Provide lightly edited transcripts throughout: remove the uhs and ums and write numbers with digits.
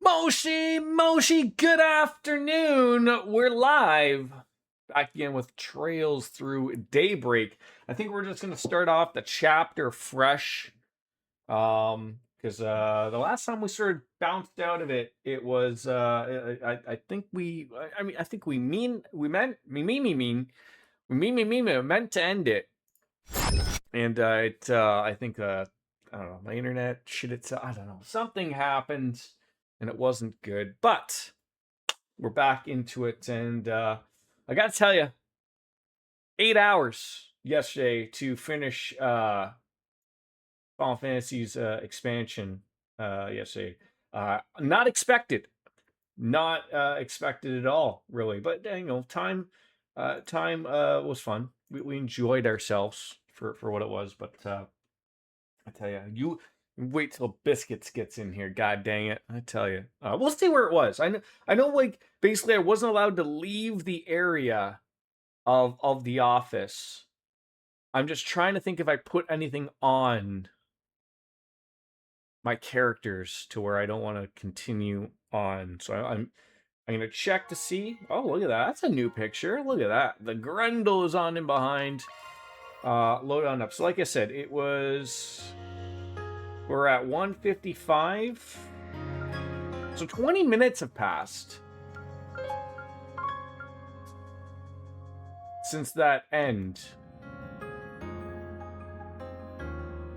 Moshi, good afternoon. We're live. Back again with Trails Through Daybreak. I think we're just going to start off the chapter fresh. Because the last time we sort of bounced out of it, it was, I think we meant to end it. And I think, I don't know, my internet shit itself. I don't know. Something happened and it wasn't good. But we're back into it. And I got to tell you, 8 hours yesterday to finish Final Fantasy's expansion yesterday. Not expected. Not expected at all, really. But, time was fun. We enjoyed ourselves for what it was. But I tell you, wait till Biscuits gets in here. God dang it! I tell you, we'll see where it was. I know. Like basically, I wasn't allowed to leave the area of the office. I'm just trying to think if I put anything on my characters to where I don't want to continue on. So I'm gonna check to see. Oh, look at that! That's a new picture. Look at that. The Grendel is on in behind. Load on up. So like I said, it was. We're at 1:55. So 20 minutes have passed since that end.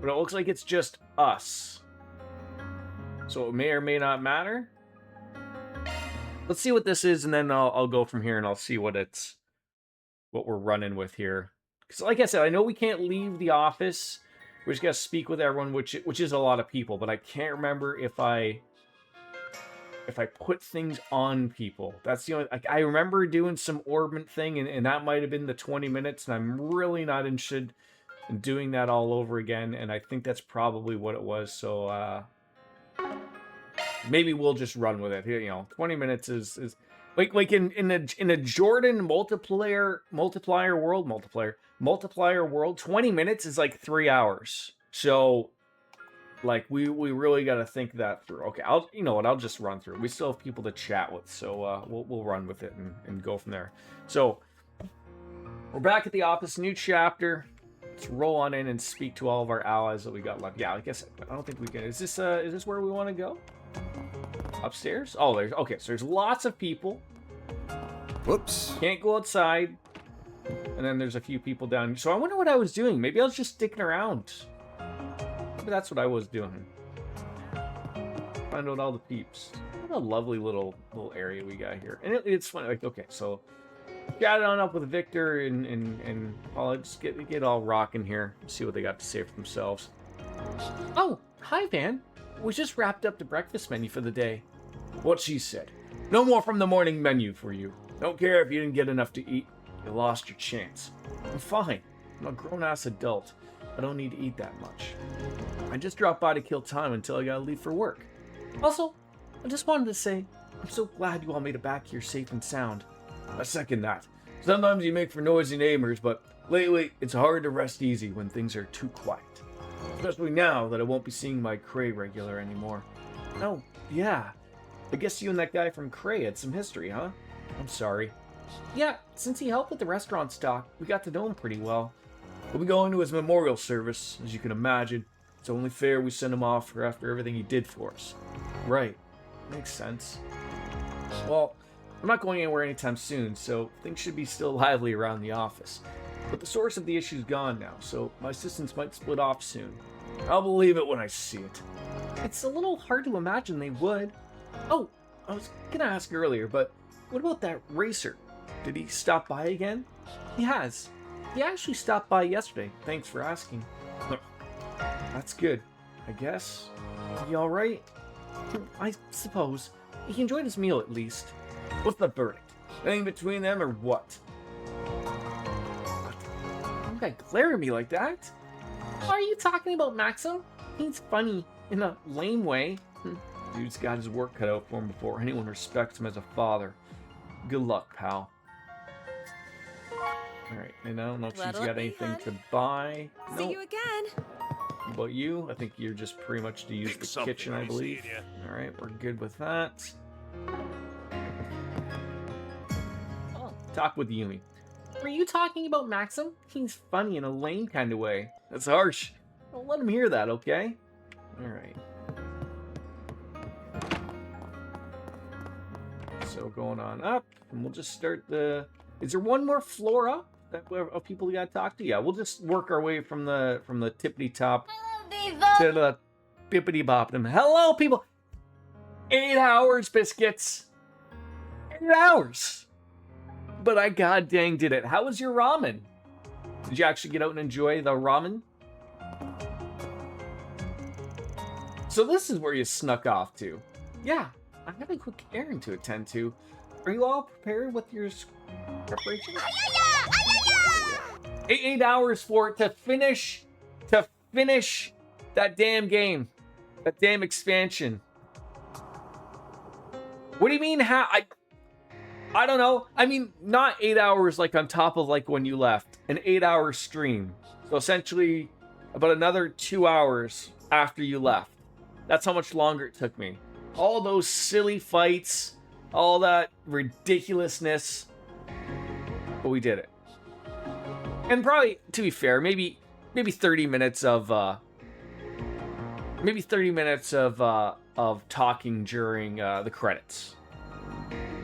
But it looks like it's just us. So it may or may not matter. Let's see what this is, and then I'll go from here and I'll see what we're running with here. Because like I said, I know we can't leave the office. We just gotta speak with everyone, which is a lot of people, but I can't remember if I put things on people. That's the only. I remember doing some orbment thing, and that might have been the 20 minutes, and I'm really not interested in doing that all over again. And I think that's probably what it was. So maybe we'll just run with it. 20 minutes is like in a Jordan multiplier world, 20 minutes is like 3 hours. So like we really got to think that through. Okay, I'll just run through. We still have people to chat with, so we'll run with it and go from there. So we're back at the office, new chapter. Let's roll on in and speak to all of our allies that we got left. Yeah, I guess I don't think we can. Is this where we want to go? Upstairs? Oh, okay. So there's lots of people. Whoops. Can't go outside. And then there's a few people down. So I wonder what I was doing. Maybe I was just sticking around. Maybe that's what I was doing. Find out all the peeps. What a lovely little area we got here. And it's funny. Like, okay, so got it on up with Victor and I'll just get all rocking here. See what they got to say for themselves. Oh, hi, Van. We just wrapped up the breakfast menu for the day. What she said. No more from the morning menu for you. Don't care if you didn't get enough to eat. You lost your chance. I'm fine. I'm a grown-ass adult. I don't need to eat that much. I just dropped by to kill time until I gotta leave for work. Also, I just wanted to say, I'm so glad you all made it back here safe and sound. I second that. Sometimes you make for noisy neighbors, but lately it's hard to rest easy when things are too quiet. Especially now that I won't be seeing my Cray regular anymore. Oh, yeah. I guess you and that guy from Cray had some history, huh? I'm sorry. Yeah, since he helped with the restaurant stock, we got to know him pretty well. We'll be going to his memorial service, as you can imagine. It's only fair we send him off after everything he did for us. Right. Makes sense. Well, I'm not going anywhere anytime soon, so things should be still lively around the office. But the source of the issue's gone now, so my assistants might split off soon. I'll believe it when I see it. It's a little hard to imagine they would. Oh, I was gonna ask earlier, but what about that racer? Did he stop by again? He has. He actually stopped by yesterday. Thanks for asking. That's good. I guess. He alright? I suppose. He enjoyed his meal at least. What's the verdict? Anything between them or what? Don't guy glare at me like that. Why are you talking about Maxim? He's funny in a lame way. Dude's got his work cut out for him before anyone respects him as a father. Good luck, pal. Alright, and I don't know if she's got anything to buy. See you again. How about you? I think you're just pretty much to use the kitchen, I believe. All right, we're good with that. Oh, talk with Yumi. Were you talking about Maxim? He's funny in a lame kind of way. That's harsh. Don't let him hear that, okay? All right. So going on up, and we'll just start the... Is there one more floor up of people we gotta talk to? Yeah, we'll just work our way from the tippity top to the bippity bottom. Hello, people. 8 hours, biscuits. 8 hours. But I god dang did it. How was your ramen? Did you actually get out and enjoy the ramen? So this is where you snuck off to. Yeah, I have a quick errand to attend to. Are you all prepared with your preparation? 8 hours for it to finish that damn game. That damn expansion. What do you mean how? I don't know. I mean, not 8 hours like on top of like when you left. An 8-hour stream. So essentially about another 2 hours after you left. That's how much longer it took me. All those silly fights, all that ridiculousness. But we did it. And probably, to be fair, maybe 30 minutes of talking during the credits.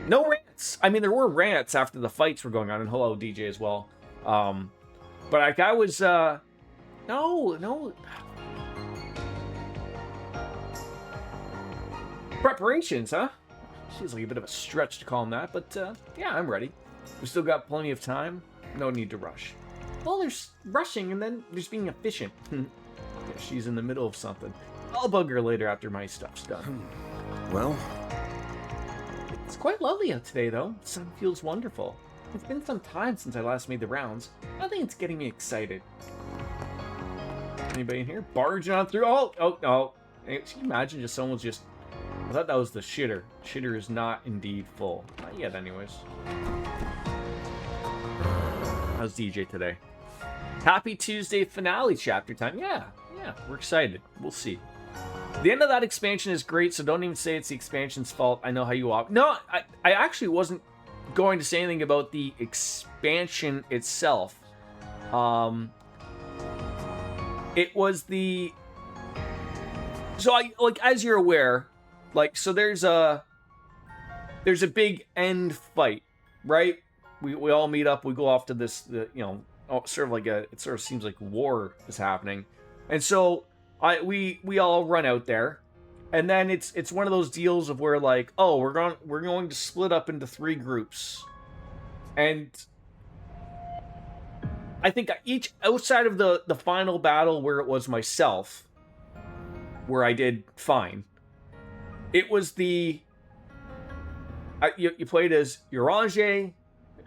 No rants. I mean, there were rants after the fights were going on, and hello DJ as well. But like I was no preparations, huh? Seems like a bit of a stretch to call them that, but yeah, I'm ready. We still got plenty of time. No need to rush. Well, there's rushing, and then there's being efficient. Yeah, she's in the middle of something. I'll bug her later after my stuff's done. Well, it's quite lovely out today, though. The sun feels wonderful. It's been some time since I last made the rounds. I think it's getting me excited. Anybody in here? Barging on through? Oh, no. Can you imagine just someone's just... I thought that was the shitter. Shitter is not indeed full. Not yet, anyways. How's DJ today? Happy Tuesday finale chapter time. Yeah, we're excited. We'll see. The end of that expansion is great, so don't even say it's the expansion's fault. I know how you walk. No, I actually wasn't going to say anything about the expansion itself. It was the... So, like, as you're aware, like, so there's a big end fight, right? We all meet up, we go off to this, sort of like it sort of seems like war is happening. And so we all run out there, and then it's one of those deals of where like, oh, we're going to split up into 3 groups. And I think each outside of the final battle where it was myself, where I did fine. It was the you played as Urange,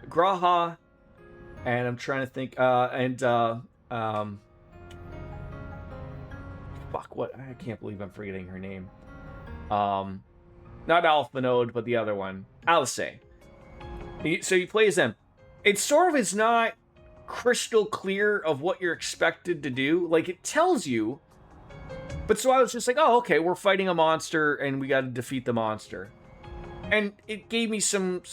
Graha, and I'm trying to think, fuck, what? I can't believe I'm forgetting her name. Not Alpha Node, but the other one, Alice. So you play as them. It sort of is not crystal clear of what you're expected to do. Like, it tells you, but so I was just like, oh, okay, we're fighting a monster, and we got to defeat the monster. And it gave me some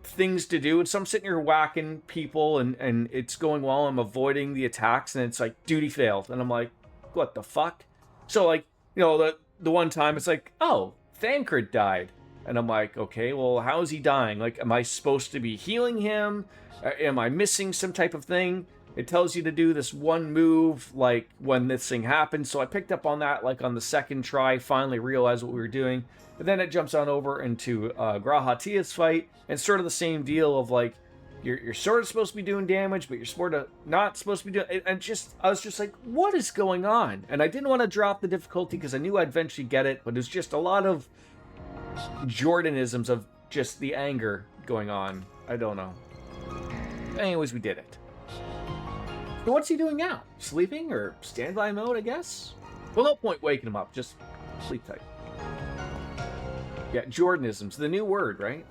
things to do, and so I'm sitting here whacking people, and it's going well. I'm avoiding the attacks, and it's like, duty failed, and I'm like, what the fuck? So like, the one time it's like, oh, Thancred died, and I'm like, okay, well, how is he dying? Like, am I supposed to be healing him? Am I missing some type of thing? It tells you to do this one move, like, when this thing happens. So I picked up on that, like, on the second try, finally realized what we were doing. But then it jumps on over into Grahatia's fight, and sort of the same deal of, like, you're sort of supposed to be doing damage, but you're sort of not supposed to be doing... And I was just like, what is going on? And I didn't want to drop the difficulty because I knew I'd eventually get it, but it was just a lot of Jordanisms of just the anger going on. I don't know. Anyways, we did it. So what's he doing now? Sleeping or standby mode, I guess? Well, no point waking him up. Just sleep tight. Yeah, Jordanism's the new word, right?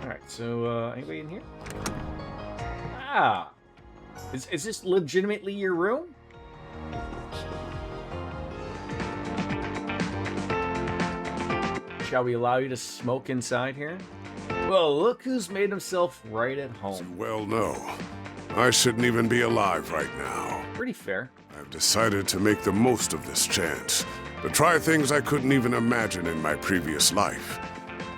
Alright. Alright, so, anybody in here? Ah! Is this legitimately your room? Shall we allow you to smoke inside here? Well, look who's made himself right at As you home. well know, I shouldn't even be alive right now. Pretty fair. I've decided to make the most of this chance, to try things I couldn't even imagine in my previous life,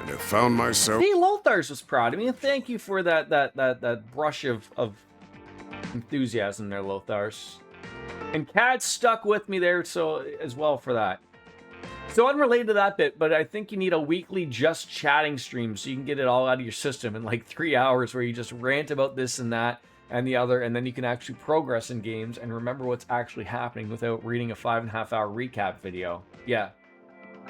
and have found myself... Hey, Lothars was proud of me, and thank you for that brush of enthusiasm there, Lothars. And Cat stuck with me there, so as well for that. So unrelated to that bit, but I think you need a weekly just chatting stream so you can get it all out of your system in like 3 hours where you just rant about this and that and the other, and then you can actually progress in games and remember what's actually happening without reading a 5.5-hour recap video. Yeah.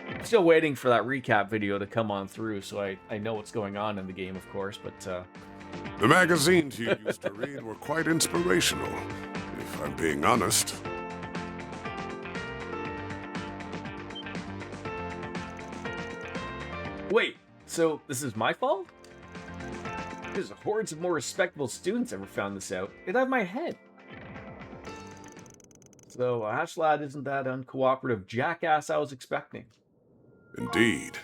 I'm still waiting for that recap video to come on through so I know what's going on in the game, of course, but The magazines you used to read were quite inspirational, if I'm being honest. Wait, so this is my fault? Because hordes of more respectable students ever found this out. It had my head. So Ashlad isn't that uncooperative jackass I was expecting. Indeed.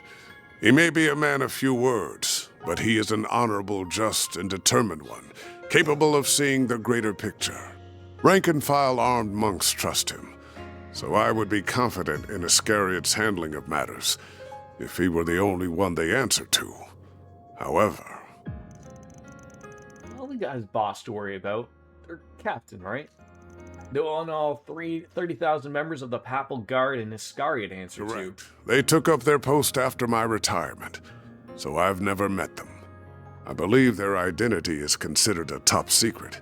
He may be a man of few words, but he is an honorable, just, and determined one, capable of seeing the greater picture. Rank-and-file armed monks trust him, so I would be confident in Iscariot's handling of matters, if he were the only one they answer to. However... Well, the guy's boss to worry about. They're captain, right? They own all 30,000 members of the Papal Guard and Iscariot answer to. Correct. They took up their post after my retirement, so I've never met them. I believe their identity is considered a top secret,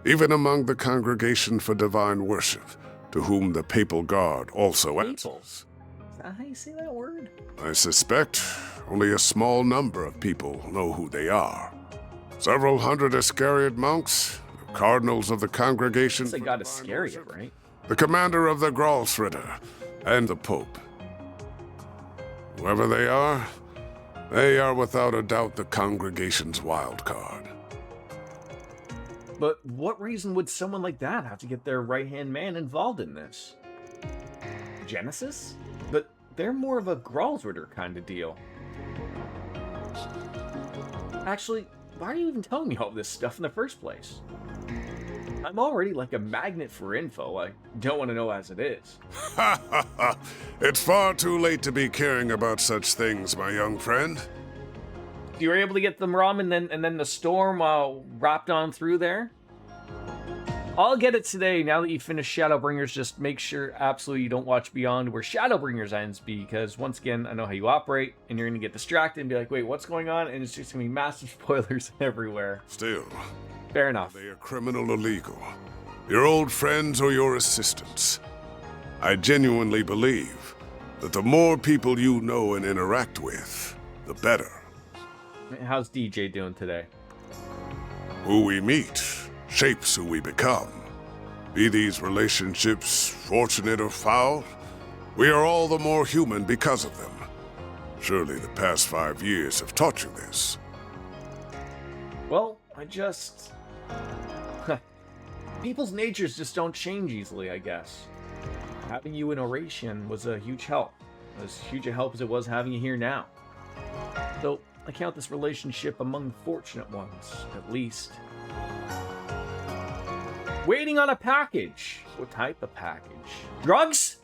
even among the Congregation for Divine Worship, to whom the Papal Guard also answers. Is that how you say that word? I suspect only a small number of people know who they are. Several hundred Iscariot monks, the cardinals of the Congregation They for got Divine Iscariot, Worship, right? the commander of the Gralsritter, and the Pope. Whoever they are without a doubt the Congregation's wild card. But what reason would someone like that have to get their right-hand man involved in this? Genesis? But they're more of a Gralsritter kind of deal. Actually, why are you even telling me all this stuff in the first place? I'm already like a magnet for info. I don't want to know as it is. Ha ha ha! It's far too late to be caring about such things, my young friend. You were able to get them ramen and then the storm wrapped on through there? I'll get it today. Now that you finish Shadowbringers, just make sure absolutely you don't watch beyond where Shadowbringers ends, because once again, I know how you operate, and you're going to get distracted and be like, wait, what's going on? And it's just going to be massive spoilers everywhere. Still, Fair enough. are they a criminal or legal? Your old friends or your assistants? I genuinely believe that the more people you know and interact with, the better. How's DJ doing today? Who we meet shapes who we become. Be these relationships fortunate or foul, we are all the more human because of them. Surely the past 5 years have taught you this. Well, people's natures just don't change easily, I guess. Having you in Oration was a huge help. As huge a help as it was having you here now. So, I count this relationship among the fortunate ones, at least. Waiting on a package. What type of package? Drugs?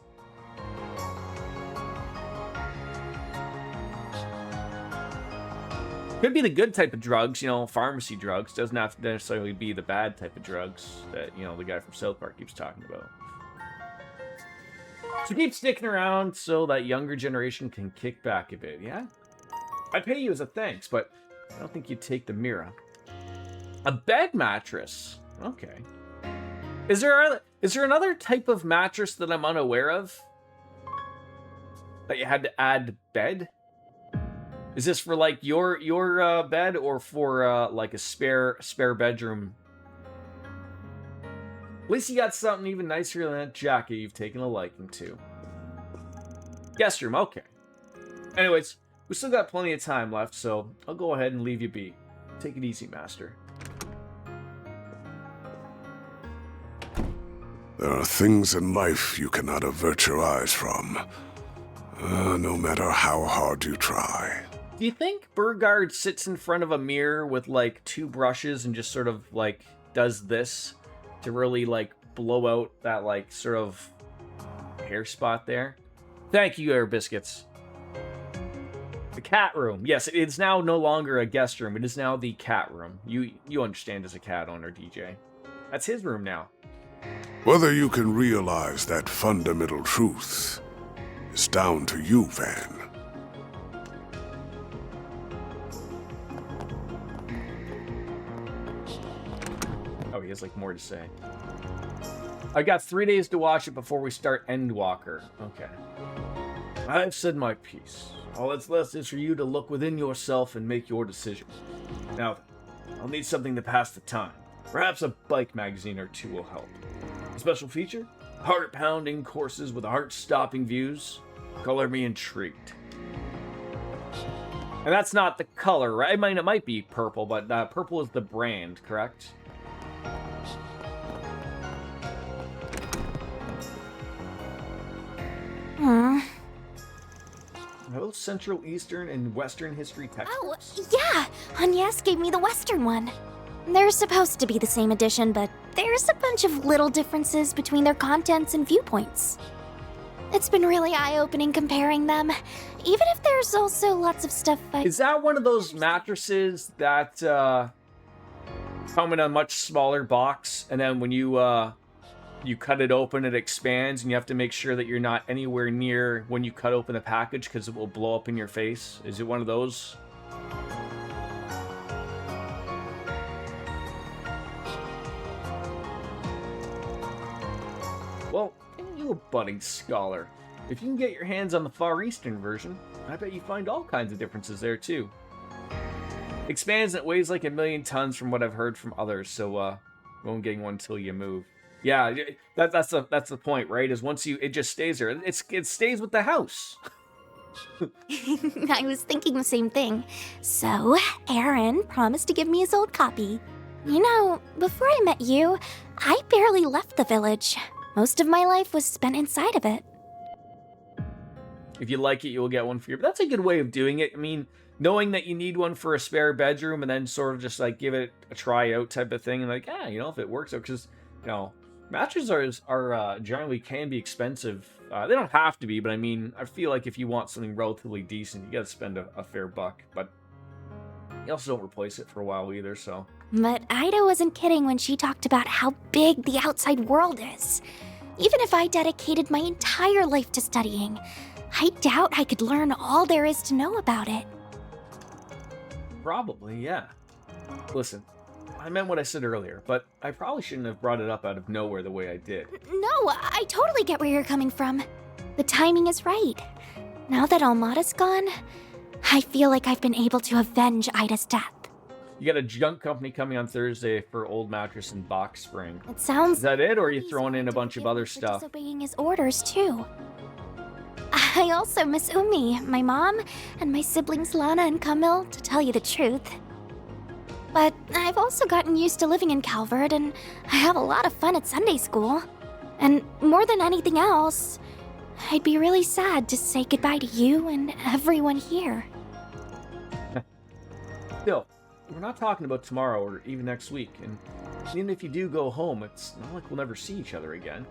Could be the good type of drugs, pharmacy drugs. Doesn't have to necessarily be the bad type of drugs that, the guy from South Park keeps talking about. So keep sticking around so that younger generation can kick back a bit, yeah? I'd pay you as a thanks, but I don't think you'd take the Mira. A bed mattress. Okay. Is there another type of mattress that I'm unaware of? That you had to add bed? Is this for like your bed or for like a spare bedroom? At least you got something even nicer than that jacket you've taken a liking to. Guest room, okay. Anyways, We still got plenty of time left, so I'll go ahead and leave you be. Take it easy, Master. There are things in life you cannot avert your eyes from, no matter how hard you try. Do you think Burgard sits in front of a mirror with, like, 2 brushes and just sort of, like, does this to really, like, blow out that, like, sort of hair spot there? Thank you, Air Biscuits. The cat room. Yes, it's now no longer a guest room. It is now the cat room. You understand as a cat owner, DJ. That's his room now. Whether you can realize that fundamental truth is down to you, Van. Oh, he has, like, more to say. I got 3 days to watch it before we start Endwalker. Okay. I've said my piece. All that's left is for you to look within yourself and make your decision. Now, I'll need something to pass the time. Perhaps a bike magazine or 2 will help. A special feature? Heart-pounding courses with heart-stopping views? Color me intrigued. And that's not the color, right? I mean, it might be purple, but purple is the brand, correct? Both Central, Eastern, and Western history textbooks. Oh, yeah! Agnes gave me the Western one. They're supposed to be the same edition, but there's a bunch of little differences between their contents and viewpoints. It's been really eye-opening comparing them, even if there's also lots of stuff Is that one of those mattresses that come in a much smaller box, and then when you cut it open, it expands, and you have to make sure that you're not anywhere near when you cut open the package because it will blow up in your face? Is it one of those? Well, you a budding scholar. If you can get your hands on the Far Eastern version, I bet you find all kinds of differences there too. Expands and it weighs like 1,000,000 tons from what I've heard from others, so won't get one until you move. Yeah, that's the point, right? Is once it just stays there. It stays with the house. I was thinking the same thing. So, Aaron promised to give me his old copy. You know, before I met you, I barely left the village. Most of my life was spent inside of it. If you like it, you will get one for you. But that's a good way of doing it. I mean, knowing that you need one for a spare bedroom and then sort of just like give it a try out type of thing. And like, you know, if it works out. Because, you know, mattresses are generally can be expensive. They don't have to be, but I mean, I feel like if you want something relatively decent, you got to spend a fair buck. But you also don't replace it for a while either, so. But Ida wasn't kidding when she talked about how big the outside world is. Even if I dedicated my entire life to studying, I doubt I could learn all there is to know about it. Probably, yeah. Listen, I meant what I said earlier, but I probably shouldn't have brought it up out of nowhere the way I did. No, I totally get where you're coming from. The timing is right. Now that Almada's gone, I feel like I've been able to avenge Ida's death. You got a junk company coming on Thursday for old mattress and box spring. It sounds... Is that it, or are you throwing in a bunch of other stuff? Disobeying his orders, too. I also miss Umi, my mom, and my siblings Lana and Camille, to tell you the truth. But I've also gotten used to living in Calvert, and I have a lot of fun at Sunday school. And more than anything else, I'd be really sad to say goodbye to you and everyone here. Still, we're not talking about tomorrow or even next week, and even if you do go home, it's not like we'll never see each other again.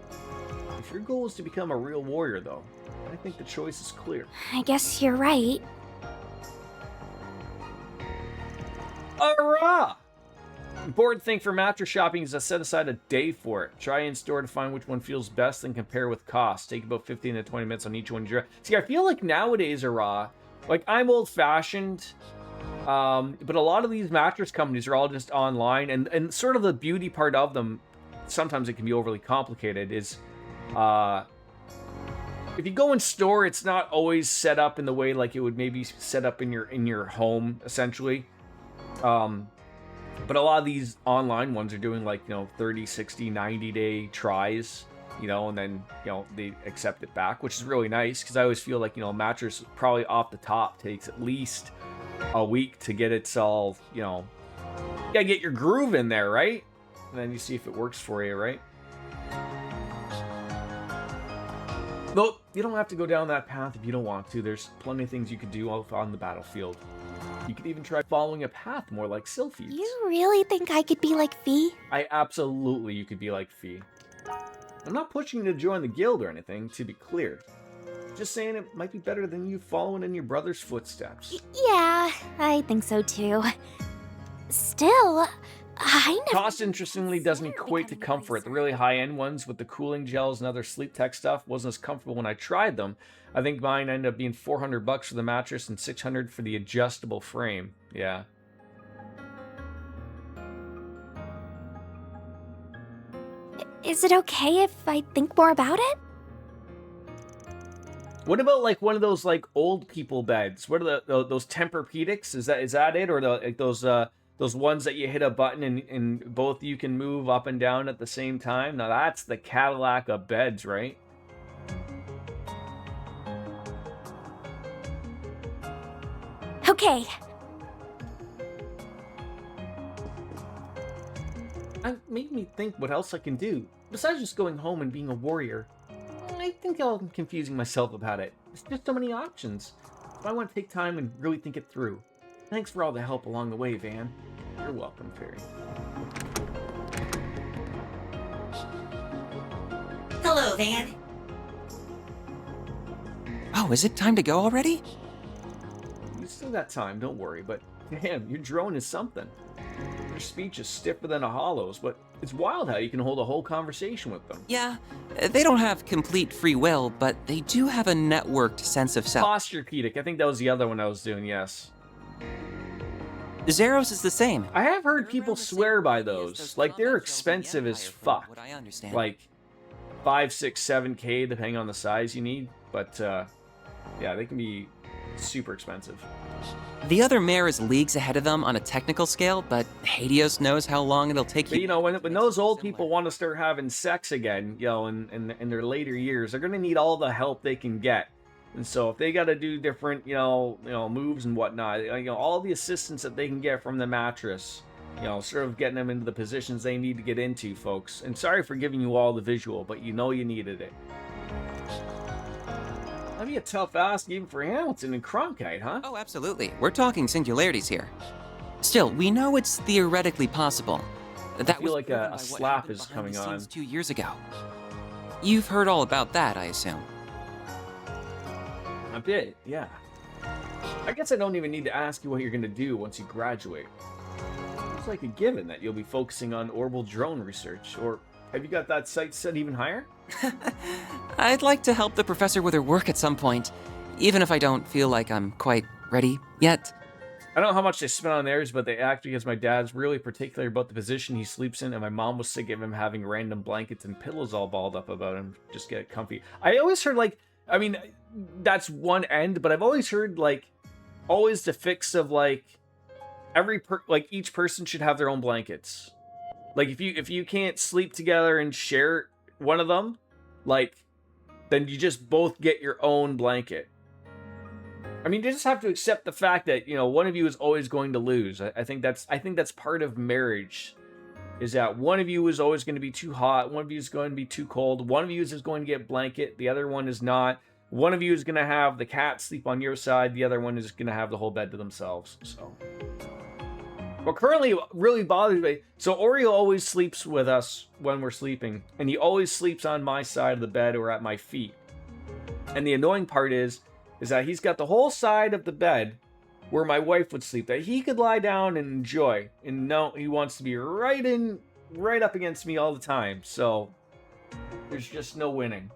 If your goal is to become a real warrior, though, I think the choice is clear. I guess you're right. Hurrah! Important thing for mattress shopping is to set aside a day for it. Try in store to find which one feels best and compare with cost. Take about 15 to 20 minutes on each one. See, I feel like nowadays, like I'm old-fashioned, but a lot of these mattress companies are all just online, and sort of the beauty part of them, sometimes it can be overly complicated, is if you go in store, it's not always set up in the way like it would maybe set up in your home, essentially. But a lot of these online ones are doing like, 30, 60, 90-day tries. you know, and then, you know, they accept it back, which is really nice because I always feel like, you know, a mattress probably off the top takes at least a week to get it all, you know, you gotta get your groove in there, right? And then you see if it works for you, right? Though, you don't have to go down that path if you don't want to. There's plenty of things you could do on the battlefield. You could even try following a path more like Sylphie's. You really think I could be like Fee? You could be like Fee. I'm not pushing you to join the guild or anything, to be clear. Just saying it might be better than you following in your brother's footsteps. Yeah, I think so too. Still, I never... Cost, interestingly, doesn't equate to comfort. The really high-end ones with the cooling gels and other sleep tech stuff wasn't as comfortable when I tried them. I think mine ended up being $400 for the mattress and $600 for the adjustable frame. Yeah. Is it okay if I think more about it? What about like one of those like old people beds? What are those Tempur-Pedics? Is that it, or like those ones that you hit a button and both you can move up and down at the same time? Now that's the Cadillac of beds, right? Okay. It made me think what else I can do. Besides just going home and being a warrior, I think I'm confusing myself about it. There's just so many options. So I want to take time and really think it through. Thanks for all the help along the way, Van. You're welcome, Fairy. Hello, Van. Oh, is it time to go already? You still got time, don't worry, but damn, your drone is something. Your speech is stiffer than a hollow's, but it's wild how you can hold a whole conversation with them. Yeah, they don't have complete free will, but they do have a networked sense of self. Posturepedic, I think that was the other one I was doing, yes. Zeros is the same. I have heard people swear by those. Like, they're expensive as fuck. What I understand. Like, 5, 6, 7K, depending on the size you need. But, yeah, they can be super expensive. The other mare is leagues ahead of them on a technical scale, but Hades knows how long it'll take But, you know, when those old people want to start having sex again, you know, in their later years, they're going to need all the help they can get. And so if they got to do different, you know, moves and whatnot, you know, all the assistance that they can get from the mattress, you know, sort of getting them into the positions they need to get into, folks. And sorry for giving you all the visual, but you know you needed it. That'd be a tough ask even for Hamilton and Cronkite, huh? Oh, absolutely. We're talking singularities here. Still, we know it's theoretically possible. That I feel like a slap is coming on. 2 years ago. You've heard all about that, I assume. A bit, yeah. I guess I don't even need to ask you what you're going to do once you graduate. It's like a given that you'll be focusing on orbital drone research, or have you got that sight set even higher? I'd like to help the professor with her work at some point, even if I don't feel like I'm quite ready yet. I don't know how much they spent on theirs, but they act because my dad's really particular about the position he sleeps in, and my mom was sick of him having random blankets and pillows all balled up about him. Just get comfy. I always heard, like, I mean, that's one end, but I've always heard, like, always the fix of, like, each person should have their own blankets. Like, if you can't sleep together and share one of them, like, then you just both get your own blanket. I mean, you just have to accept the fact that, you know, one of you is always going to lose. I think that's part of marriage, is that one of you is always going to be too hot, one of you is going to be too cold, one of you is going to get blanket, the other one is not. One of you is going to have the cat sleep on your side, the other one is going to have the whole bed to themselves. So, what currently really bothers me, so Oreo always sleeps with us when we're sleeping, and he always sleeps on my side of the bed or at my feet. And the annoying part is that he's got the whole side of the bed where my wife would sleep, that he could lie down and enjoy. And no, he wants to be right up against me all the time. So there's just no winning.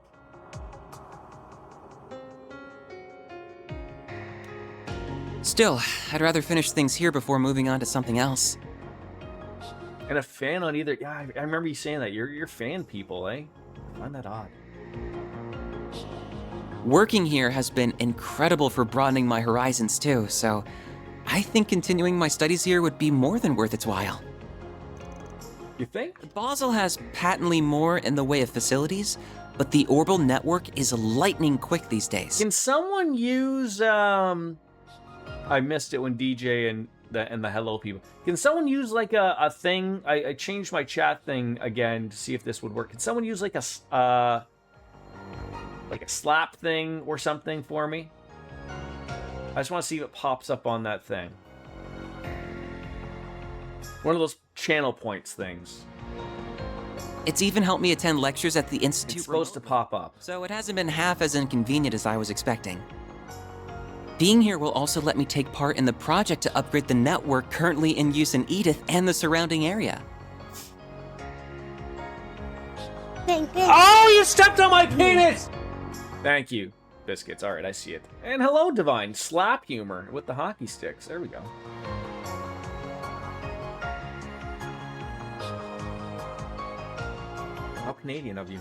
Still, I'd rather finish things here before moving on to something else. And a fan on either. Yeah, I remember you saying that. You're fan people, eh? I find that odd. Working here has been incredible for broadening my horizons too, so I think continuing my studies here would be more than worth its while. You think? Basel has patently more in the way of facilities, but the orbital network is lightning quick these days. Can someone use I missed it when DJ and the hello people. Can someone use like a thing? I changed my chat thing again to see if this would work. Can someone use like a slap thing or something for me? I just want to see if it pops up on that thing. One of those channel points things. It's even helped me attend lectures at the Institute. It's supposed to pop up. So it hasn't been half as inconvenient as I was expecting. Being here will also let me take part in the project to upgrade the network currently in use in Edith and the surrounding area. Oh, you stepped on my penis! Thank you, Biscuits. All right, I see it. And hello, Divine. Slap humor with the hockey sticks. There we go. How Canadian of you.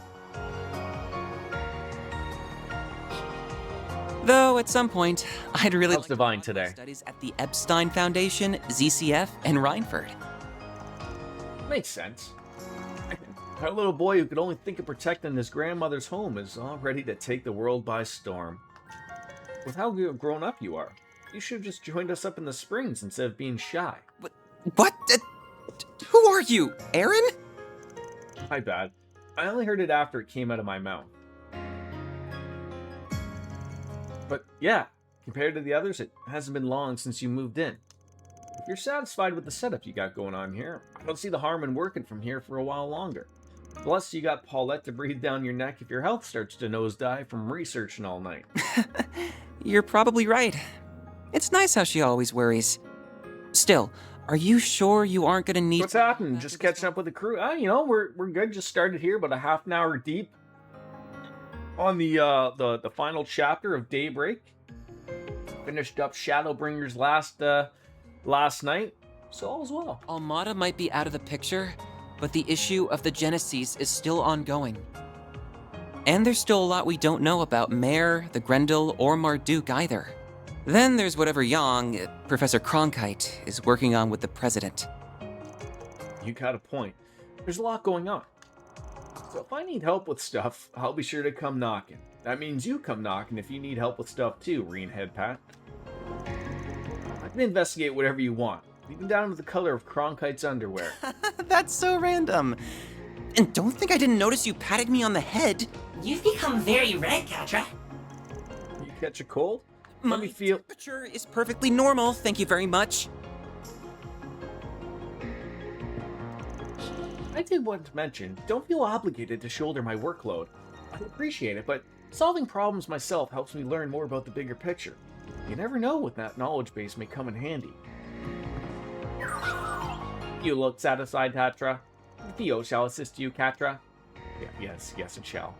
Though at some point, I'd really How's like Divine to follow today? studies at the Epstein Foundation, ZCF, and Rhineford. Makes sense. Our little boy who could only think of protecting his grandmother's home is all ready to take the world by storm. With how grown up you are, you should have just joined us up in the Springs instead of being shy. What? Who are you, Aaron? My bad. I only heard it after it came out of my mouth. But yeah, compared to the others, it hasn't been long since you moved in. If you're satisfied with the setup you got going on here, I don't see the harm in working from here for a while longer. Plus, you got Paulette to breathe down your neck if your health starts to nosedive from researching all night. You're probably right. It's nice how she always worries. Still, are you sure you aren't gonna need... What's happening? Just catching up with the crew? You know, we're good. Just started here, about a half an hour deep on the final chapter of Daybreak. Finished up Shadowbringer's last night, so all's well. Almada might be out of the picture, but the issue of the Genesis is still ongoing. And there's still a lot we don't know about Mare, the Grendel, or Marduk either. Then there's whatever Yang, Professor Cronkite, is working on with the President. You got a point. There's a lot going on. So if I need help with stuff, I'll be sure to come knocking. That means you come knocking if you need help with stuff too, Reen Headpat. I can investigate whatever you want, even down to the color of Cronkite's underwear. That's so random. And don't think I didn't notice you patting me on the head. You've become very red, Katra. You catch a cold? Let me feel... temperature is perfectly normal, thank you very much. I did want to mention, don't feel obligated to shoulder my workload. I appreciate it, but solving problems myself helps me learn more about the bigger picture. You never know when that knowledge base may come in handy. You look satisfied, Tatra? Theo shall assist you, Katra? Yes, it shall.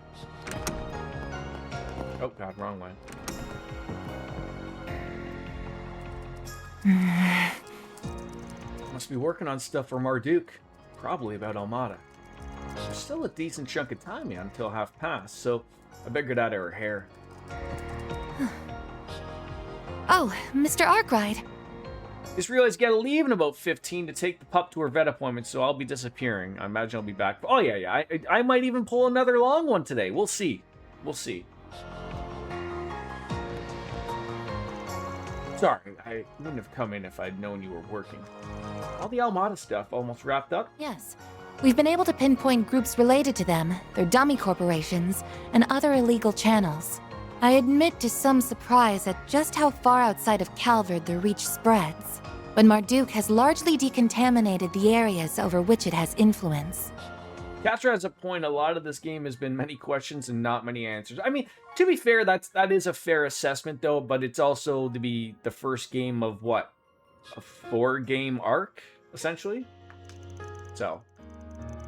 Oh god, wrong way. Must be working on stuff for Marduk. Probably about Almada. There's still a decent chunk of time yet until half past, so I better get out of her hair. Oh, Mr. Arkwright. Just realized you gotta leave in about 15 to take the pup to her vet appointment, so I'll be disappearing. I imagine I'll be back. Oh yeah. I might even pull another long one today. We'll see. Sorry, I wouldn't have come in if I'd known you were working. All the Almada stuff almost wrapped up. Yes. We've been able to pinpoint groups related to them, their dummy corporations, and other illegal channels. I admit to some surprise at just how far outside of Calvard their reach spreads. But Marduk has largely decontaminated the areas over which it has influence. Katra has a point. A lot of this game has been many questions and not many answers. I mean, to be fair, that is a fair assessment, though. But it's also to be the first game of what, a 4-game arc, essentially. So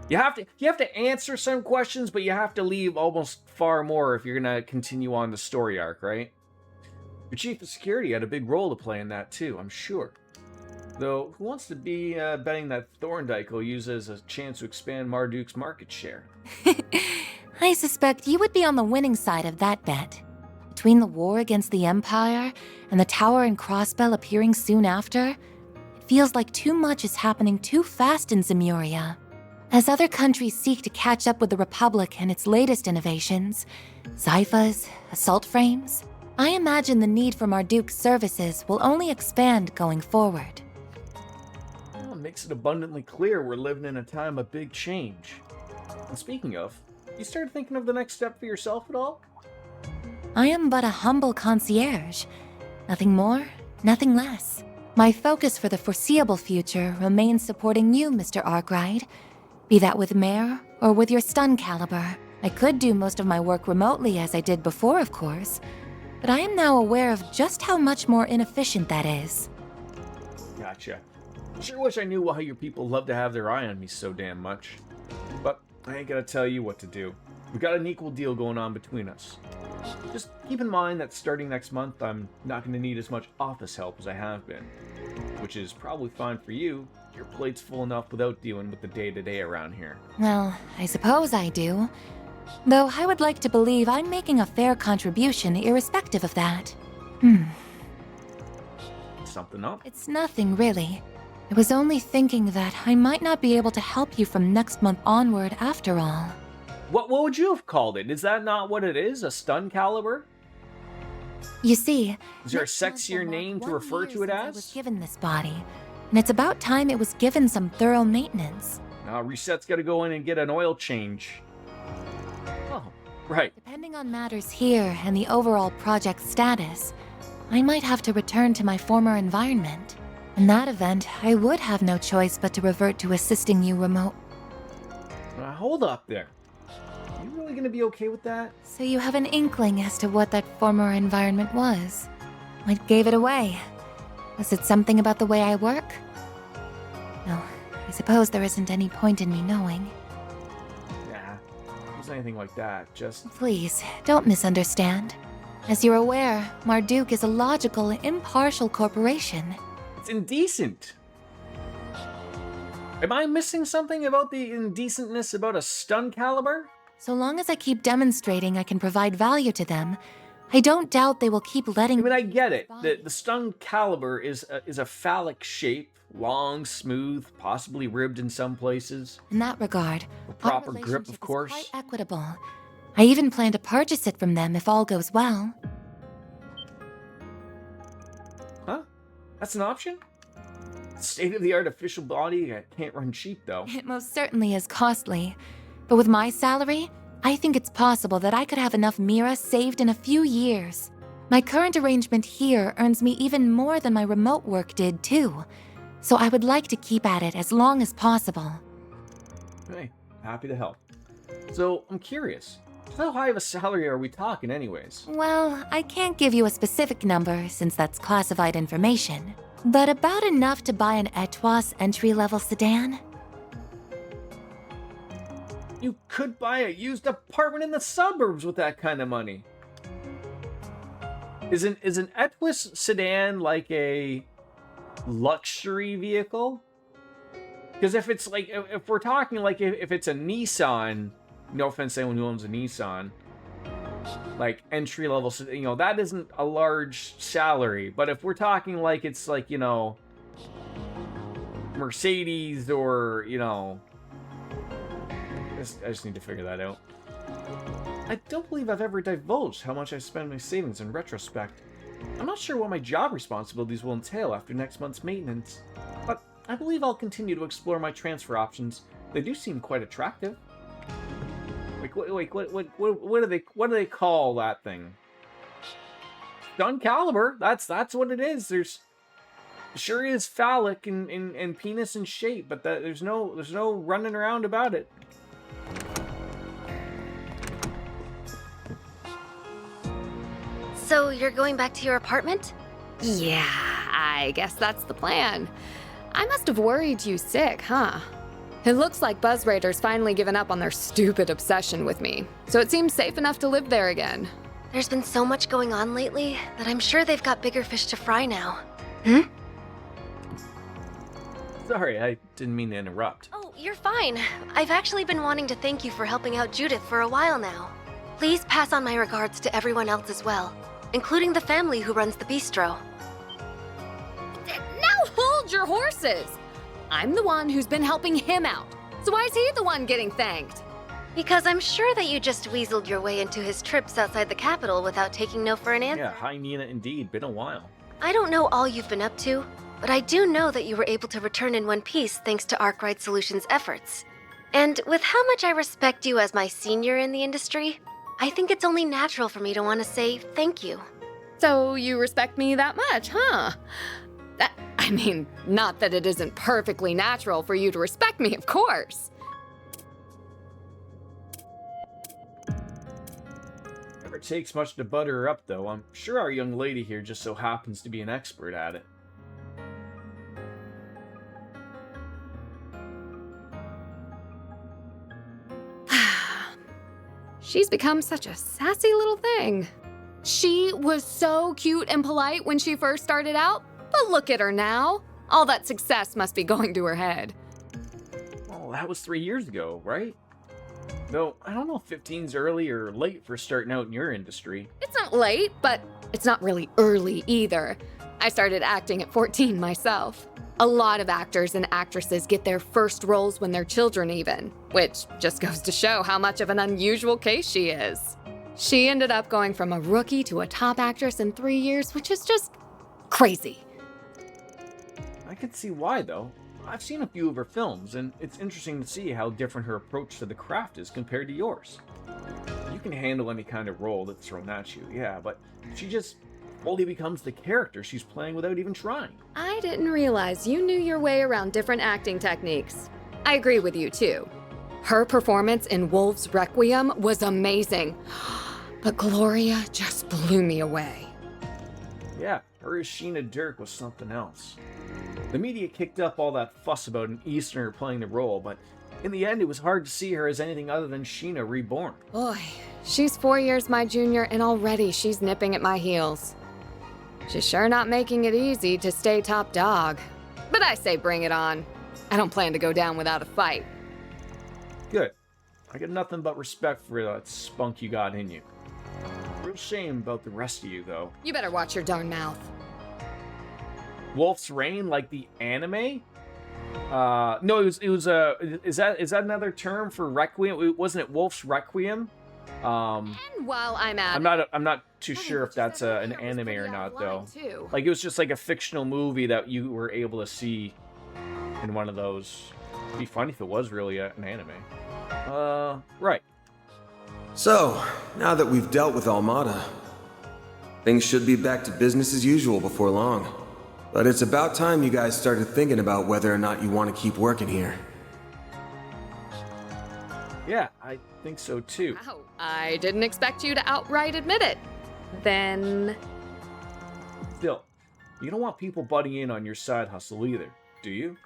you have to answer some questions, but you have to leave almost far more if you're gonna continue on the story arc, right? Your chief of security had a big role to play in that too, I'm sure. Though, who wants to be betting that Thorndyke will use it as a chance to expand Marduk's market share? I suspect you would be on the winning side of that bet. Between the war against the Empire and the Tower and Crossbell appearing soon after, it feels like too much is happening too fast in Zemuria. As other countries seek to catch up with the Republic and its latest innovations, Zyphas, assault frames, I imagine the need for Marduk's services will only expand going forward. Well, it makes it abundantly clear we're living in a time of big change. And speaking of, you started thinking of the next step for yourself at all? I am but a humble concierge. Nothing more, nothing less. My focus for the foreseeable future remains supporting you, Mr. Arkwright. Be that with Mare or with your stun caliber. I could do most of my work remotely as I did before, of course, but I am now aware of just how much more inefficient that is. Gotcha. Sure wish I knew why your people love to have their eye on me so damn much. But I ain't gonna tell you what to do. We got an equal deal going on between us. Just keep in mind that starting next month, I'm not gonna need as much office help as I have been. Which is probably fine for you. Your plate's full enough without dealing with the day-to-day around here. Well, I suppose I do. Though I would like to believe I'm making a fair contribution irrespective of that. Something up? It's nothing, really. I was only thinking that I might not be able to help you from next month onward after all. What would you have called it? Is that not what it is? A stun caliber? You see, Is there a next month sexier will mark name to 1 refer year to it since I as? was given this body, and it's about time it was given some thorough maintenance. Now, Reset's gotta go in and get an oil change. Oh, right. Depending on matters here and the overall project status, I might have to return to my former environment. In that event, I would have no choice but to revert to assisting you remote. Hold up there. You really gonna be okay with that? So you have an inkling as to what that former environment was? What gave it away? Was it something about the way I work? No, I suppose there isn't any point in me knowing. Nah, it wasn't anything like that. Just Please, don't misunderstand. As you're aware, Marduk is a logical, impartial corporation. it's indecent. Am I missing something about the indecentness about a stun caliber? So long as I keep demonstrating I can provide value to them, I don't doubt they will keep letting I mean, I get it. body. The stun caliber is a phallic shape, long, smooth, possibly ribbed in some places. In that regard, A our proper grip, relationship of course. is quite equitable. I even plan to purchase it from them if all goes well. Huh? That's an option? State-of-the-art official body. I can't run cheap, though. It most certainly is costly. But with my salary, I think it's possible that I could have enough Mira saved in a few years. My current arrangement here earns me even more than my remote work did, too. So I would like to keep at it as long as possible. Hey, happy to help. So, I'm curious. How high of a salary are we talking, anyways? Well, I can't give you a specific number since that's classified information. But about enough to buy an Etwas entry-level sedan? You could buy a used apartment in the suburbs with that kind of money. Is an Etwis sedan like a luxury vehicle? Because if it's like, if we're talking like if it's a Nissan, no offense to anyone who owns a Nissan, like entry level, you know, that isn't a large salary. But if we're talking like it's like, you know, Mercedes or, you know, I just need to figure that out. I don't believe I've ever divulged how much I spend my savings in retrospect. I'm not sure what my job responsibilities will entail after next month's maintenance, but I believe I'll continue to explore my transfer options. They do seem quite attractive. Wait, what do they call that thing? Stun caliber. That's what it is. There's sure is phallic and penis in shape, but there's no running around about it. So you're going back to your apartment? Yeah, I guess that's the plan. I must have worried you sick, huh? It looks like Buzz Raiders finally given up on their stupid obsession with me, so it seems safe enough to live there again. There's been so much going on lately that I'm sure they've got bigger fish to fry now. Sorry, I didn't mean to interrupt. Oh, you're fine. I've actually been wanting to thank you for helping out Judith for a while now. Please pass on my regards to everyone else as well, including the family who runs the bistro. Now hold your horses! I'm the one who's been helping him out, So why is he the one getting thanked? Because I'm sure that you just weaseled your way into his trips outside the capital without taking no for an answer. Yeah, hi Nina, indeed. Been a while. I don't know all you've been up to, but I do know that you were able to return in one piece thanks to Arkwright Solutions' efforts. And with how much I respect you as my senior in the industry, I think it's only natural for me to want to say thank you. So you respect me that much, huh? I mean, not that it isn't perfectly natural for you to respect me, of course. Never takes much to butter her up, though. I'm sure our young lady here just so happens to be an expert at it. She's become such a sassy little thing. She was so cute and polite when she first started out, but look at her now. All that success must be going to her head. Well, that was 3 years ago, right? Though, I don't know if 15's early or late for starting out in your industry. It's not late, but it's not really early either. I started acting at 14 myself. A lot of actors and actresses get their first roles when they're children even, which just goes to show how much of an unusual case she is. She ended up going from a rookie to a top actress in 3 years, which is just crazy. I can see why, though. I've seen a few of her films, and it's interesting to see how different her approach to the craft is compared to yours. You can handle any kind of role that's thrown at you, yeah, but she just fully becomes the character she's playing without even trying. I didn't realize you knew your way around different acting techniques. I agree with you, too. Her performance in Wolf's Requiem was amazing, but Gloria just blew me away. Yeah, her as Sheena Dirk was something else. The media kicked up all that fuss about an Easterner playing the role, but in the end it was hard to see her as anything other than Sheena reborn. Boy, she's 4 years my junior and already she's nipping at my heels. She's sure not making it easy to stay top dog. But I say bring it on. I don't plan to go down without a fight. Good. I got nothing but respect for that spunk you got in you. Real shame about the rest of you, though. You better watch your darn mouth. Wolf's Reign, like the anime? No, it was is that another term for Requiem? Wasn't it Wolf's Requiem? And while I'm at I'm not too sure if that's an anime or not, though. Like, it was just like a fictional movie that you were able to see in one of those. It'd be funny if it was really an anime. Right. So, now that we've dealt with Almada, things should be back to business as usual before long. But it's about time you guys started thinking about whether or not you want to keep working here. Yeah, I think so too. Wow, I didn't expect you to outright admit it. Then... Still, you don't want people butting in on your side hustle either, do you?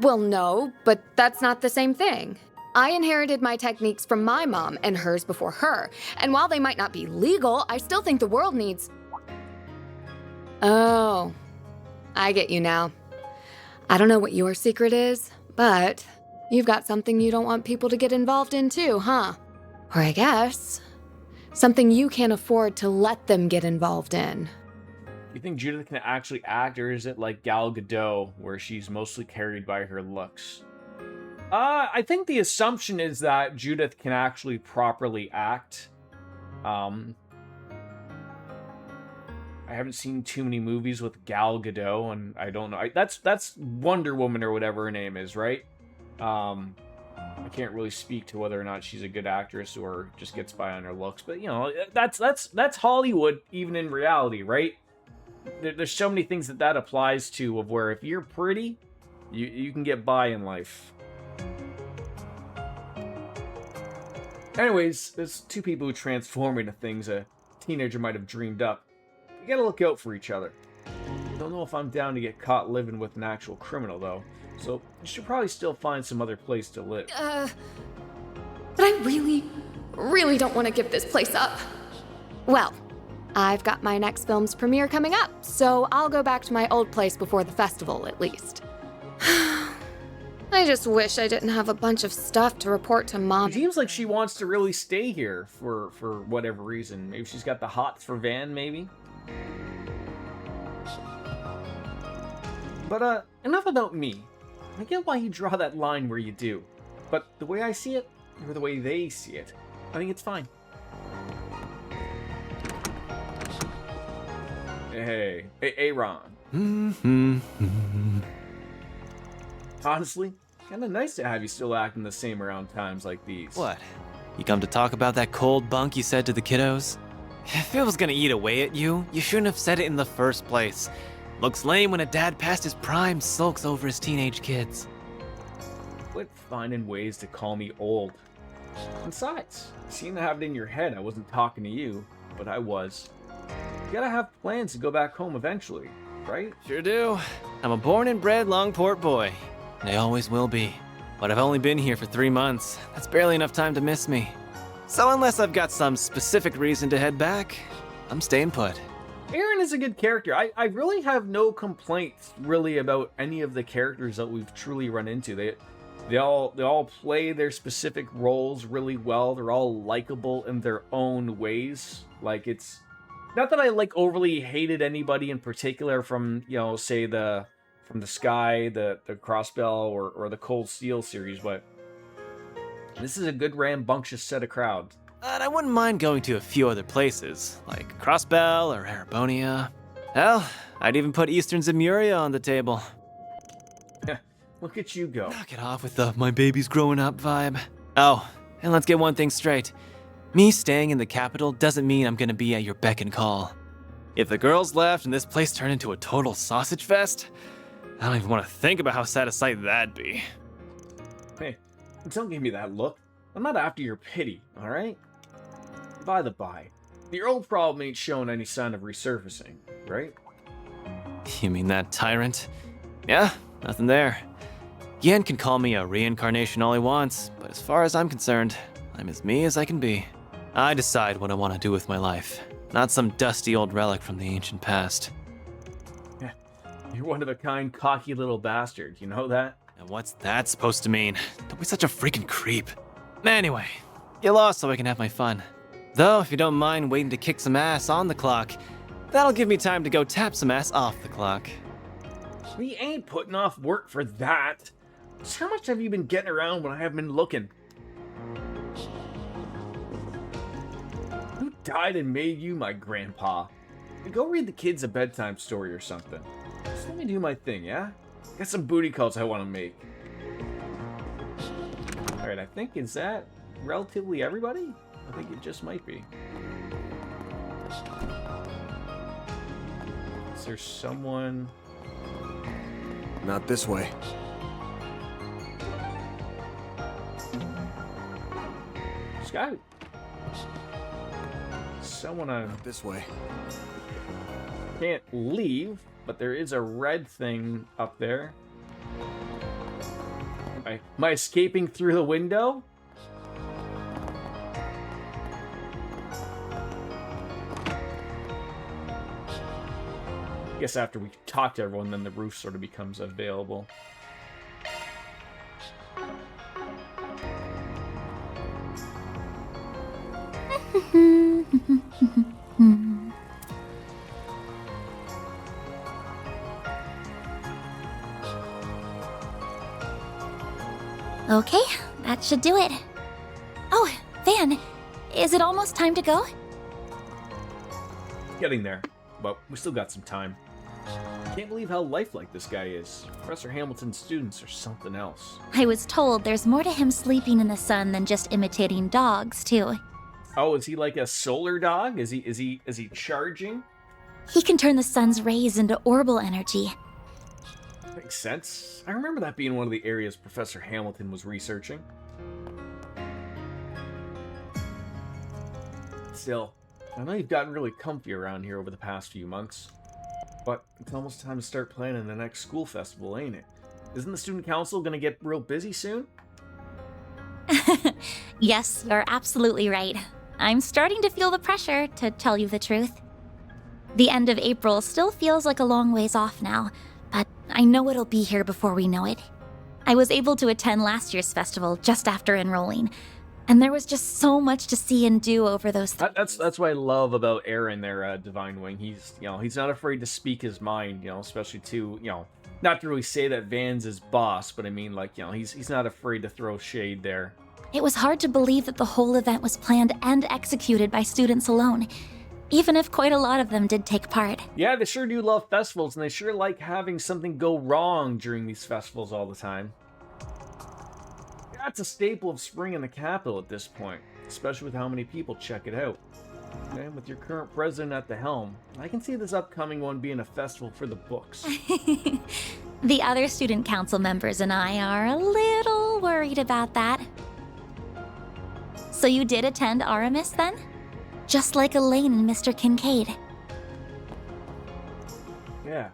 Well, no, but that's not the same thing. I inherited my techniques from my mom and hers before her. And while they might not be legal, I still think the world needs... Oh, I get you now. I don't know what your secret is, but you've got something you don't want people to get involved in too, huh? Or I guess, something you can't afford to let them get involved in. You think Judith can actually act, or is it like Gal Gadot, where she's mostly carried by her looks? I think the assumption is that Judith can actually properly act. I haven't seen too many movies with Gal Gadot, and I don't know. That's Wonder Woman or whatever her name is, right? I can't really speak to whether or not she's a good actress or just gets by on her looks, but you know, that's Hollywood, even in reality, right? There's so many things that applies to, of where if you're pretty, you can get by in life. Anyways, there's two people who transform into things a teenager might have dreamed up. You gotta look out for each other. Don't know if I'm down to get caught living with an actual criminal, though, so you should probably still find some other place to live. But I really don't want to give this place up. Well, I've got my next film's premiere coming up, so I'll go back to my old place before the festival, at least. I just wish I didn't have a bunch of stuff to report to Mom. It seems like she wants to really stay here for whatever reason. Maybe she's got the hots for Van, maybe? But, enough about me. I get why you draw that line where you do. But the way I see it, or the way they see it, I think it's fine. Hey, Aaron. Honestly, kinda nice to have you still acting the same around times like these. What? You come to talk about that cold bunk you said to the kiddos? If it was gonna eat away at you, you shouldn't have said it in the first place. Looks lame when a dad past his prime sulks over his teenage kids. Quit finding ways to call me old. Besides, you seem to have it in your head I wasn't talking to you, but I was. You gotta have plans to go back home eventually, right? Sure do. I'm a born and bred Longport boy, and I always will be. But I've only been here for 3 months. That's barely enough time to miss me. So unless I've got some specific reason to head back, I'm staying put. Aaron is a good character. I really have no complaints really about any of the characters that we've truly run into. They all play their specific roles really well. They're all likable in their own ways. Like, it's not that I like overly hated anybody in particular from, you know, say from the Sky, the Crossbell, or the Cold Steel series, but this is a good rambunctious set of crowds. And I wouldn't mind going to a few other places, like Crossbell or Arabonia. Hell, I'd even put Eastern Zemuria on the table. Look at you go. Knock it off with the my baby's growing up vibe. Oh, and let's get one thing straight. Me staying in the capital doesn't mean I'm gonna be at your beck and call. If the girls left and this place turned into a total sausage fest, I don't even want to think about how sad a sight that'd be. Hey, don't give me that look. I'm not after your pity, alright? By the by, your old problem ain't showing any sign of resurfacing, right? You mean that tyrant? Yeah, nothing there. Yen can call me a reincarnation all he wants, but as far as I'm concerned, I'm as me as I can be. I decide what I want to do with my life, not some dusty old relic from the ancient past. Yeah, you're one of a kind, cocky little bastard, you know that? And what's that supposed to mean? Don't be such a freaking creep. Anyway, get lost so I can have my fun. Though, if you don't mind waiting to kick some ass on the clock, that'll give me time to go tap some ass off the clock. We ain't putting off work for that. Just how much have you been getting around when I haven't been looking? Who died and made you my grandpa? Go read the kids a bedtime story or something. Just let me do my thing, yeah? Got some booty calls I want to make. Alright, I think, is that relatively everybody? I think it just might be. Is there someone... Not this way. Scott. Someone I Not this way. can't leave, but there is a red thing up there. Am I escaping through the window? I guess after we talk to everyone, then the roof sort of becomes available. Okay, that should do it. Oh, Van, is it almost time to go? Getting there, but we still got some time. Can't believe how lifelike this guy is. Professor Hamilton's students are something else. I was told there's more to him sleeping in the sun than just imitating dogs, too. Oh, is he like a solar dog? Is he charging? He can turn the sun's rays into orbital energy. Makes sense. I remember that being one of the areas Professor Hamilton was researching. Still, I know you've gotten really comfy around here over the past few months. But it's almost time to start planning the next school festival, ain't it? Isn't the student council gonna get real busy soon? Yes, you're absolutely right. I'm starting to feel the pressure, to tell you the truth. The end of April still feels like a long ways off now, but I know it'll be here before we know it. I was able to attend last year's festival just after enrolling, and there was just so much to see and do over those. That's what I love about Aaron there, Divine Wing. He's not afraid to speak his mind, especially to not to really say that Van's his boss, but I mean, like, you know, he's not afraid to throw shade there. It was hard to believe that the whole event was planned and executed by students alone, even if quite a lot of them did take part. Yeah, they sure do love festivals, and they sure like having something go wrong during these festivals all the time. That's a staple of spring in the capital at this point, especially with how many people check it out. And with your current president at the helm, I can see this upcoming one being a festival for the books. The other student council members and I are a little worried about that. So you did attend Aramis then? Just like Elaine and Mr. Kincaid. Yeah.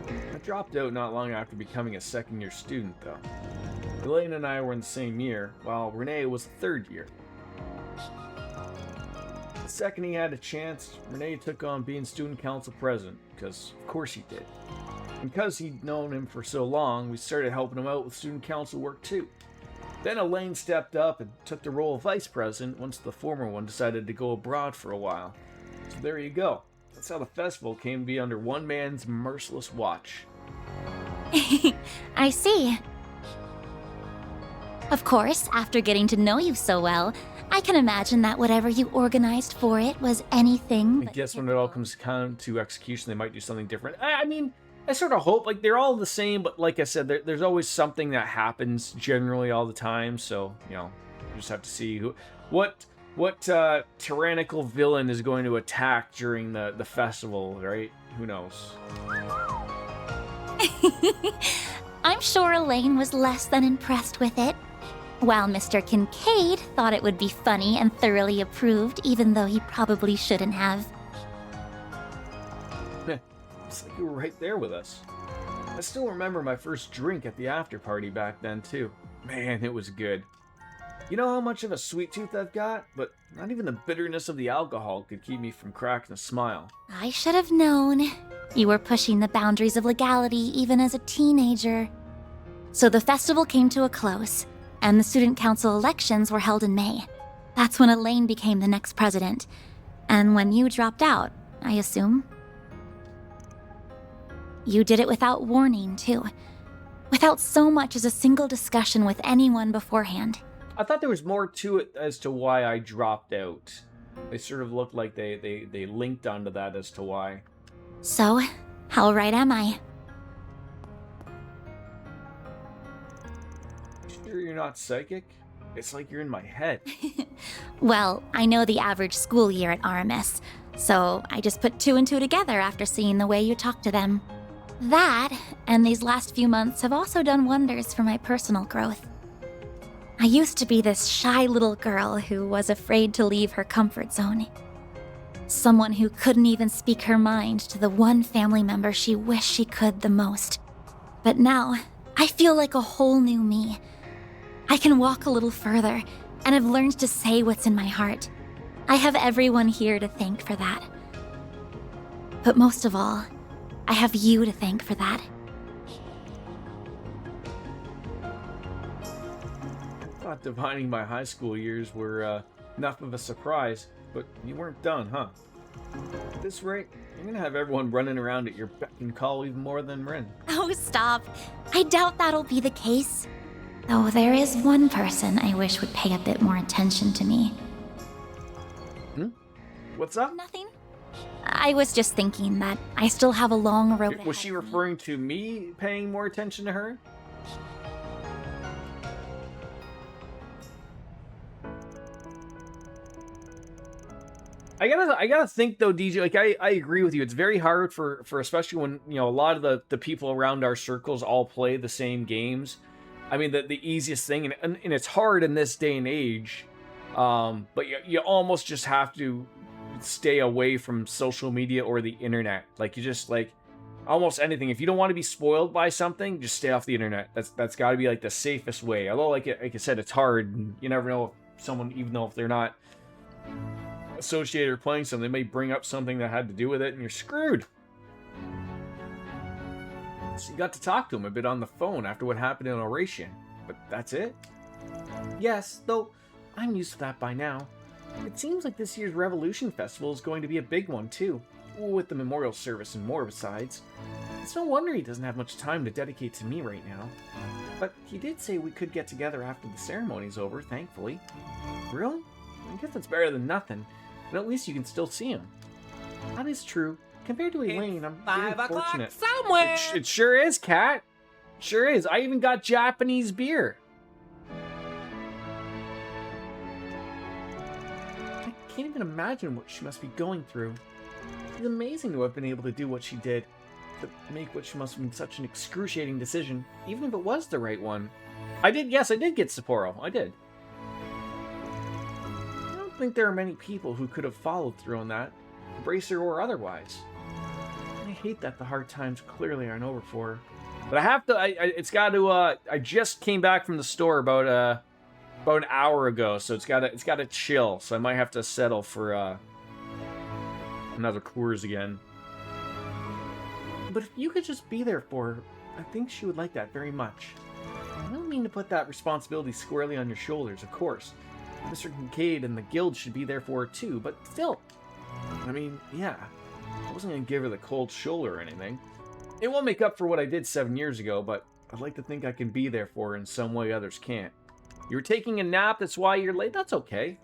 I dropped out not long after becoming a second-year student, though. Elaine and I were in the same year, while Renee was a third year. The second he had a chance, Renee took on being student council president, because of course he did. And because he'd known him for so long, we started helping him out with student council work too. Then Elaine stepped up and took the role of vice president once the former one decided to go abroad for a while. So there you go. That's how the festival came to be under one man's merciless watch. I see. Of course, after getting to know you so well, I can imagine that whatever you organized for it was anything I but guess when it all comes down to execution, they might do something different. I mean, I sort of hope, like, they're all the same, but like I said, there's always something that happens generally all the time, so, you know, you just have to see what tyrannical villain is going to attack during the festival, right? Who knows? I'm sure Elaine was less than impressed with it, while Mr. Kincaid thought it would be funny and thoroughly approved, even though he probably shouldn't have. It's like you were right there with us. I still remember my first drink at the after party back then, too. Man, it was good. You know how much of a sweet tooth I've got? But not even the bitterness of the alcohol could keep me from cracking a smile. I should have known. You were pushing the boundaries of legality even as a teenager. So the festival came to a close, and the student council elections were held in May. That's when Elaine became the next president. And when you dropped out, I assume. You did it without warning, too. Without so much as a single discussion with anyone beforehand. I thought there was more to it as to why I dropped out. They sort of looked like they linked onto that as to why. So, how right am I? Sure you're not psychic? It's like you're in my head. Well, I know the average school year at Aramis, so I just put two and two together after seeing the way you talk to them. That, and these last few months have also done wonders for my personal growth. I used to be this shy little girl who was afraid to leave her comfort zone. Someone who couldn't even speak her mind to the one family member she wished she could the most. But now, I feel like a whole new me. I can walk a little further, and have learned to say what's in my heart. I have everyone here to thank for that. But most of all, I have you to thank for that. I thought divining my high school years were enough of a surprise, but you weren't done, huh? At this rate, you're gonna have everyone running around at your beck and call even more than Rin. Oh, stop. I doubt that'll be the case. Though there is one person I wish would pay a bit more attention to me. What's up? Nothing. I was just thinking that I still have a long road ahead Was she of me. referring to me paying more attention to her? I gotta think though, DJ. Like I agree with you. It's very hard for especially when, you know, a lot of the people around our circles all play the same games. I mean, the easiest thing, and it's hard in this day and age, but you almost just have to stay away from social media or the internet. Like, you just, like, almost anything. If you don't want to be spoiled by something, just stay off the internet. That's got to be, like, the safest way. Although, like I said, it's hard, and you never know if someone, even though if they're not associated or playing something, they may bring up something that had to do with it, and you're screwed. So you got to talk to him a bit on the phone after what happened in Oration, but that's it? Yes, though I'm used to that by now. It seems like this year's Revolution Festival is going to be a big one too, with the memorial service and more besides. It's no wonder he doesn't have much time to dedicate to me right now. But he did say we could get together after the ceremony's over, thankfully. Really? I guess that's better than nothing. But at least you can still see him. That is true. Compared to Elaine, I'm very 5 o'clock fortunate. somewhere! It sure is, Kat. Sure is. I even got Japanese beer. I can't even imagine what she must be going through. It's amazing to have been able to do what she did. To make what she must have been such an excruciating decision, even if it was the right one. I did get Sapporo. I did. I don't think there are many people who could have followed through on that, bracer or otherwise. I hate that the hard times clearly aren't over for her. But I have to, it's got to, I just came back from the store about an hour ago, so it's got to chill, so I might have to settle for, another Coors again. But if you could just be there for her, I think she would like that very much. I don't mean to put that responsibility squarely on your shoulders, of course. Mr. Kincaid and the guild should be there for her too, but still. I mean, yeah. I wasn't going to give her the cold shoulder or anything. It won't make up for what I did 7 years ago, but I'd like to think I can be there for her in some way others can't. You were taking a nap, that's why you're late? That's okay.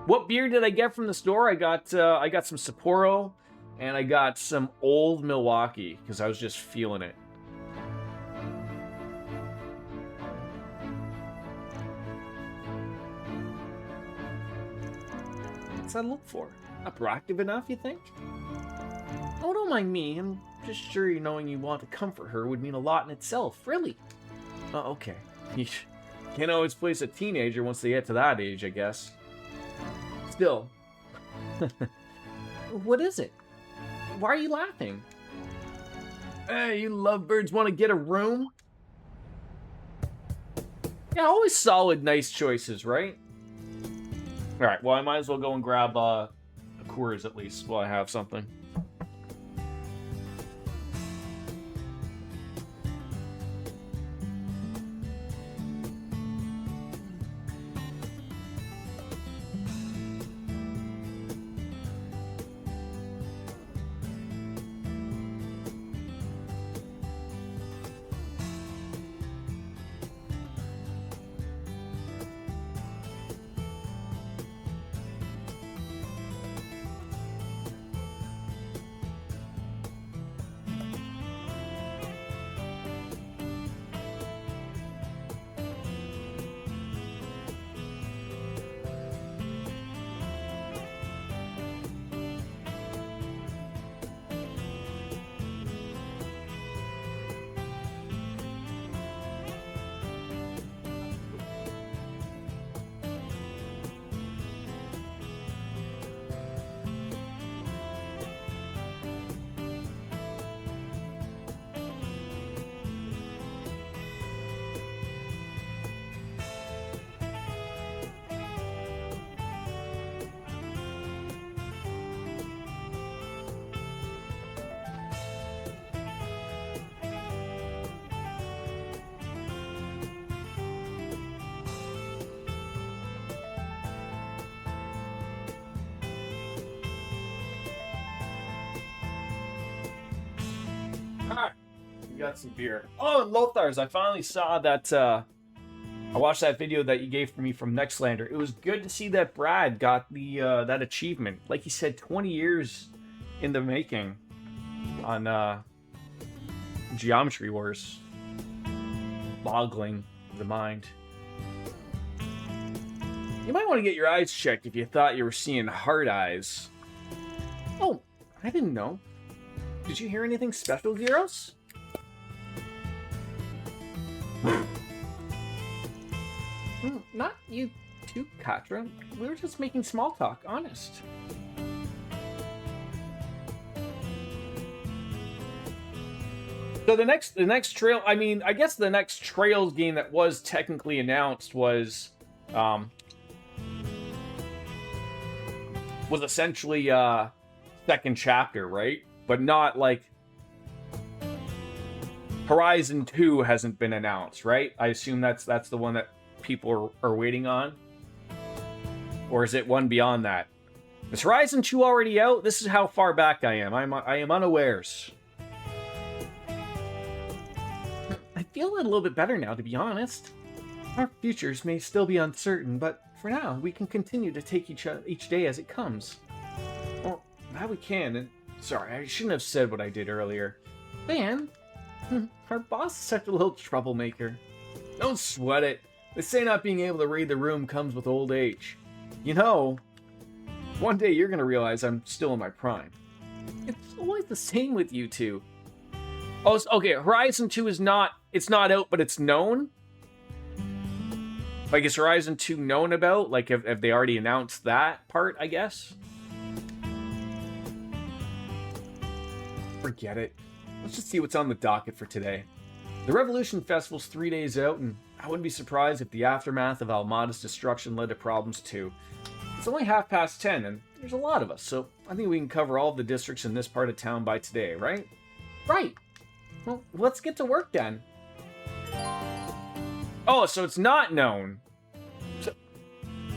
What beer did I get from the store? I got some Sapporo, and I got some Old Milwaukee, because I was just feeling it. What's that look for? Not proactive enough, you think? Oh, don't mind me. I'm just sure knowing you want to comfort her would mean a lot in itself. Really? Oh, okay. You can't always place a teenager once they get to that age, I guess. Still. What is it? Why are you laughing? Hey, you lovebirds want to get a room? Yeah, always solid, nice choices, right? Alright, well, I might as well go and grab a Coors at least while I have something. We got some beer. Oh, and Lothar's. I finally saw that. I watched that video that you gave for me from Nextlander. It was good to see that Brad got the that achievement. Like he said, 20 years in the making on Geometry Wars. Boggling the mind. You might want to get your eyes checked if you thought you were seeing hard eyes. Oh, I didn't know. Did you hear anything special, Gyros? Not you too, Katra. We were just making small talk, honest. So the next trail, I mean, I guess the next Trails game that was technically announced was essentially second chapter, right? But not like Horizon 2 hasn't been announced, right? I assume that's the one that people are waiting on. Or is it one beyond that? Is Horizon 2 already out? This is how far back I am. I am unawares. I feel a little bit better now, to be honest. Our futures may still be uncertain, but for now, we can continue to take each day as it comes. Well, that we can, and sorry, I shouldn't have said what I did earlier. Man, our boss is such a little troublemaker. Don't sweat it. They say not being able to read the room comes with old age. You know, one day you're gonna realize I'm still in my prime. It's always the same with you two. Oh, okay, Horizon 2 is not, it's not out, but it's known? Like, is Horizon 2 known about? Like, have they already announced that part, I guess? Forget it. Let's just see what's on the docket for today. The Revolution Festival's 3 days out, and I wouldn't be surprised if the aftermath of Almada's destruction led to problems too. It's only 10:30, and there's a lot of us, so I think we can cover all of the districts in this part of town by today, right? Right! Well, let's get to work then. Oh, so it's not known.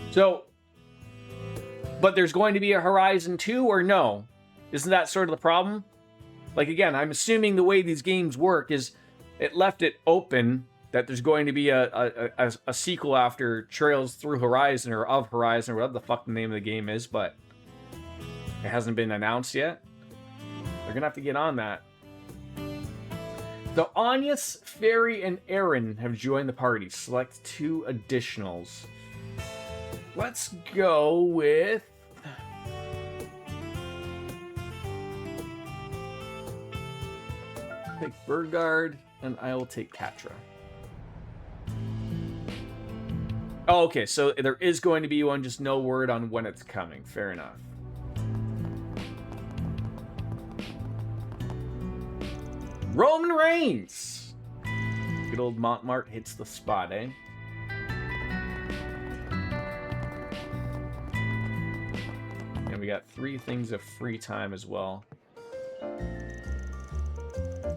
So, but there's going to be a Horizon 2 or no? Isn't that sort of the problem? Like, again, I'm assuming the way these games work is it left it open that there's going to be a sequel after Trails Through Horizon or of Horizon or whatever the fuck the name of the game is, but it hasn't been announced yet. They're gonna have to get on that. So Anyas, Fairy, and Aaron have joined the party. Select 2 additionals. Let's go with... Take Burgard, and I will take Katra. Oh, okay, so there is going to be one, just no word on when it's coming. Fair enough. Roman Reigns! Good old Montmart hits the spot, eh? And we got 3 things of free time as well.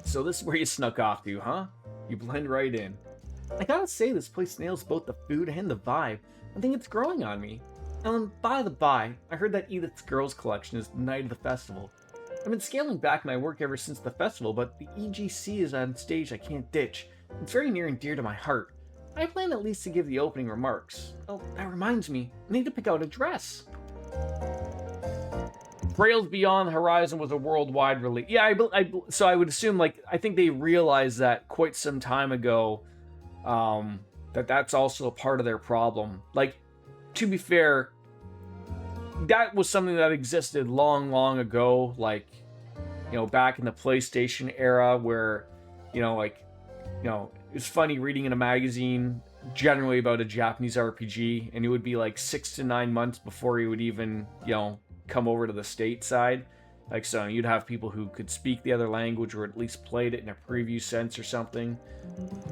So this is where you snuck off to, huh? You blend right in. I gotta say, this place nails both the food and the vibe. I think it's growing on me. And by the by, I heard that Edith's Girls Collection is the night of the festival. I've been scaling back my work ever since the festival, but the EGC is on stage I can't ditch. It's very near and dear to my heart. I plan at least to give the opening remarks. Oh, that reminds me, I need to pick out a dress. Trails Beyond the Horizon was a worldwide release. Yeah, so I would assume, like, I think they realized that quite some time ago, that's also a part of their problem. Like, to be fair, that was something that existed long ago, like, you know, back in the PlayStation era where, it was funny reading in a magazine generally about a Japanese RPG, and it would be like 6 to 9 months before you would even, come over to the stateside. Like, so you'd have people who could speak the other language or at least played it in a preview sense or something.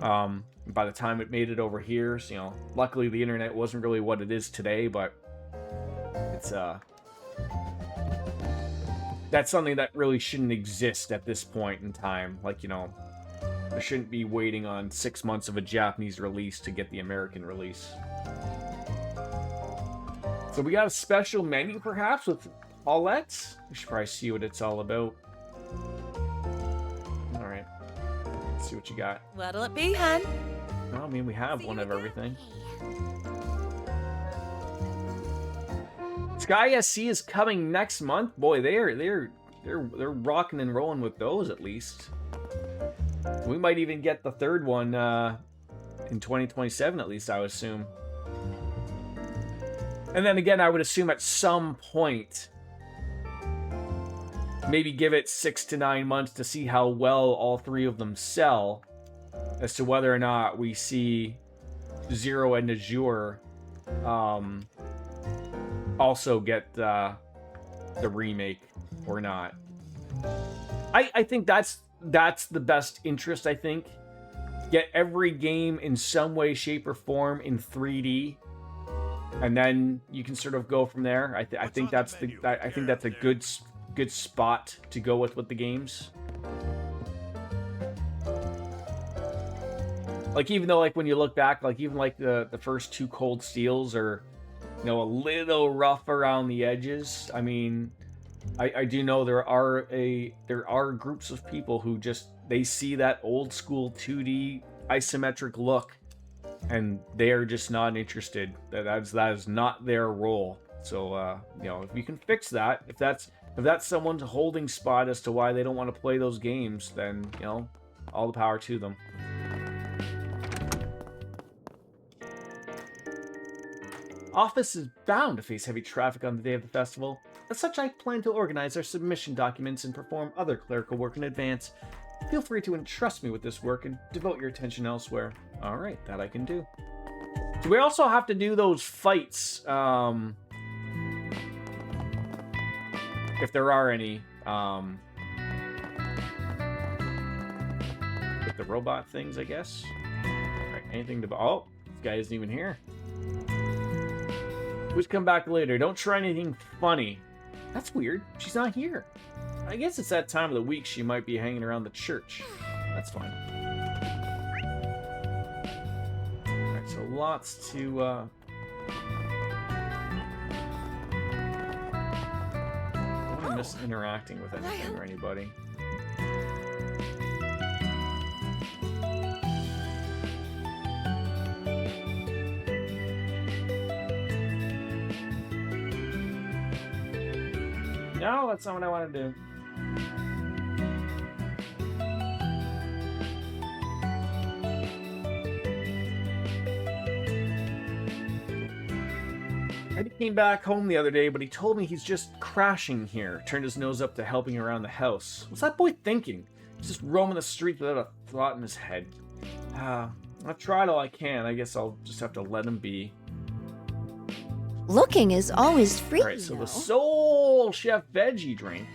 By the time it made it over here, so, luckily the internet wasn't really what it is today, but it's, that's something that really shouldn't exist at this point in time. Like, there shouldn't be waiting on 6 months of a Japanese release to get the American release. So we got a special menu, perhaps, with Paulette. We should probably see what it's all about. Alright. Let's see what you got. What'll it be, hun? Well, I mean, we have one of everything. Sky SC is coming next month. Boy, they're rocking and rolling with those, at least. We might even get the 3rd one in 2027, at least, I would assume. And then again, I would assume at some point, maybe give it 6 to 9 months to see how well all 3 of them sell, as to whether or not we see Zero and Azure also get the remake or not. I think that's the best interest, I think. Get every game in some way, shape, or form in 3D. And then you can sort of go from there. I think that's a good spot to go with the games. Like, even though, like, when you look back, like, even like the first 2 Cold Steels are you know, a little rough around the edges. I mean, I do know there are groups of people who just, they see that old school 2D isometric look and they are just not interested. That is not their role. So you know, if you can fix that, if that's someone's holding spot as to why they don't want to play those games, then, you know, all the power to them. Office is bound to face heavy traffic on the day of the festival. As such, I plan to organize our submission documents and perform other clerical work in advance. Feel free to entrust me with this work and devote your attention elsewhere. Alright, that I can do. Do we also have to do those fights, if there are any, with the robot things, I guess? Alright, anything to... Oh, this guy isn't even here. Please come back later. Don't try anything funny. That's weird. She's not here. I guess it's that time of the week she might be hanging around the church. That's fine. Alright, so lots to, I don't want to miss interacting with anything or anybody. No, that's not what I want to do. Eddie came back home the other day, but he told me he's just crashing here. Turned his nose up to helping around the house. What's that boy thinking? He's just roaming the streets without a thought in his head. I've tried all I can. I guess I'll just have to let him be. Looking is always free. Alright, so the Soul Chef Veggie drink.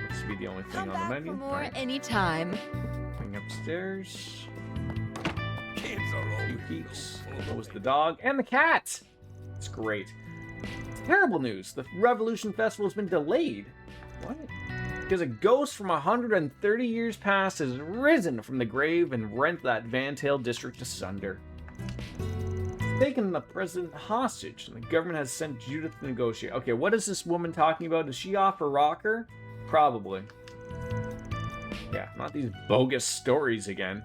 This will be the only thing on the menu. For more Alright. anytime. Going upstairs. A few peeps. What was the dog? And the cat! It's great. Terrible news. The Revolution Festival has been delayed. What? Because a ghost from 130 years past has risen from the grave and rent that Vantail district asunder. Taken the president hostage, and the government has sent Judith to negotiate. Okay, what is this woman talking about? Is she off her rocker? Probably. Yeah, not these bogus stories again.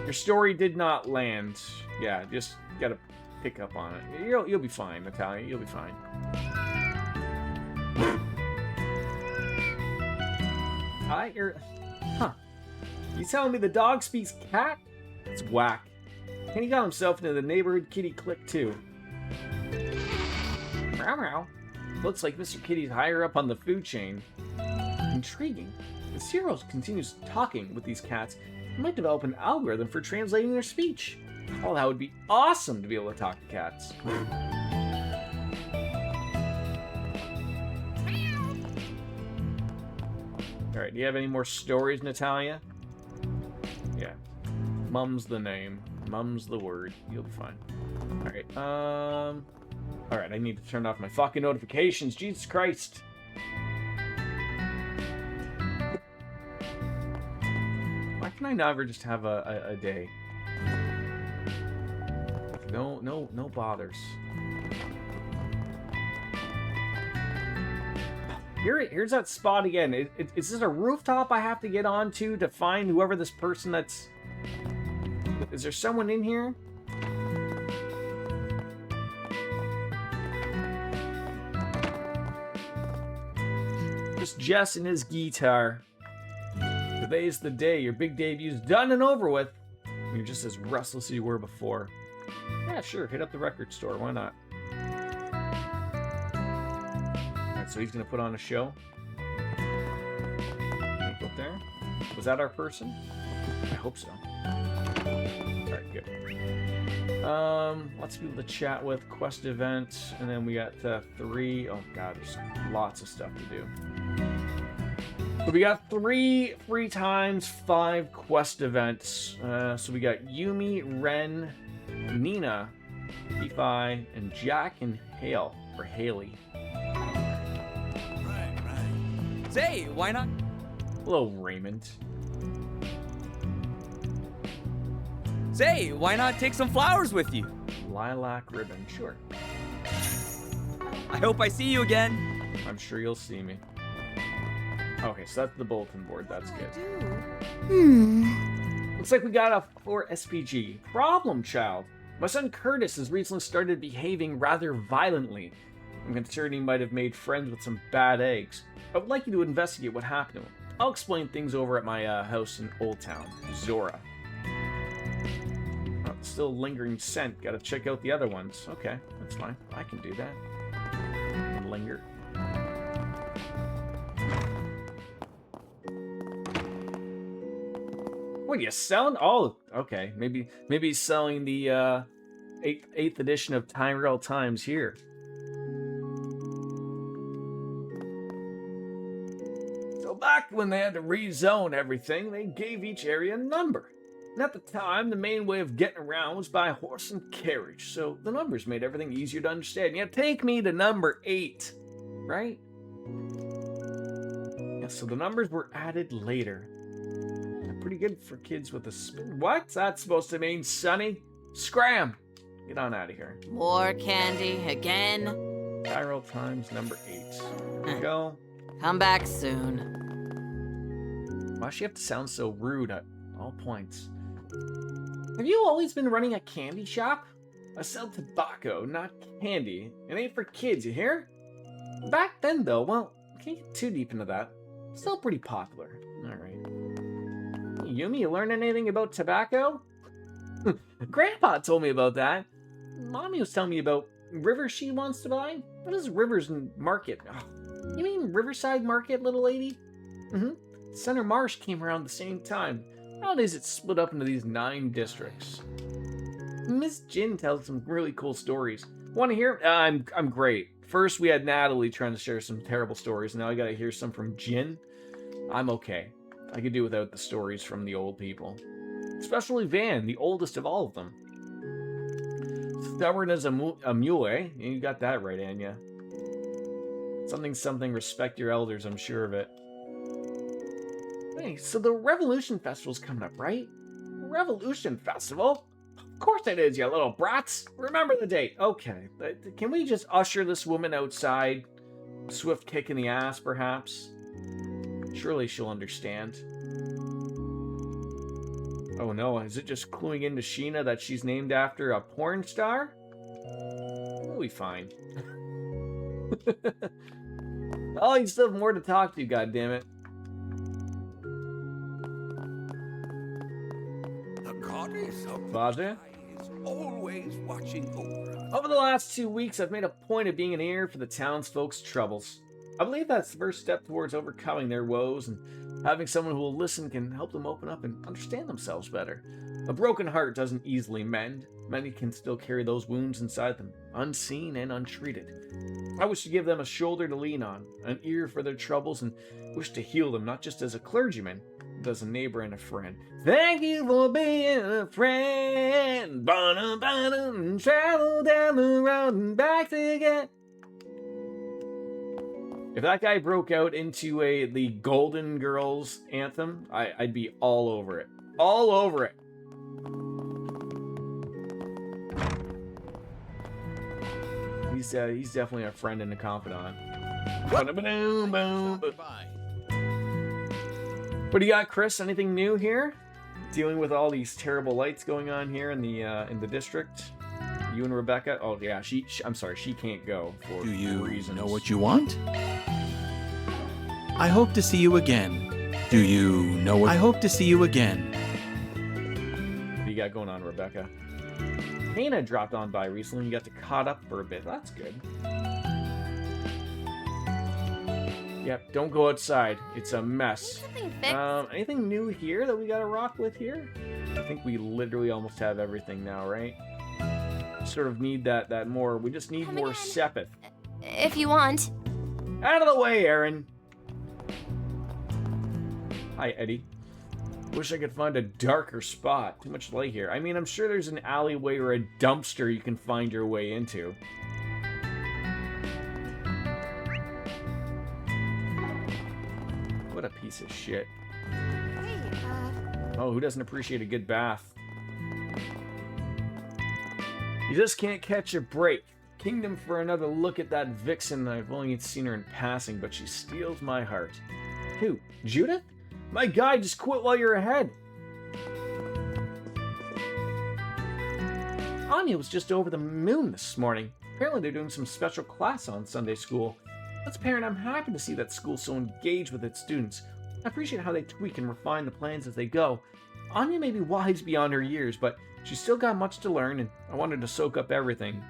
Your story did not land. Yeah, just gotta pick up on it. You'll be fine, Natalia. You'll be fine. Huh. You telling me the dog speaks cat? That's whack. And he got himself into the neighborhood kitty clique, too. Meow meow. Looks like Mr. Kitty's higher up on the food chain. Intriguing. If Cyril continues talking with these cats, he might develop an algorithm for translating their speech. Oh, that would be awesome to be able to talk to cats. Alright, do you have any more stories, Natalia? Yeah. Mum's the name. Mum's the word. You'll be fine. Alright, alright, I need to turn off my fucking notifications. Jesus Christ. Why can I never just have a day? No bothers. Here's that spot again. Is this a rooftop I have to get onto to find whoever this person that's... Is there someone in here? Just Jess and his guitar. Today's the day. Your big debute's done and over with. You're just as restless as you were before. Yeah, sure. Hit up the record store. Why not? Alright, so he's going to put on a show. Go up there. Was that our person? I hope so. Alright, good. Lots of people to chat with. Quest event. And then we got 3. Oh god, there's lots of stuff to do. So we got 3 free times, 5 quest events. So we got Yumi, Ren, Nina, Defi, and Jack and Hale, or Haley. Right. Say, why not? Hello, Raymond. Say, why not take some flowers with you? Lilac ribbon, sure. I hope I see you again. I'm sure you'll see me. Okay, so that's the bulletin board. That's good. Looks like we got a 4 SPG. Problem child. My son Curtis has recently started behaving rather violently. I'm concerned he might have made friends with some bad eggs. I would like you to investigate what happened to him. I'll explain things over at my house in Old Town, Zora. Oh, still lingering scent. Gotta check out the other ones. Okay, that's fine. I can do that. Linger. What are you selling? Oh, okay. Maybe he's selling the 8th edition of Tyrell Times here. So back when they had to rezone everything, they gave each area a number. And at the time, the main way of getting around was by horse and carriage, so the numbers made everything easier to understand. Yeah, take me to number 8, right? Yeah, so the numbers were added later. Pretty good for kids with a spin. What's that supposed to mean, Sonny? Scram! Get on out of here. More candy again? Tyrell Times number 8. There you go. Come back soon. Why does she have to sound so rude at all points? Have you always been running a candy shop? I sell tobacco, not candy. It ain't for kids, you hear? Back then, though, well, can't get too deep into that. Still pretty popular. Alright. Yumi, you learn anything about tobacco? Grandpa told me about that. Mommy was telling me about River she wants to buy. What is River's Market? Oh, you mean Riverside Market, little lady? Center Marsh came around the same time. Nowadays it's split up into these 9 districts. Miss Jin tells some really cool stories. Want to hear? I'm great. First we had Natalie trying to share some terrible stories. Now I gotta hear some from Jin. I'm okay. I could do without the stories from the old people. Especially Van, the oldest of all of them. Stubborn as a mule, eh? You got that right, Anya. Something, respect your elders, I'm sure of it. Hey, so the Revolution Festival's coming up, right? Revolution Festival? Of course it is, you little brats! Remember the date. Okay, can we just usher this woman outside? A swift kick in the ass, perhaps? Surely she'll understand. Oh no, is it just cluing into Sheena that she's named after a porn star? We'll be fine. Oh, you still have more to talk to, goddammit. The goddess of Vaja? is always watching over us. Over the last 2 weeks, I've made a point of being an ear for the townsfolk's troubles. I believe that's the first step towards overcoming their woes, and having someone who will listen can help them open up and understand themselves better. A broken heart doesn't easily mend. Many can still carry those wounds inside them, unseen and untreated. I wish to give them a shoulder to lean on, an ear for their troubles, and wish to heal them not just as a clergyman, but as a neighbor and a friend. Thank you for being a friend. Ba-dum, travel down the road and back again. If that guy broke out into the Golden Girls anthem, I'd be all over it. All over it. He's definitely a friend and a confidant. What do you got, Chris? Anything new here? Dealing with all these terrible lights going on here in the district. You and Rebecca. Oh yeah, I'm sorry, she can't go for Do you reasons. know what you want? I hope to see you again. Do you know what I hope to see you again? What do you got going on, Rebecca? Hannah dropped on by recently. You got to caught up for a bit. That's good. Yep, don't go outside. It's a mess. Anything new here that we gotta rock with here? I think we literally almost have everything now, right? Sort of need that more. We just need more Sepith. If you want. Out of the way, Aaron. Hi, Eddie. Wish I could find a darker spot. Too much light here. I mean, I'm sure there's an alleyway or a dumpster you can find your way into. What a piece of shit. Hey, Oh, who doesn't appreciate a good bath? You just can't catch a break. Kingdom for another look at that vixen. I've only seen her in passing, but she steals my heart. Who? Judith? My guy, just quit while you're ahead. Anya was just over the moon this morning. Apparently they're doing some special class on Sunday school. As a parent, I'm happy to see that school's so engaged with its students. I appreciate how they tweak and refine the plans as they go. Anya may be wise beyond her years, but she's still got much to learn, and I wanted to soak up everything.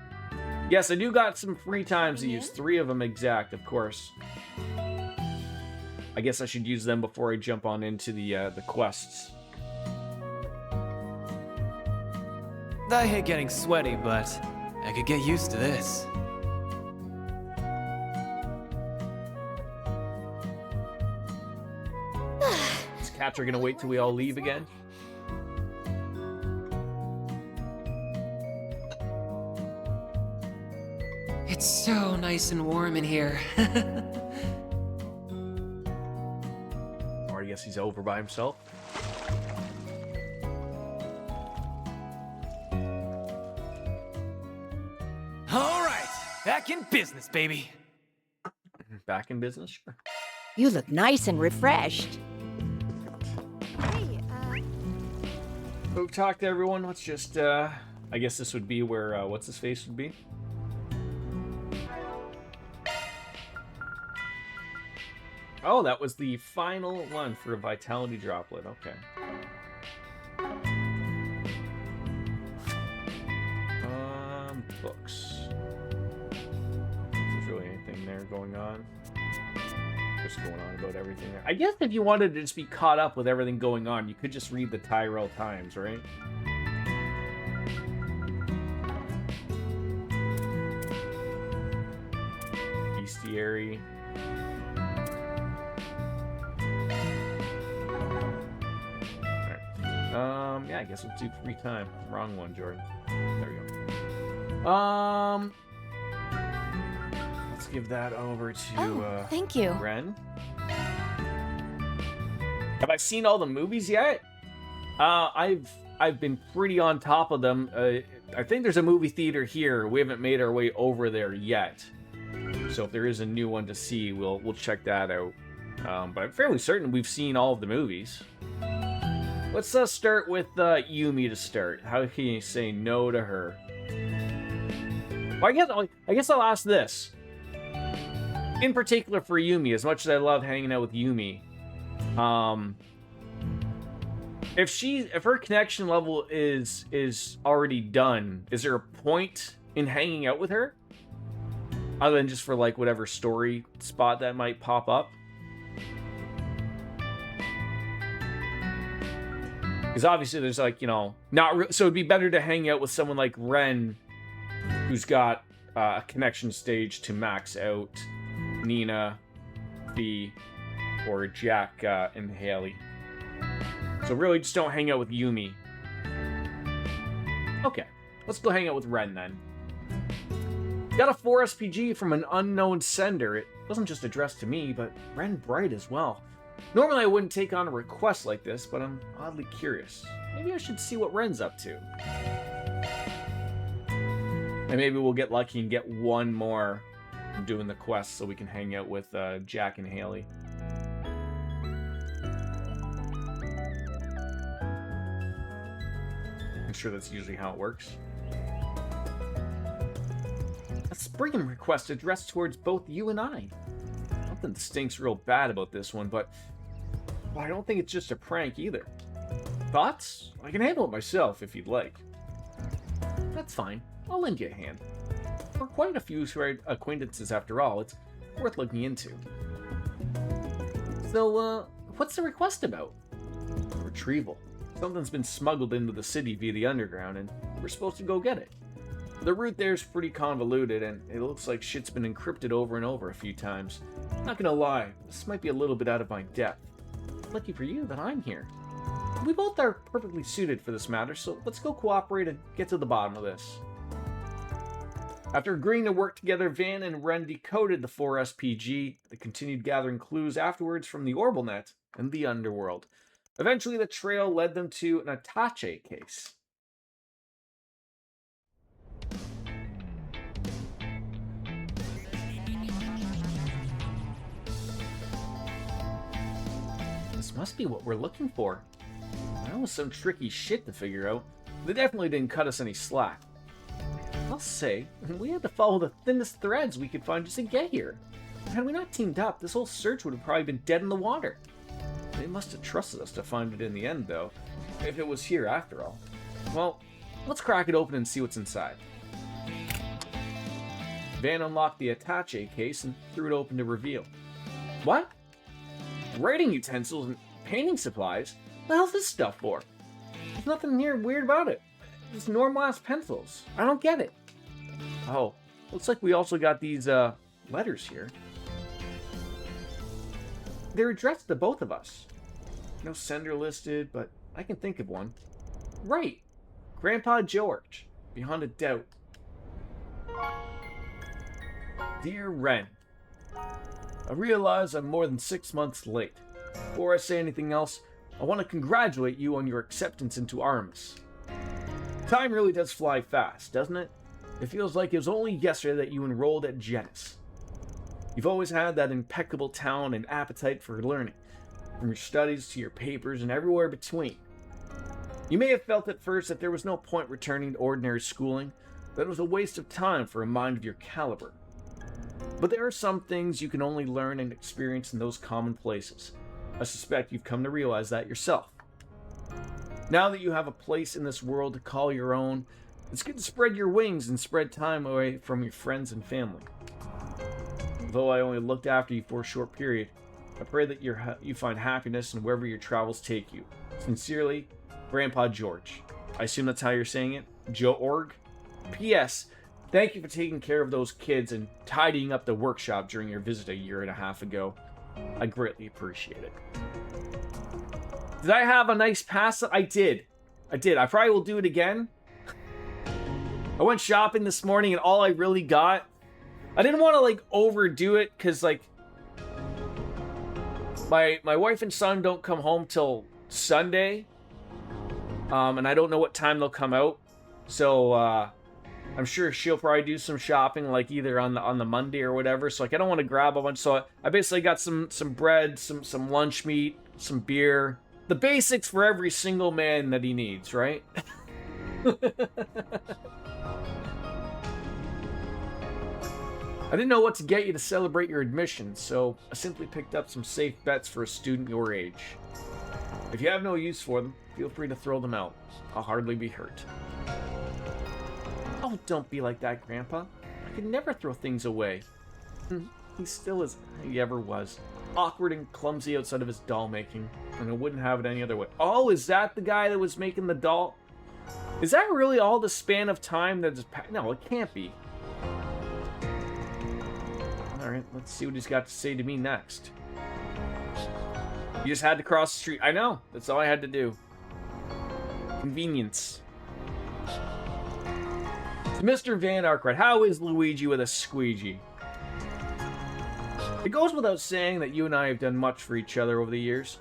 Yes, I do got some free times to use, 3 of them exact, of course. I guess I should use them before I jump on into the quests. I hate getting sweaty, but I could get used to this. Is Catra gonna wait till we all leave again? It's so nice and warm in here. Or I guess he's over by himself. All right, back in business, baby. Back in business? Sure. You look nice and refreshed. So we've talked to everyone. Let's just, I guess this would be where, what's his face would be? Oh, that was the final one for a vitality droplet. Okay. Books. If there's really anything there going on. Just going on about everything there. I guess if you wanted to just be caught up with everything going on, you could just read the Tyrell Times, right? Bestiary. Alright. Yeah, I guess we'll do free time. Wrong one, Jordan. There we go. Let's give that over to thank you. Ren. Have I seen all the movies yet? I've been pretty on top of them. I think there's a movie theater here. We haven't made our way over there yet. So if there is a new one to see, we'll check that out. But I'm fairly certain we've seen all of the movies. Let's start with Yumi to start. How can you say no to her? Well, I guess I'll ask this. In particular for Yumi, as much as I love hanging out with Yumi, if her connection level is already done, is there a point in hanging out with her? Other than just for like whatever story spot that might pop up? Because obviously there's like, so it'd be better to hang out with someone like Ren, who's got a connection stage to max out Nina, Fee, or Jack and Haley. So really just don't hang out with Yumi. Okay, let's go hang out with Ren then. Got a 4 SPG from an unknown sender. It wasn't just addressed to me, but Ren Bright as well. Normally I wouldn't take on a request like this, but I'm oddly curious. Maybe I should see what Ren's up to. And maybe we'll get lucky and get one more from doing the quest so we can hang out with Jack and Haley. I'm sure that's usually how it works. A Spriggan request addressed towards both you and I. Something stinks real bad about this one, but I don't think it's just a prank either. Thoughts? I can handle it myself if you'd like. That's fine. I'll lend you a hand. We're quite a few acquaintances after all. It's worth looking into. So, what's the request about? Retrieval. Something's been smuggled into the city via the underground, and we're supposed to go get it. The route there's pretty convoluted, and it looks like shit's been encrypted over and over a few times. Not gonna lie, this might be a little bit out of my depth. Lucky for you that I'm here. We both are perfectly suited for this matter, so let's go cooperate and get to the bottom of this. After agreeing to work together, Van and Ren decoded the 4 SPG. They continued gathering clues afterwards from the Orbalnet and the Underworld. Eventually, the trail led them to an Attache case. This must be what we're looking for. That was some tricky shit to figure out. They definitely didn't cut us any slack. I'll say, we had to follow the thinnest threads we could find just to get here. Had we not teamed up, this whole search would have probably been dead in the water. They must have trusted us to find it in the end, though, if it was here after all. Well, let's crack it open and see what's inside. Van unlocked the attaché case and threw it open to reveal. What? Writing utensils and painting supplies? What the hell's this stuff for? There's nothing near weird about it. It's normal ass pencils. I don't get it. Oh, looks like we also got these letters here. They're addressed to both of us. No sender listed, but I can think of one. Right. Grandpa George. Beyond a doubt. Dear Ren, I realize I'm more than 6 months late. Before I say anything else, I want to congratulate you on your acceptance into Artemis. Time really does fly fast, doesn't it? It feels like it was only yesterday that you enrolled at Genis. You've always had that impeccable talent and appetite for learning, from your studies to your papers and everywhere between. You may have felt at first that there was no point returning to ordinary schooling, that it was a waste of time for a mind of your caliber. But there are some things you can only learn and experience in those common places. I suspect you've come to realize that yourself. Now that you have a place in this world to call your own, it's good to spread your wings and spread time away from your friends and family. Though I only looked after you for a short period, I pray that you find happiness in wherever your travels take you. Sincerely, Grandpa George. I assume that's how you're saying it? Joe-org? P.S. Thank you for taking care of those kids and tidying up the workshop during your visit a year and a half ago. I greatly appreciate it. Did I have a nice pass? I did. I probably will do it again. I went shopping this morning and all I really got... I didn't want to, like, overdo it because, like... My wife and son don't come home till Sunday. And I don't know what time they'll come out. So, I'm sure she'll probably do some shopping, like, either on the Monday or whatever. So, like, I don't want to grab a bunch. So, I basically got some bread, some lunch meat, some beer. The basics for every single man that he needs, right? I didn't know what to get you to celebrate your admission, so I simply picked up some safe bets for a student your age. If you have no use for them, feel free to throw them out. I'll hardly be hurt. Oh, don't be like that, Grandpa. I could never throw things away. He still is, he ever was. Awkward and clumsy outside of his doll making, and I wouldn't have it any other way. Oh, is that the guy that was making the doll? Is that really all the span of time that is... No, it can't be. Alright, let's see what he's got to say to me next. You just had to cross the street. I know, that's all I had to do. Convenience. To Mr. Van Arkwright, how is Luigi with a squeegee? It goes without saying that you and I have done much for each other over the years.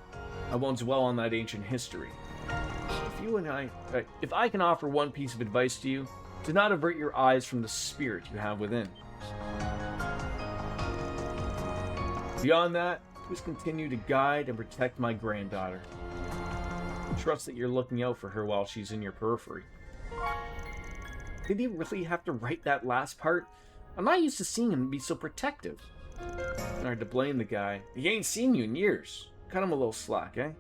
I won't dwell on that ancient history. If I can offer one piece of advice to you, do not avert your eyes from the spirit you have within. Beyond that, please continue to guide and protect my granddaughter. I trust that you're looking out for her while she's in your periphery. Did he really have to write that last part? I'm not used to seeing him be so protective. Hard to blame the guy. He ain't seen you in years. Cut him a little slack, eh?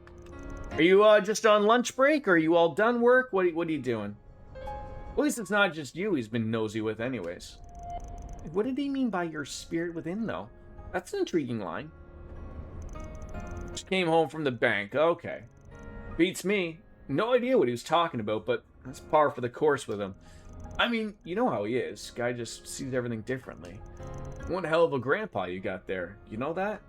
Are you just on lunch break, or are you all done work? What are you doing? At least it's not just you he's been nosy with anyways. What did he mean by your spirit within, though? That's an intriguing line. Just came home from the bank. Okay. Beats me. No idea what he was talking about, but that's par for the course with him. I mean, you know how he is. Guy just sees everything differently. One hell of a grandpa you got there. You know that?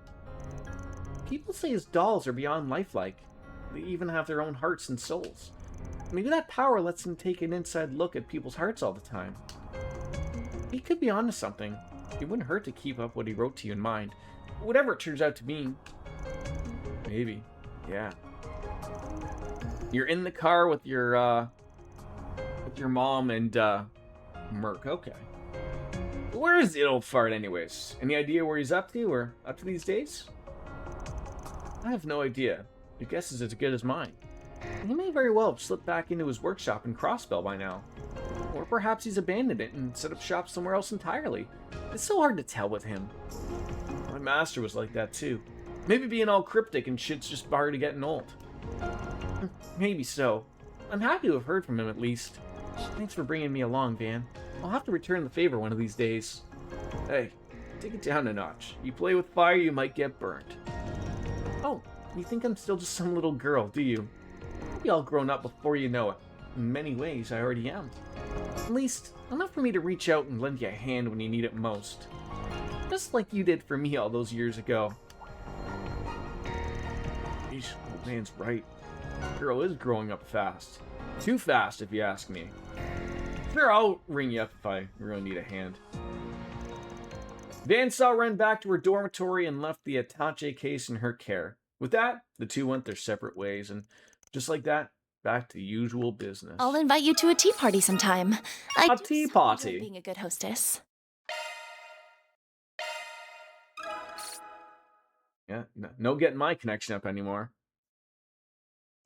People say his dolls are beyond lifelike. They even have their own hearts and souls. Maybe that power lets him take an inside look at people's hearts all the time. He could be onto something. It wouldn't hurt to keep up what he wrote to you in mind. Whatever it turns out to mean. Maybe. Yeah. You're in the car with your mom and, Merc. Okay. Where is the old fart anyways? Any idea where he's up to, or up to these days? I have no idea. Your guess is as good as mine. He may very well have slipped back into his workshop in Crossbell by now. Or perhaps he's abandoned it and set up shop somewhere else entirely. It's so hard to tell with him. My master was like that too. Maybe being all cryptic and shit's just part of getting old. Maybe so. I'm happy to have heard from him at least. Thanks for bringing me along, Van. I'll have to return the favor one of these days. Hey, take it down a notch. You play with fire, you might get burnt. Oh, you think I'm still just some little girl, do you? I'll be all grown up before you know it. In many ways, I already am. At least, enough for me to reach out and lend you a hand when you need it most. Just like you did for me all those years ago. Eesh, old man's right. Girl is growing up fast. Too fast, if you ask me. Sure, I'll ring you up if I really need a hand. Van saw Ren back to her dormitory and left the attache case in her care. With that, the two went their separate ways, and just like that, back to usual business. I'll invite you to a tea party sometime. A tea party? Being a good hostess. Yeah, no getting my connection up anymore.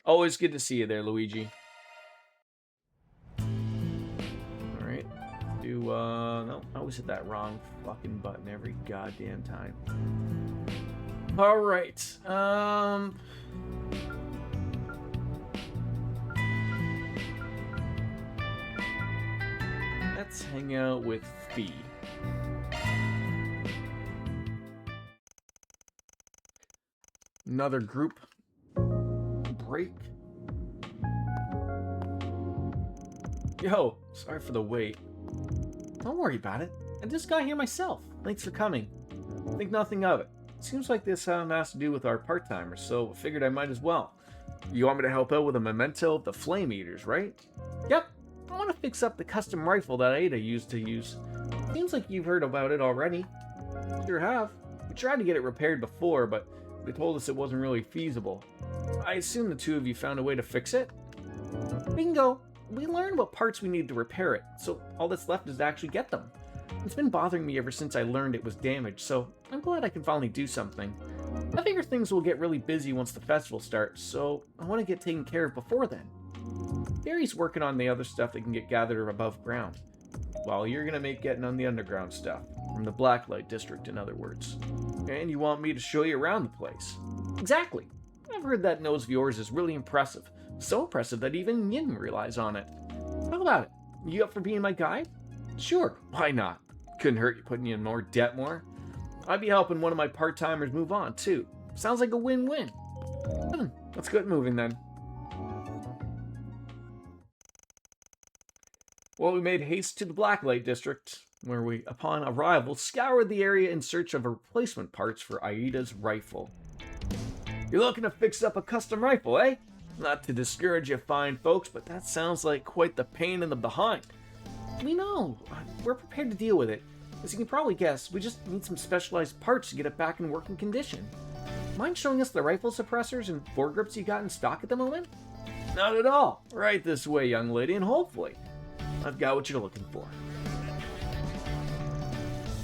Always good to see you there, Luigi. Alright. No, I always hit that wrong fucking button every goddamn time. Alright, let's hang out with Fee. Another group break. Yo, sorry for the wait. Don't worry about it. I just got here myself. Thanks for coming. Think nothing of it. Seems like this has to do with our part-timers, so I figured I might as well. You want me to help out with a memento of the Flame Eaters, right? Yep. I want to fix up the custom rifle that Ada used to use. Seems like you've heard about it already. Sure have. We tried to get it repaired before, but they told us it wasn't really feasible. I assume the two of you found a way to fix it? Bingo! We learned what parts we need to repair it, so all that's left is to actually get them. It's been bothering me ever since I learned it was damaged, so I'm glad I can finally do something. I figure things will get really busy once the festival starts, so I want to get taken care of before then. Barry's working on the other stuff that can get gathered above ground, while you're gonna make getting on the underground stuff, from the Blacklight District in other words. And you want me to show you around the place. Exactly. I've heard that nose of yours is really impressive. So impressive that even Yin relies on it. How about it? You up for being my guide? Sure, why not? Couldn't hurt you putting you in more debt more. I'd be helping one of my part-timers move on, too. Sounds like a win-win. Let's get moving, then. Well, we made haste to the Blacklight District, where we, upon arrival, scoured the area in search of replacement parts for Aida's rifle. You're looking to fix up a custom rifle, eh? Not to discourage you fine folks, but that sounds like quite the pain in the behind. We know. We're prepared to deal with it. As you can probably guess, we just need some specialized parts to get it back in working condition. Mind showing us the rifle suppressors and foregrips you got in stock at the moment? Not at all. Right this way, young lady, and hopefully I've got what you're looking for.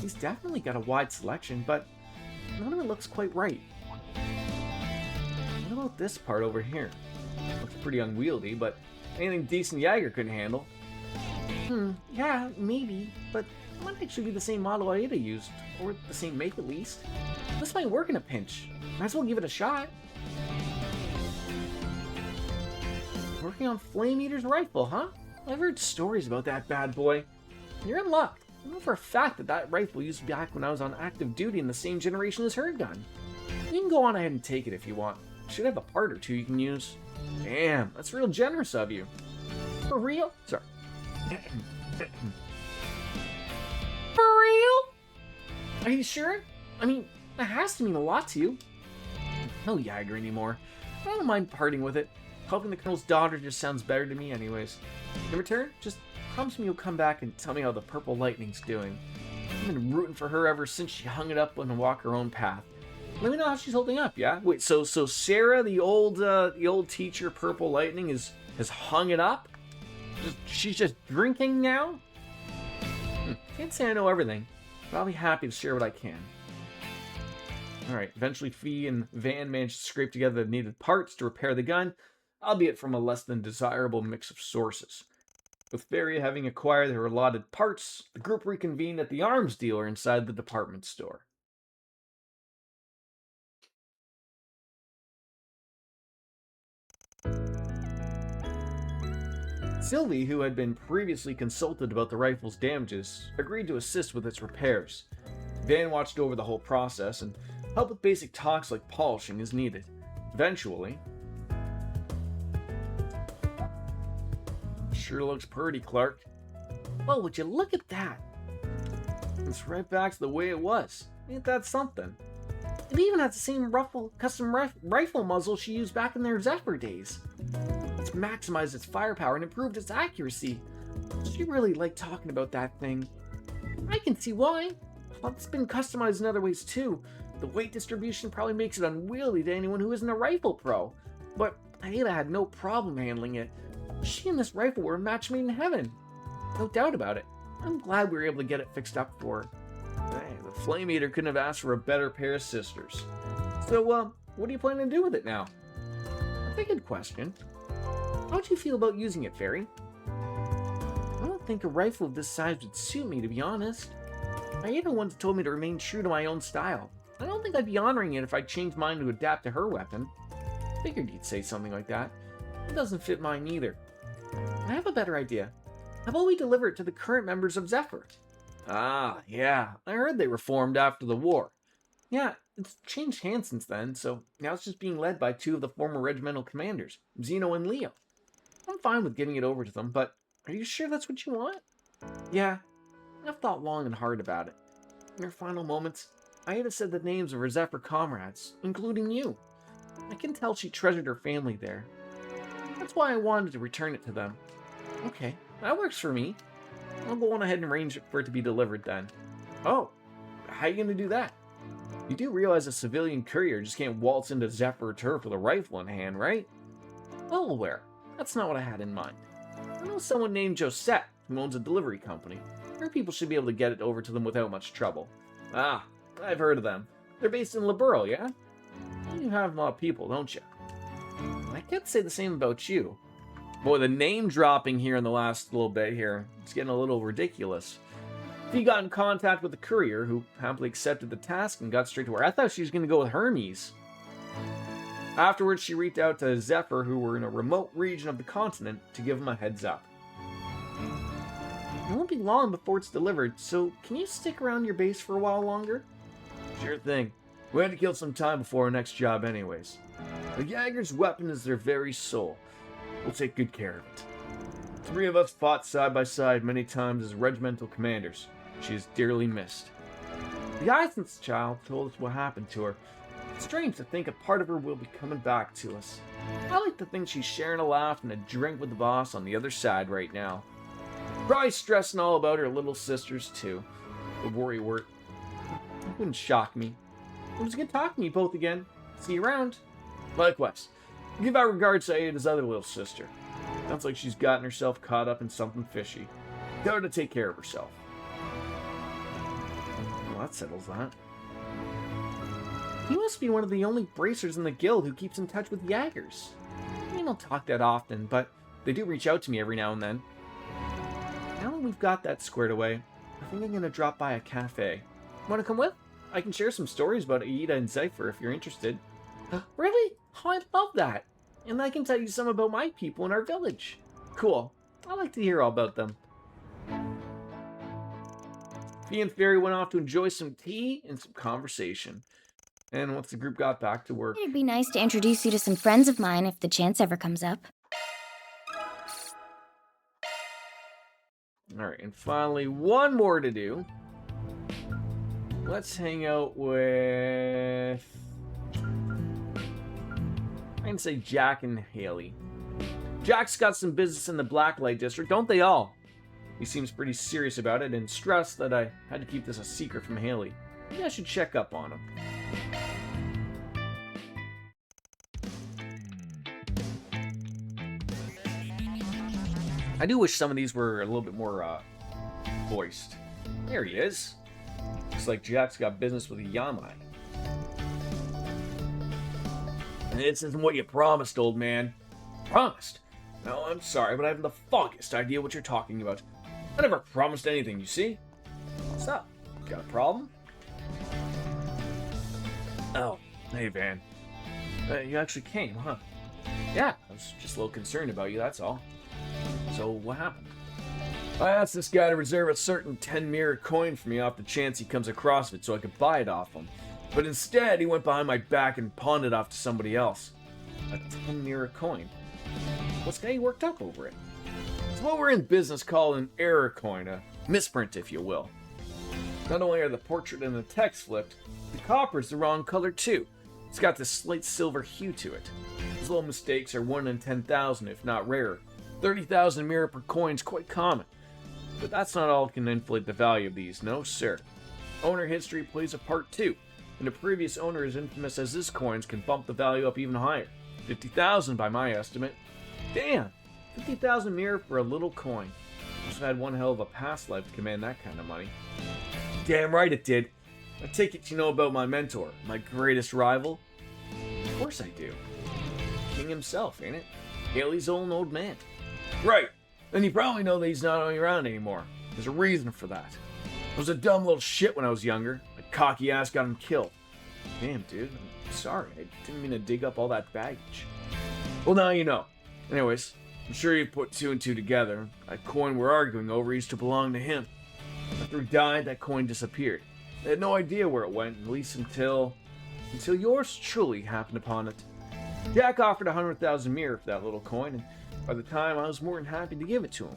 He's definitely got a wide selection, but none of it looks quite right. What about this part over here? Looks pretty unwieldy, but anything decent Jaeger couldn't handle. Yeah, maybe, but it might actually be the same model Aida used, or the same make at least. This might work in a pinch. Might as well give it a shot. Working on Flame Eater's rifle, huh? I've heard stories about that bad boy. You're in luck. I know for a fact that rifle used back when I was on active duty in the same generation as her gun. You can go on ahead and take it if you want. Should have a part or two you can use. Damn, that's real generous of you. For real? Sorry. For real? Are you sure? I mean, that has to mean a lot to you. No Jaeger anymore. I don't mind parting with it. Helping the Colonel's daughter just sounds better to me anyways. In return, just promise me you'll come back and tell me how the Purple Lightning's doing. I've been rooting for her ever since she hung it up and walked her own path. Let me know how she's holding up, yeah? Wait, so Sarah, the old teacher, Purple Lightning, has hung it up? She's just drinking now? Can't say I know everything, but I'll be happy to share what I can. Alright, eventually Fee and Van managed to scrape together the needed parts to repair the gun, albeit from a less than desirable mix of sources. With Fairy having acquired her allotted parts, the group reconvened at the arms dealer inside the department store. Sylvie, who had been previously consulted about the rifle's damages, agreed to assist with its repairs. Van watched over the whole process and helped with basic talks like polishing as needed. Eventually... Sure looks pretty, Clark. Well, would you look at that? It's right back to the way it was. Ain't that something? It even has the same custom rifle muzzle she used back in their Zephyr days. It's maximized its firepower and improved its accuracy. She really liked talking about that thing. I can see why. It's been customized in other ways too. The weight distribution probably makes it unwieldy to anyone who isn't a rifle pro. But Aida had no problem handling it. She and this rifle were a match made in heaven. No doubt about it. I'm glad we were able to get it fixed up for her. Hey, the Flame Eater couldn't have asked for a better pair of sisters. So, what do you plan to do with it now? That's a good question. How do you feel about using it, Fairy? I don't think a rifle of this size would suit me, to be honest. Aida once told me to remain true to my own style. I don't think I'd be honoring it if I changed mine to adapt to her weapon. Figured you'd say something like that. It doesn't fit mine either. I have a better idea. How about we deliver it to the current members of Zephyr? Ah, yeah. I heard they reformed after the war. Yeah, it's changed hands since then, so now it's just being led by two of the former regimental commanders, Zeno and Leo. I'm fine with giving it over to them, but are you sure that's what you want? Yeah, I've thought long and hard about it. In her final moments, Aida said the names of her Zephyr comrades, including you. I can tell she treasured her family there. That's why I wanted to return it to them. Okay, that works for me. I'll go on ahead and arrange for it to be delivered then. Oh, how are you going to do that? You do realize a civilian courier just can't waltz into Zephyr turf with a rifle in hand, right? Well aware. That's not what I had in mind. I know someone named Josette who owns a delivery company. Her people should be able to get it over to them without much trouble. Ah, I've heard of them. They're based in Liberal, yeah? You have a lot of people, don't you? I can't say the same about you. Boy, the name dropping here in the last little bit here, it's getting a little ridiculous. He got in contact with the courier, who happily accepted the task and got straight to her. I thought she was going to go with Hermes. Afterwards, she reached out to Zephyr, who were in a remote region of the continent, to give them a heads up. It won't be long before it's delivered, so can you stick around your base for a while longer? Sure thing. We had to kill some time before our next job anyways. The Jaeger's weapon is their very soul. We'll take good care of it. 3 of us fought side by side many times as regimental commanders. She is dearly missed. The Ison's child told us what happened to her. It's strange to think a part of her will be coming back to us. I like to think she's sharing a laugh and a drink with the boss on the other side right now. Probably stressing all about her little sisters too. The worry word. It wouldn't shock me. It was good talking to you both again. See you around. Likewise. Give our regards to Aida's other little sister. Sounds like she's gotten herself caught up in something fishy. Tell her to take care of herself. Well, that settles that. He must be one of the only bracers in the guild who keeps in touch with Jaegers. We don't talk that often, but they do reach out to me every now and then. Now that we've got that squared away, I think I'm gonna drop by a cafe. Wanna come with? I can share some stories about Aida and Zephyr if you're interested. Really? Oh, I love that. And I can tell you some about my people in our village. Cool. I like to hear all about them. Fee and Fairy went off to enjoy some tea and some conversation. And once the group got back to work... It'd be nice to introduce you to some friends of mine if the chance ever comes up. Alright, and finally, one more to do. Let's hang out with... I can say Jack and Haley. Jack's got some business in the Blacklight District, don't they all? He seems pretty serious about it and stressed that I had to keep this a secret from Haley. Maybe I should check up on him. I do wish some of these were a little bit more voiced. There he is. Looks like Jack's got business with Yamai. This isn't what you promised, old man. Promised? No, I'm sorry, but I haven't the foggiest idea what you're talking about. I never promised anything, you see? What's up? Got a problem? Oh, hey, Van. You actually came, huh? Yeah, I was just a little concerned about you, that's all. So, what happened? I asked this guy to reserve a certain 10 mirror coin for me off the chance he comes across it so I could buy it off him. But instead, he went behind my back and pawned it off to somebody else. A 10 mirror coin. What's got you worked up over it? It's what we're in business call an error coin, a misprint if you will. Not only are the portrait and the text flipped, the copper's the wrong color too. It's got this slight silver hue to it. These little mistakes are 1 in 10,000 if not rarer. 30,000 mirror per coin's quite common. But that's not all that can inflate the value of these, no sir. Owner history plays a part too, and the previous owner is infamous as this coins can bump the value up even higher. 50,000 by my estimate. Damn! 50,000 mirror for a little coin. Must have had one hell of a past life to command that kind of money. Damn right it did. I take it you know about my mentor, my greatest rival? Of course I do. King himself, ain't it? Haley's old man. Right! Then you probably know that he's not around anymore. There's a reason for that. I was a dumb little shit when I was younger. My cocky ass got him killed. Damn, dude. I'm sorry. I didn't mean to dig up all that baggage. Well, now you know. Anyways, I'm sure you've put 2 and 2 together. That coin we're arguing over used to belong to him. After he died, that coin disappeared. I had no idea where it went, at least until yours truly happened upon it. Jack offered 100,000 mirror for that little coin, and by the time I was more than happy to give it to him.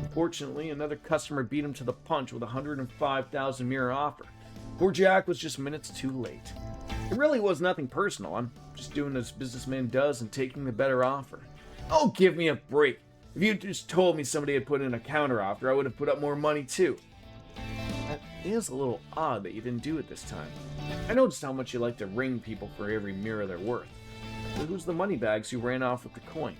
Unfortunately, another customer beat him to the punch with a 105,000 mirror offer. Poor Jack was just minutes too late. It really was nothing personal. I'm just doing as a businessman does and taking the better offer. Oh, give me a break. If you just told me somebody had put in a counter offer, I would have put up more money too. That is a little odd that you didn't do it this time. I know just how much you like to ring people for every mirror they're worth. But who's the moneybags who ran off with the coin?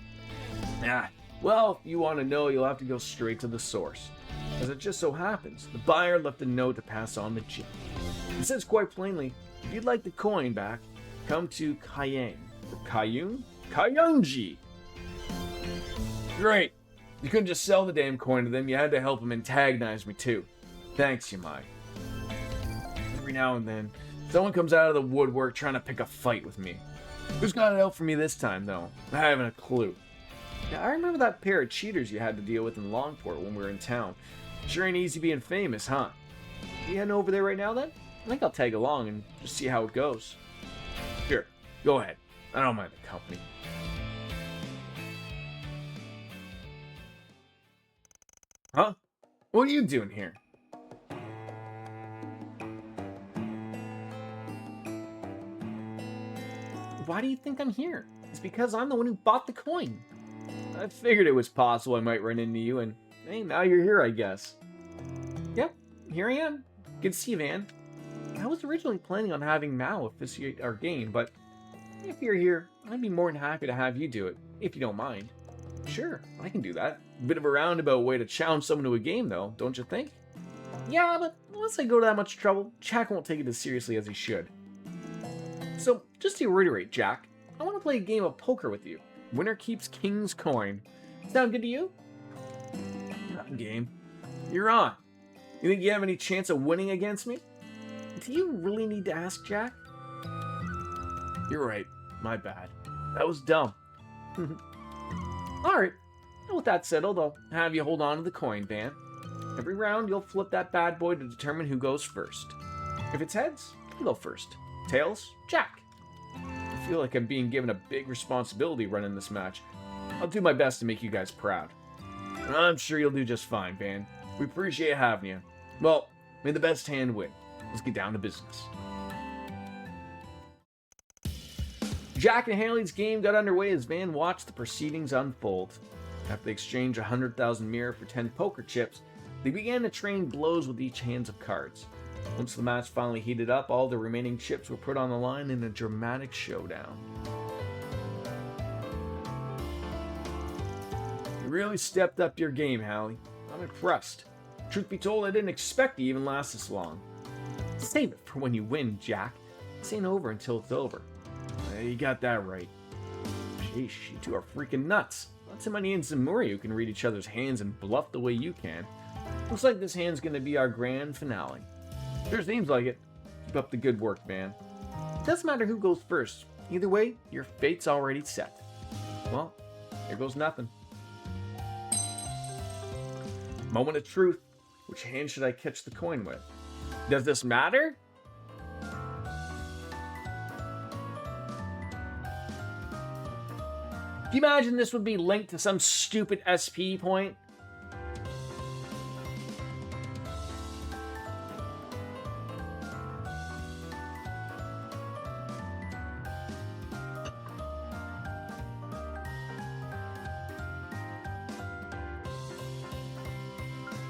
Well, if you want to know, you'll have to go straight to the source. As it just so happens, the buyer left a note to pass on to Jim. It says quite plainly, if you'd like the coin back, come to Cayenne. Or Cayenne? Cayunji! Great. You couldn't just sell the damn coin to them, you had to help them antagonize me too. Thanks, Yamai. Every now and then, someone comes out of the woodwork trying to pick a fight with me. Who's got it out for me this time, though? I haven't a clue. Yeah, I remember that pair of cheaters you had to deal with in Longport when we were in town. Sure ain't easy being famous, huh? You heading over there right now, then? I think I'll tag along and just see how it goes. Sure, go ahead. I don't mind the company. Huh? What are you doing here? Why do you think I'm here? It's because I'm the one who bought the coin. I figured it was possible I might run into you, and hey, now you're here, I guess. Yep, here I am. Good to see you, Van. I was originally planning on having Mao officiate our game, but if you're here, I'd be more than happy to have you do it, if you don't mind. Sure, I can do that. A bit of a roundabout way to challenge someone to a game, though, don't you think? Yeah, but unless I go to that much trouble, Jack won't take it as seriously as he should. So, just to reiterate, Jack, I want to play a game of poker with you. Winner keeps King's coin. Sound good to you? Not game. You're on. You think you have any chance of winning against me? Do you really need to ask, Jack? You're right. My bad. That was dumb. Alright. With that settled, I'll have you hold on to the coin, Van. Every round, you'll flip that bad boy to determine who goes first. If it's heads, you go first. Tails, Jack. I feel like I'm being given a big responsibility running this match. I'll do my best to make you guys proud. And I'm sure you'll do just fine, Van. We appreciate having you. Well, may the best hand win. Let's get down to business. Jack and Haley's game got underway as Van watched the proceedings unfold. After they exchanged 100,000 mirror for 10 poker chips, they began to train blows with each hands of cards. Once the match finally heated up, all the remaining chips were put on the line in a dramatic showdown. You really stepped up your game, Hallie. I'm impressed. Truth be told, I didn't expect to even last this long. Save it for when you win, Jack. This ain't over until it's over. You got that right. Sheesh, you two are freaking nuts. Not too many in Zamuri who can read each other's hands and bluff the way you can. Looks like this hand's gonna be our grand finale. Sure seems like it. Keep up the good work, man. It doesn't matter who goes first. Either way, your fate's already set. Well, here goes nothing. Moment of truth. Which hand should I catch the coin with? Does this matter? Can you imagine this would be linked to some stupid SP point?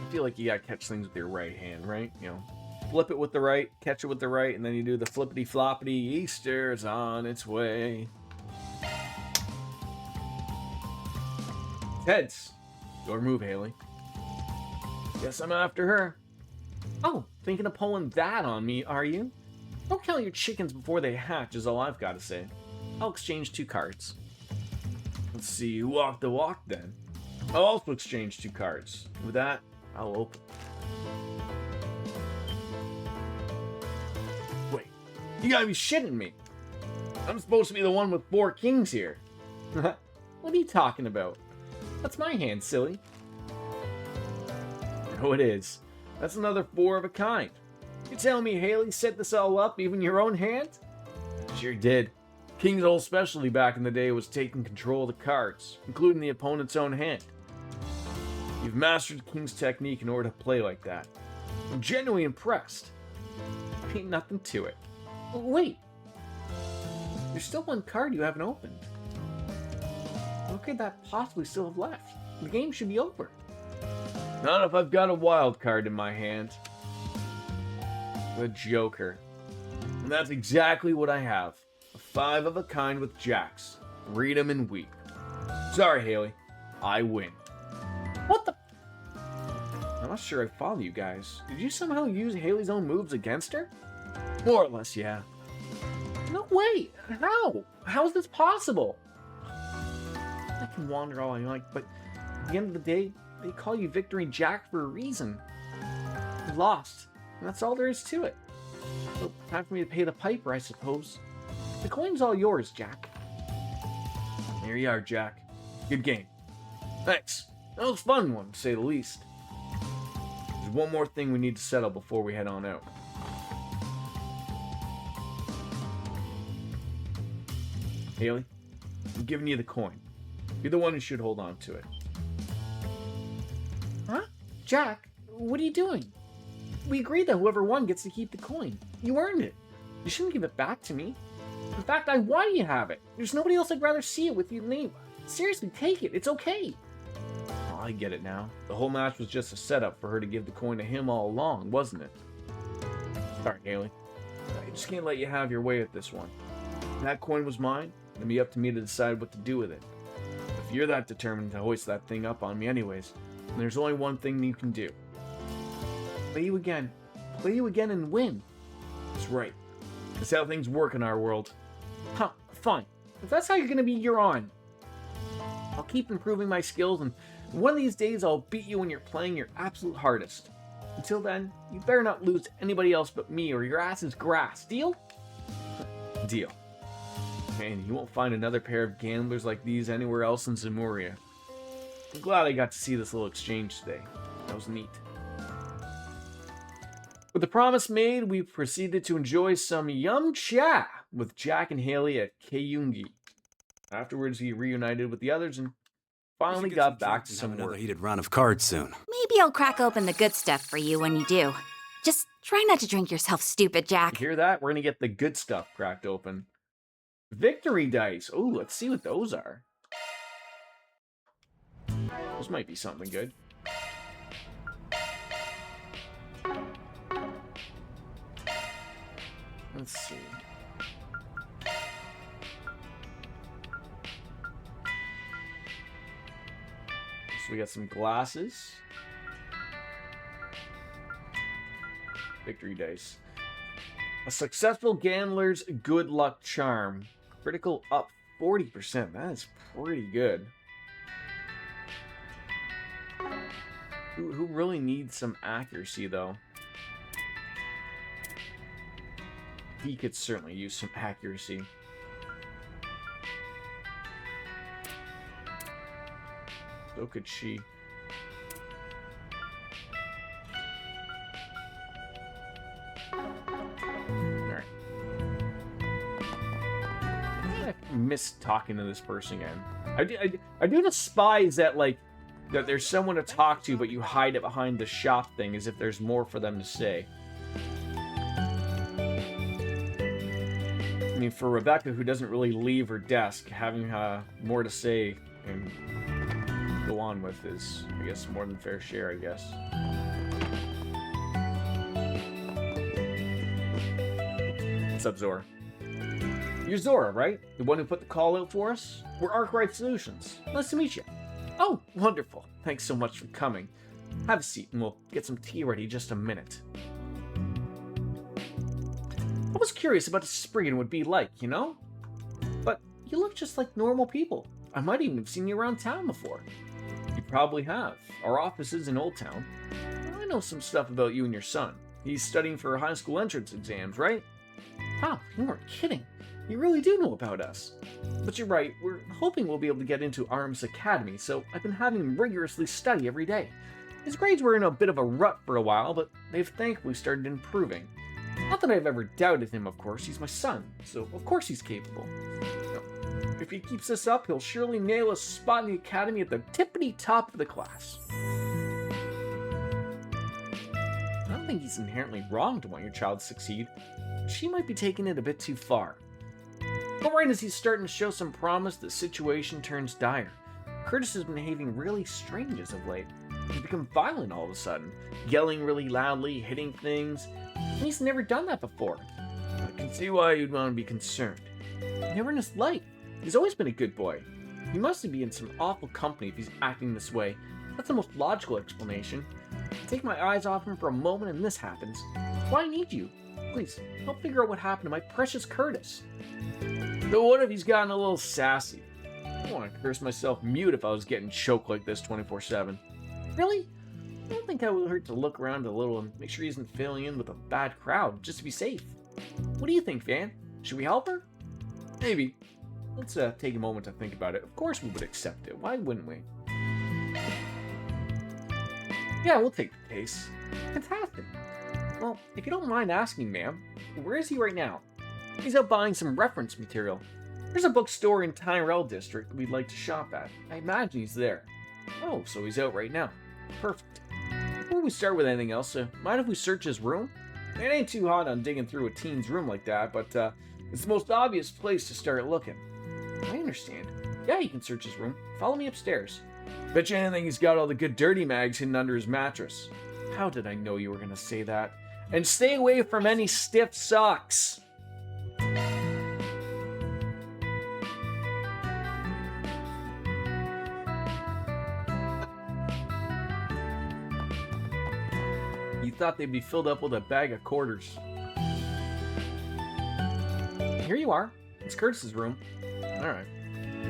I feel like you gotta catch things with your right hand, right? You know, flip it with the right, catch it with the right, and then you do the flippity floppity. Easter's on its way. Heads. Your move, Haley. Guess I'm after her. Oh, thinking of pulling that on me, are you? Don't count your chickens before they hatch is all I've got to say. I'll exchange 2 cards. Let's see who walked the walk then. I'll also exchange 2 cards. With that, I'll open. Wait, you gotta be shitting me. I'm supposed to be the one with 4 kings here. What are you talking about? That's my hand, silly. Oh, it is. That's another 4 of a kind. You telling me Haley set this all up, even your own hand? Sure did. King's old specialty back in the day was taking control of the cards, including the opponent's own hand. You've mastered King's technique in order to play like that. I'm genuinely impressed. Ain't nothing to it. Oh, wait. There's still 1 card you haven't opened. What could that possibly still have left? The game should be over. Not if I've got a wild card in my hand. The Joker. And that's exactly what I have. A 5 of a kind with jacks. Read 'em and weep. Sorry, Haley. I win. What the? I'm not sure I follow you guys. Did you somehow use Haley's own moves against her? More or less, yeah. No way! How? How is this possible? I can wander all I like, but at the end of the day, they call you Victory Jack for a reason. You lost, and that's all there is to it. So, time for me to pay the piper, I suppose. The coin's all yours, Jack. Here you are, Jack. Good game. Thanks. That was a fun one, to say the least. There's one more thing we need to settle before we head on out. Haley, I'm giving you the coin. You're the one who should hold on to it. Huh? Jack, what are you doing? We agreed that whoever won gets to keep the coin. You earned it. You shouldn't give it back to me. In fact, I want you to have it. There's nobody else I'd rather see it with your name. Seriously, take it. It's okay. Oh, I get it now. The whole match was just a setup for her to give the coin to him all along, wasn't it? Sorry, Haley. I just can't let you have your way with this one. If that coin was mine, it'd be up to me to decide what to do with it. If you're that determined to hoist that thing up on me anyways, then there's only one thing you can do. Play you again. Play you again and win. That's right. That's how things work in our world. Huh, fine. If that's how you're gonna be, you're on. I'll keep improving my skills, and one of these days I'll beat you when you're playing your absolute hardest. Until then, you better not lose to anybody else but me, or your ass is grass. Deal? Deal. Man, you won't find another pair of gamblers like these anywhere else in Zemuria. I'm glad I got to see this little exchange today. That was neat. With the promise made, we proceeded to enjoy some yum cha with Jack and Haley at Keiyungi. Afterwards, he reunited with the others and finally got back to some another work. heated round of cards soon. Maybe I'll crack open the good stuff for you when you do. Just try not to drink yourself stupid, Jack. You hear that? We're gonna get the good stuff cracked open. Victory dice. Oh, let's see what those are. Those might be something good. Let's see. So we got some glasses. Victory dice. A successful gambler's good luck charm. Critical up 40%. That is pretty good. Who really needs some accuracy, though? He could certainly use some accuracy. So could she. Alright. I miss talking to this person again. I do despise that, like, that there's someone to talk to, but you hide it behind the shop thing as if there's more for them to say. I mean, for Rebecca, who doesn't really leave her desk, having more to say and go on with is, I guess, more than fair share, I guess. What's up, Zora? You're Zora, right? The one who put the call out for us? We're Arkwright Solutions. Nice to meet you. Oh, wonderful. Thanks so much for coming. Have a seat and we'll get some tea ready in just a minute. I was curious about what Spriggan would be like, you know? But you look just like normal people. I might even have seen you around town before. You probably have. Our office is in Old Town. I know some stuff about you and your son. He's studying for high school entrance exams, right? Wow, you weren't kidding. You really do know about us. But you're right, we're hoping we'll be able to get into Arms Academy, so I've been having him rigorously study every day. His grades were in a bit of a rut for a while, but they've thankfully started improving. Not that I've ever doubted him, of course. He's my son, so of course he's capable. If he keeps this up, he'll surely nail a spot in the academy at the tippity top of the class. I don't think he's inherently wrong to want your child to succeed. She might be taking it a bit too far. But right as he's starting to show some promise, the situation turns dire. Curtis has been behaving really strange as of late. He's become violent all of a sudden, yelling really loudly, hitting things. And he's never done that before. I can see why you'd want to be concerned. Never in his life. He's always been a good boy. He must be in some awful company if he's acting this way. That's the most logical explanation. I take my eyes off him for a moment and this happens. Why need you? Please, help figure out what happened to my precious Curtis. But what if he's gotten a little sassy? I want to curse myself mute if I was getting choked like this 24/7. Really? I don't think it would hurt to look around a little and make sure he isn't filling in with a bad crowd, just to be safe. What do you think, Van? Should we help her? Maybe. Let's take a moment to think about it. Of course we would accept it. Why wouldn't we? Yeah, we'll take the case. Fantastic. Well, if you don't mind asking, ma'am, where is he right now? He's out buying some reference material. There's a bookstore in Tyrell District that we'd like to shop at. I imagine he's there. Oh, so he's out right now. Perfect. Before we start with anything else, mind if we search his room? It ain't too hot on digging through a teen's room like that, but it's the most obvious place to start looking. I understand. Yeah, you can search his room. Follow me upstairs. Bet you anything he's got all the good dirty mags hidden under his mattress. How did I know you were going to say that? And stay away from any stiff socks. You thought they'd be filled up with a bag of quarters. Here you are. It's Curtis's room. Alright.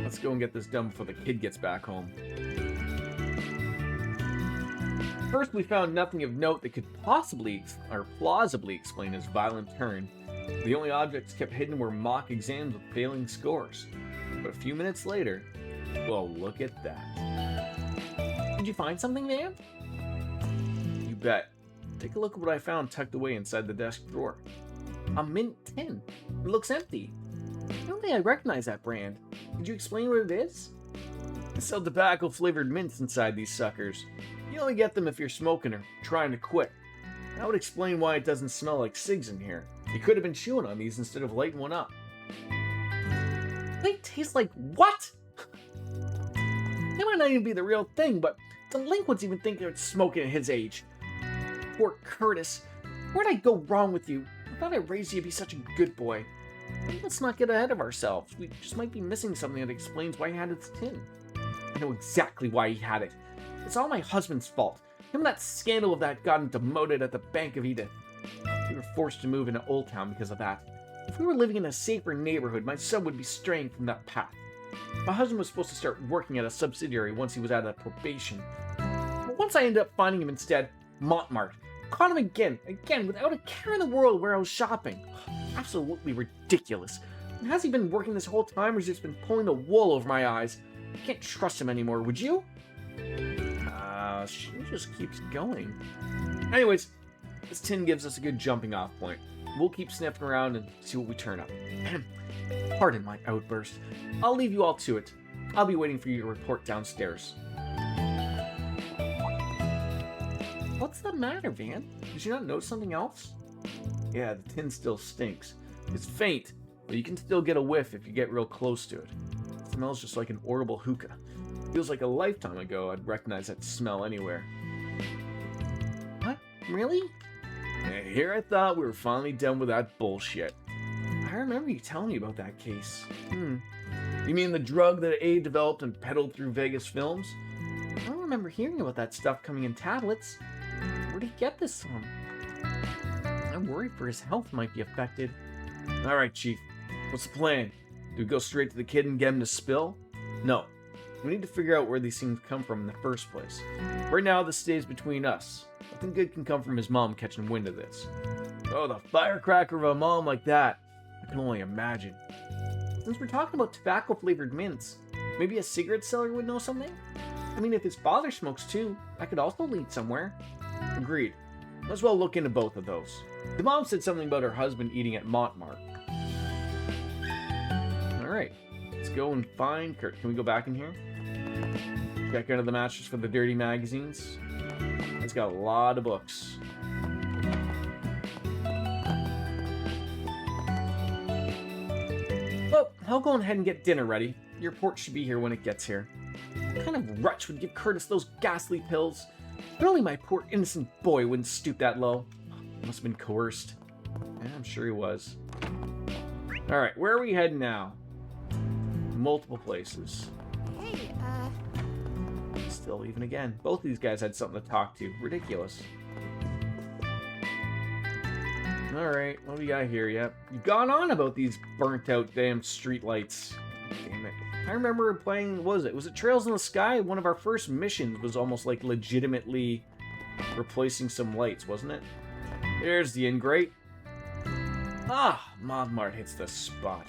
Let's go and get this done before the kid gets back home. First, we found nothing of note that could possibly or plausibly explain his violent turn. The only objects kept hidden were mock exams with failing scores. But a few minutes later, well, look at that. Did you find something, man? You bet. Take a look at what I found tucked away inside the desk drawer. A mint tin. It looks empty. I don't think I recognize that brand. Could you explain what it is? They sell tobacco-flavored mints inside these suckers. You only get them if you're smoking or trying to quit. That would explain why it doesn't smell like cigs in here. You could have been chewing on these instead of lighting one up. They taste like what? They might not even be the real thing, but delinquents even think they're smoking at his age. Poor Curtis. Where'd I go wrong with you? I thought I raised you to be such a good boy. Let's not get ahead of ourselves. We just might be missing something that explains why he had its tin. I know exactly why he had it. It's all my husband's fault. Him and that scandal of that got him demoted at the Bank of Edith. We were forced to move into Old Town because of that. Of If we were living in a safer neighborhood, my son would be straying from that path. My husband was supposed to start working at a subsidiary once he was out of probation. But once I ended up finding him instead, Montmartre. Caught him again, without a care in the world where I was shopping. Absolutely ridiculous. And has he been working this whole time, or has he just been pulling the wool over my eyes? I can't trust him anymore, would you? She just keeps going. Anyways, this tin gives us a good jumping off point. We'll keep sniffing around and see what we turn up. Pardon my outburst. I'll leave you all to it. I'll be waiting for you to report downstairs. What's the matter, Van? Did you not notice something else? Yeah, the tin still stinks. It's faint, but you can still get a whiff if you get real close to it. It smells just like an horrible hookah. Feels like a lifetime ago I'd recognize that smell anywhere. What? Really? Yeah, here I thought we were finally done with that bullshit. I remember you telling me about that case. You mean the drug that A developed and peddled through Vegas films? I don't remember hearing about that stuff coming in tablets. Where'd he get this from? I'm worried for his health might be affected. Alright, Chief. What's the plan? Do we go straight to the kid and get him to spill? No. We need to figure out where these things come from in the first place. Right now, this stays between us. Nothing good can come from his mom catching wind of this. Oh, the firecracker of a mom like that. I can only imagine. Since we're talking about tobacco-flavored mints, maybe a cigarette seller would know something? I mean, if his father smokes too, that could also lead somewhere. Agreed. Might as well look into both of those. The mom said something about her husband eating at Montmartre. Alright, let's go and find Kurt. Can we go back in here? Check under the mattress for the dirty magazines. It's got a lot of books. Well, I'll go ahead and get dinner ready. Your report should be here when it gets here. What kind of wretch would give Curtis those ghastly pills? Surely my poor innocent boy wouldn't stoop that low. Must have been coerced. Yeah, I'm sure he was. Alright, where are we heading now? Multiple places. Hey, Still leaving again. Both of these guys had something to talk to. Ridiculous. Alright, what do we got here? Yep. You've gone on about these burnt out damn street lights. Damn it. I remember playing, what was it Trails in the Sky? One of our first missions was almost like legitimately replacing some lights, wasn't it? There's the ingrate. Ah, Montmartre hits the spot.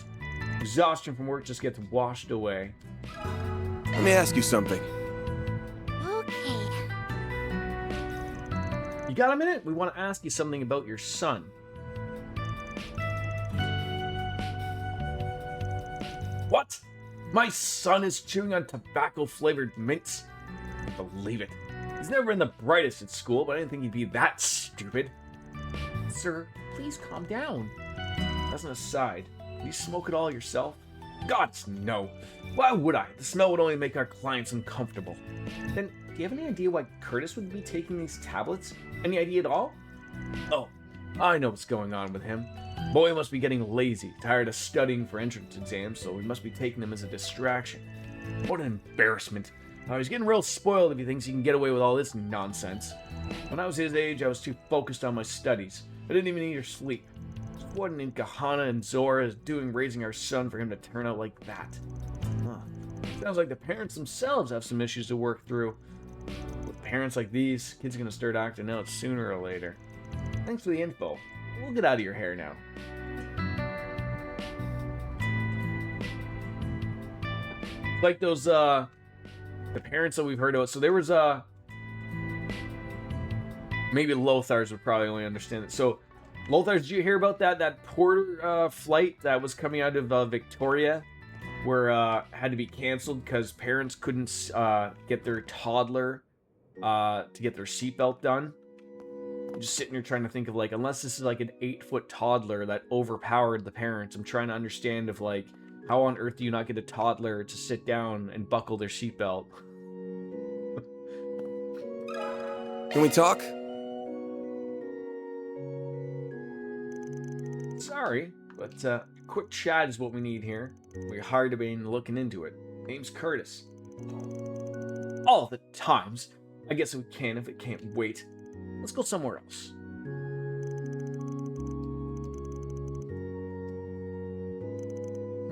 Exhaustion from work just gets washed away. Let me ask you something. okay. You got a minute? We want to ask you something about your son. What? My son is chewing on tobacco-flavored mints? I can't believe it. He's never been the brightest at school, but I didn't think he'd be that stupid. Sir, please calm down. As an aside, do you smoke it all yourself? Gods, no. Why would I? The smell would only make our clients uncomfortable. Then, do you have any idea why Curtis would be taking these tablets? Any idea at all? Oh, I know what's going on with him. Boy must be getting lazy, tired of studying for entrance exams, so we must be taking them as a distraction. What an embarrassment. He's getting real spoiled if he thinks he can get away with all this nonsense. When I was his age, I was too focused on my studies. I didn't even eat or sleep. What an Kahana and Zora is doing raising our son for him to turn out like that. Sounds like the parents themselves have some issues to work through. With parents like these, kids are going to start acting out sooner or later. Thanks for the info. We'll get out of your hair now. Like those, the parents that we've heard about. So there was, maybe Lothars would probably only understand it. So, Lothars, did you hear about that Porter flight that was coming out of Victoria, where had to be canceled because parents couldn't get their toddler to get their seatbelt done? I'm just sitting here trying to think of, like, unless this is like an 8-foot toddler that overpowered the parents, I'm trying to understand of, like, how on earth do you not get a toddler to sit down and buckle their seatbelt? Can we talk? Sorry, but quick chat is what we need here. We're hard to be looking into it. Name's Curtis. All the times. I guess we can if it can't wait. Let's go somewhere else.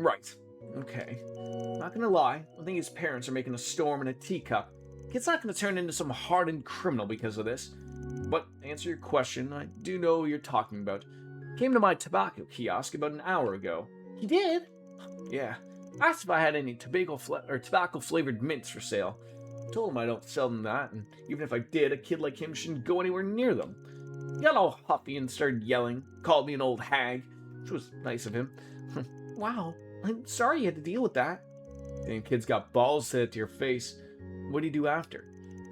right. Okay. Not gonna lie, I think his parents are making a storm in a teacup. Kid's not gonna turn into some hardened criminal because of this. But to answer your question, I do know what you're talking about. Came to my tobacco kiosk about an hour ago. He did? Yeah. Asked if I had any tobacco-flavored mints for sale. Told him I don't sell them that, and even if I did, a kid like him shouldn't go anywhere near them. He got all huffy and started yelling, called me an old hag, which was nice of him. Wow, I'm sorry you had to deal with that. Damn kid's got balls said to your face. What do you do after?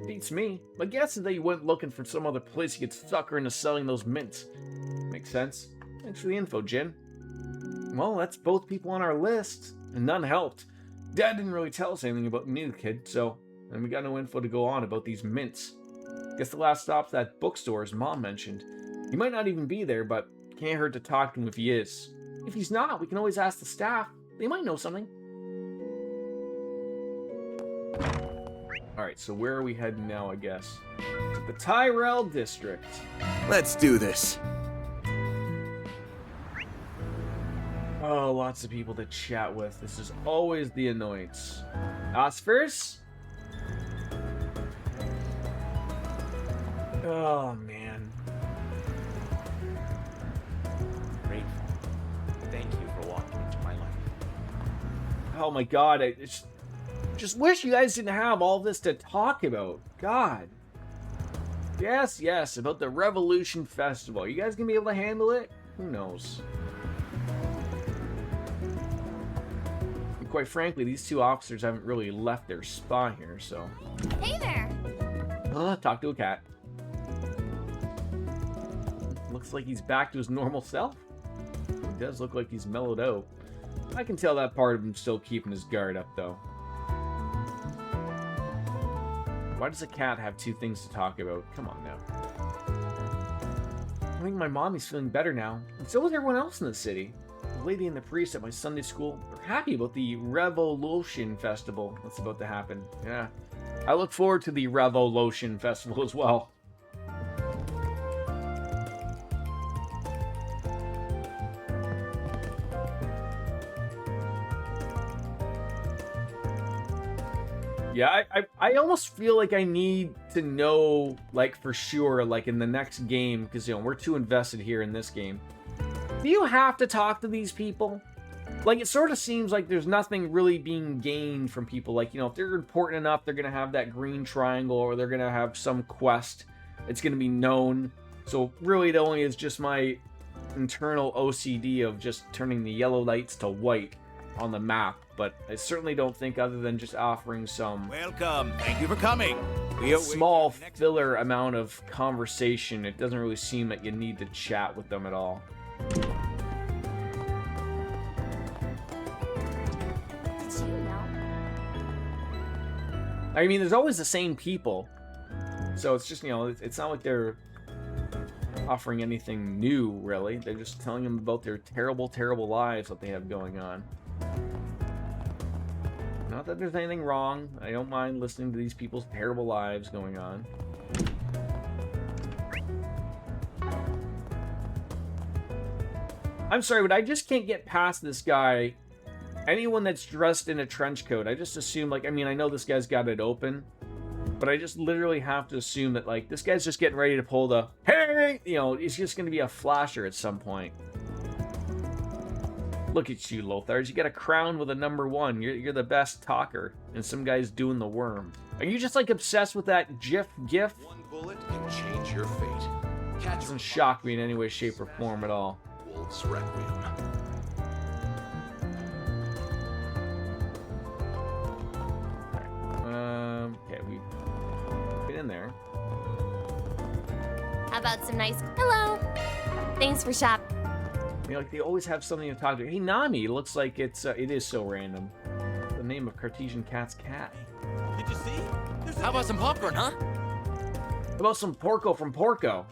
Beats me. My guess is that you went looking for some other place you could sucker into selling those mints. Makes sense. Thanks for the info, Jin. Well, that's both people on our list, and none helped. Dad didn't really tell us anything about me, the kid, so... And we got no info to go on about these mints. Guess the last stop's that bookstore his mom mentioned. He might not even be there, but can't hurt to talk to him if he is. If he's not, we can always ask the staff. They might know something. Alright, so where are we heading now, I guess? The Tyrell District. Let's do this. Oh, lots of people to chat with. This is always the annoyance. Osphers? Oh, man. Grateful. Thank you for walking into my life. Oh my god, I just wish you guys didn't have all this to talk about. God. Yes, about the Revolution Festival. You guys gonna be able to handle it? Who knows? And quite frankly, these two officers haven't really left their spot here, so... Hey there! Talk to a cat. Looks like he's back to his normal self. He does look like he's mellowed out. I can tell that part of him still keeping his guard up, though. Why does a cat have two things to talk about? Come on now. I think my mommy's feeling better now, and so is everyone else in the city. The lady and the priest at my Sunday school are happy about the Revolution Festival that's about to happen. Yeah, I look forward to the Revolution Festival as well. Yeah, I almost feel like I need to know, like, for sure, like, in the next game, because, you know, we're too invested here in this game. Do you have to talk to these people? Like, it sort of seems like there's nothing really being gained from people. Like, you know, if they're important enough, they're going to have that green triangle, or they're going to have some quest. It's going to be known. So, really, it only is just my internal OCD of just turning the yellow lights to white on the map, but I certainly don't think other than just offering some Welcome. Thank you for coming. small filler amount of conversation, it doesn't really seem that you need to chat with them at all. Did you know? I mean, there's always the same people, so it's just, you know, it's not like they're offering anything new, really. They're just telling them about their terrible, terrible lives that they have going on. Not that there's anything wrong. I don't mind listening to these people's terrible lives going on. I'm sorry, but I just can't get past this guy. Anyone that's dressed in a trench coat, I just assume, like, I mean, I know this guy's got it open, but I just literally have to assume that, like, this guy's just getting ready to pull the, hey, you know, it's just going to be a flasher at some point. Look at you, Lothars. You got a crown with a number 1. You're the best talker, and some guy's doing the worm. Are you just, like, obsessed with that GIF? One bullet can change your fate. Catch Doesn't shock me in any way, shape, or form at all. Wolf's Requiem. Okay, we've been in there. How about some nice... Hello! Thanks for shop. You know, like, they always have something to talk to. Hey, Nami, it looks like it is so random. The name of Cartesian Cat's cat. Did you see? How about some popcorn, huh? How about some Porco from Porco?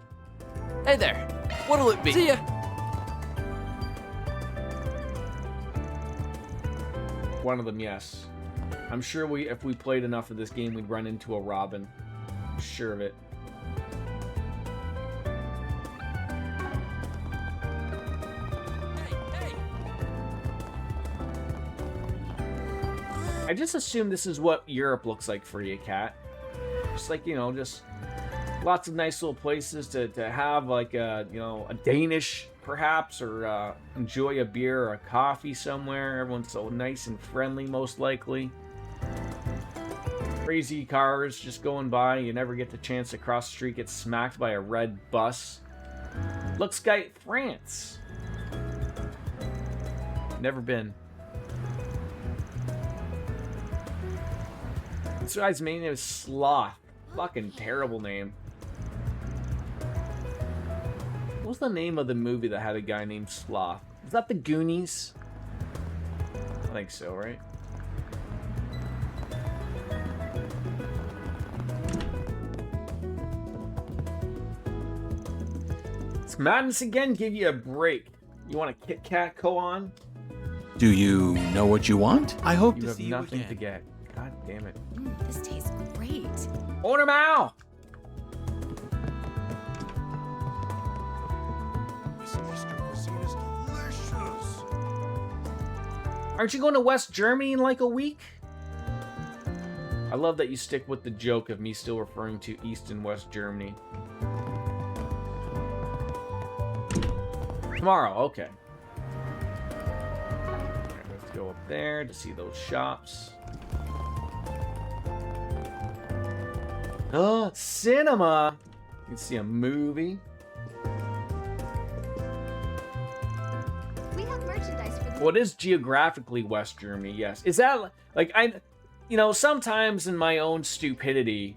Hey there. What'll it be? See ya. One of them, yes. I'm sure if we played enough of this game, we'd run into a Robin. I'm sure of it. I just assume this is what Europe looks like for you, Kat. Just like, you know, just lots of nice little places to have, like a, you know, a Danish perhaps, or enjoy a beer or a coffee somewhere. Everyone's so nice and friendly, most likely. Crazy cars just going by. You never get the chance to cross the street, get smacked by a red bus. Looks like France. Never been. This guy's main name is Sloth. Fucking terrible name. What was the name of the movie that had a guy named Sloth? Was that The Goonies? I think so, right? It's madness again. Give you a break. You want a Kit Kat koan? Do you know what you want? I hope You to have see you nothing again. to get. God damn it. This tastes great. Order now! This Eastern cuisine is delicious. Aren't you going to West Germany in like a week? I love that you stick with the joke of me still referring to East and West Germany. Tomorrow, okay. Alright, let's go up there to see those shops. Oh, cinema! You can see a movie. We have merchandise for Well, it is geographically West Germany, yes. Is that, like, you know, sometimes in my own stupidity,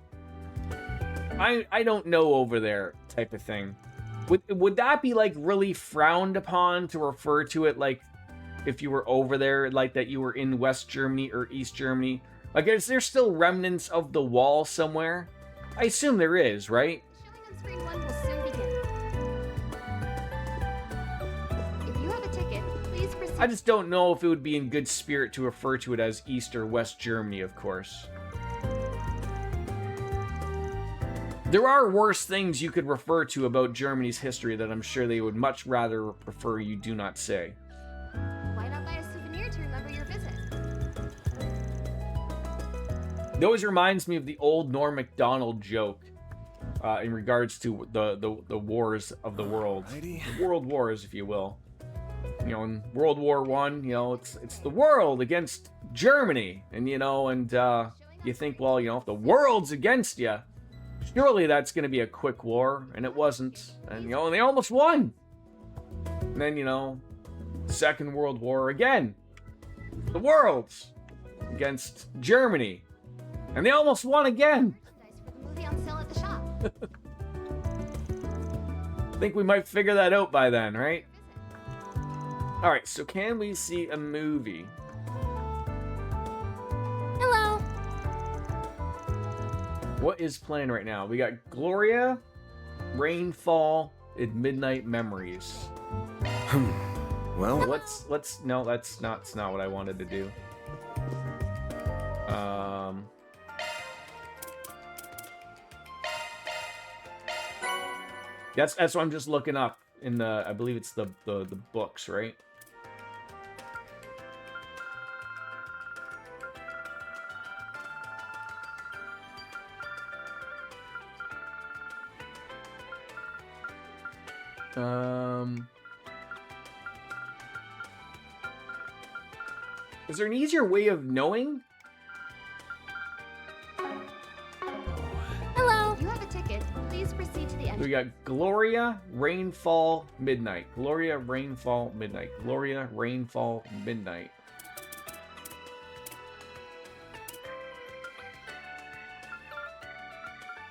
I don't know over there type of thing. Would that be, like, really frowned upon to refer to it, like, if you were over there, like, that you were in West Germany or East Germany? Like, is there still remnants of the wall somewhere? I assume there is, right? Showing on screen 1 will soon begin. If you have a ticket, please proceed. I just don't know if it would be in good spirit to refer to it as East or West Germany, of course. There are worse things you could refer to about Germany's history that I'm sure they would much rather prefer you do not say. Why not buy a souvenir to remember your visit? It always reminds me of the old Norm Macdonald joke in regards to the wars of the world. The world wars, if you will. You know, in World War One, you know, it's the world against Germany. And, you know, and you think, well, you know, if the world's against you, surely that's going to be a quick war. And it wasn't. And, you know, and they almost won. And then, you know, Second World War again. The world's against Germany. And they almost won again. For the movie on sale at the shop. I think we might figure that out by then, right? Alright, so can we see a movie? Hello. What is playing right now? We got Gloria, Rainfall, and Midnight Memories. Well, let's no, that's not what I wanted to do. That's what I'm just looking up in the, I believe it's the books, right? Is there an easier way of knowing? Hello. You have a ticket. Please proceed to the entrance. We got Gloria, Rainfall, Midnight. Gloria, Rainfall, Midnight. Gloria, Rainfall, Midnight.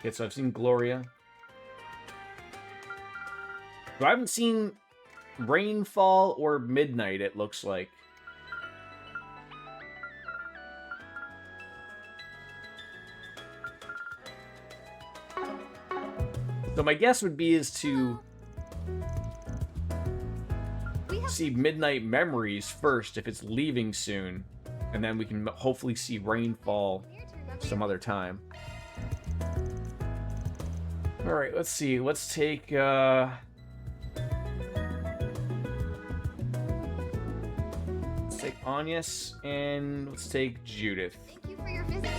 Okay, so I've seen Gloria. But I haven't seen Rainfall or Midnight, it looks like. So my guess would be is to see Midnight Memories first if it's leaving soon. And then we can hopefully see Rainfall some other time. Alright, let's see. Let's take Agnes, and let's take Judith. Thank you for your visit today.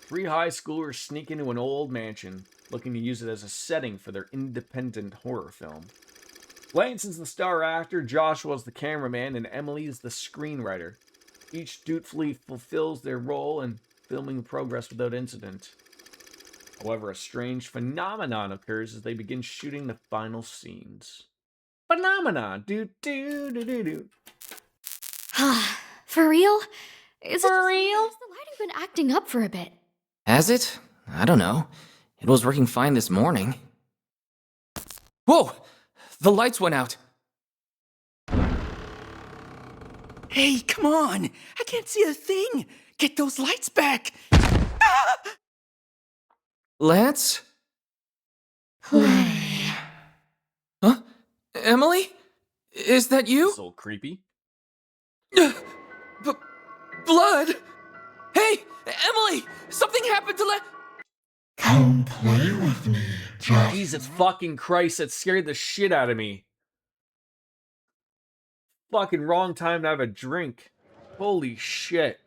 3 high schoolers sneak into an old mansion, looking to use it as a setting for their independent horror film. Lance is the star actor, Joshua's the cameraman, and Emily is the screenwriter. Each dutifully fulfills their role, and filming progress without incident. However, a strange phenomenon occurs as they begin shooting the final scenes. Phenomenon! Do do do do do. For real? Is it For real? Has the lighting been acting up for a bit? Has it? I don't know. It was working fine this morning. Whoa! The lights went out. Hey, come on! I can't see a thing! Get those lights back! Ah! Lance? Huh? Emily? Is that you? It's a little creepy. Blood! Hey, Emily! Something happened to Come play with me, Josh. Jesus fucking Christ, that scared the shit out of me. Fucking wrong time to have a drink. Holy shit.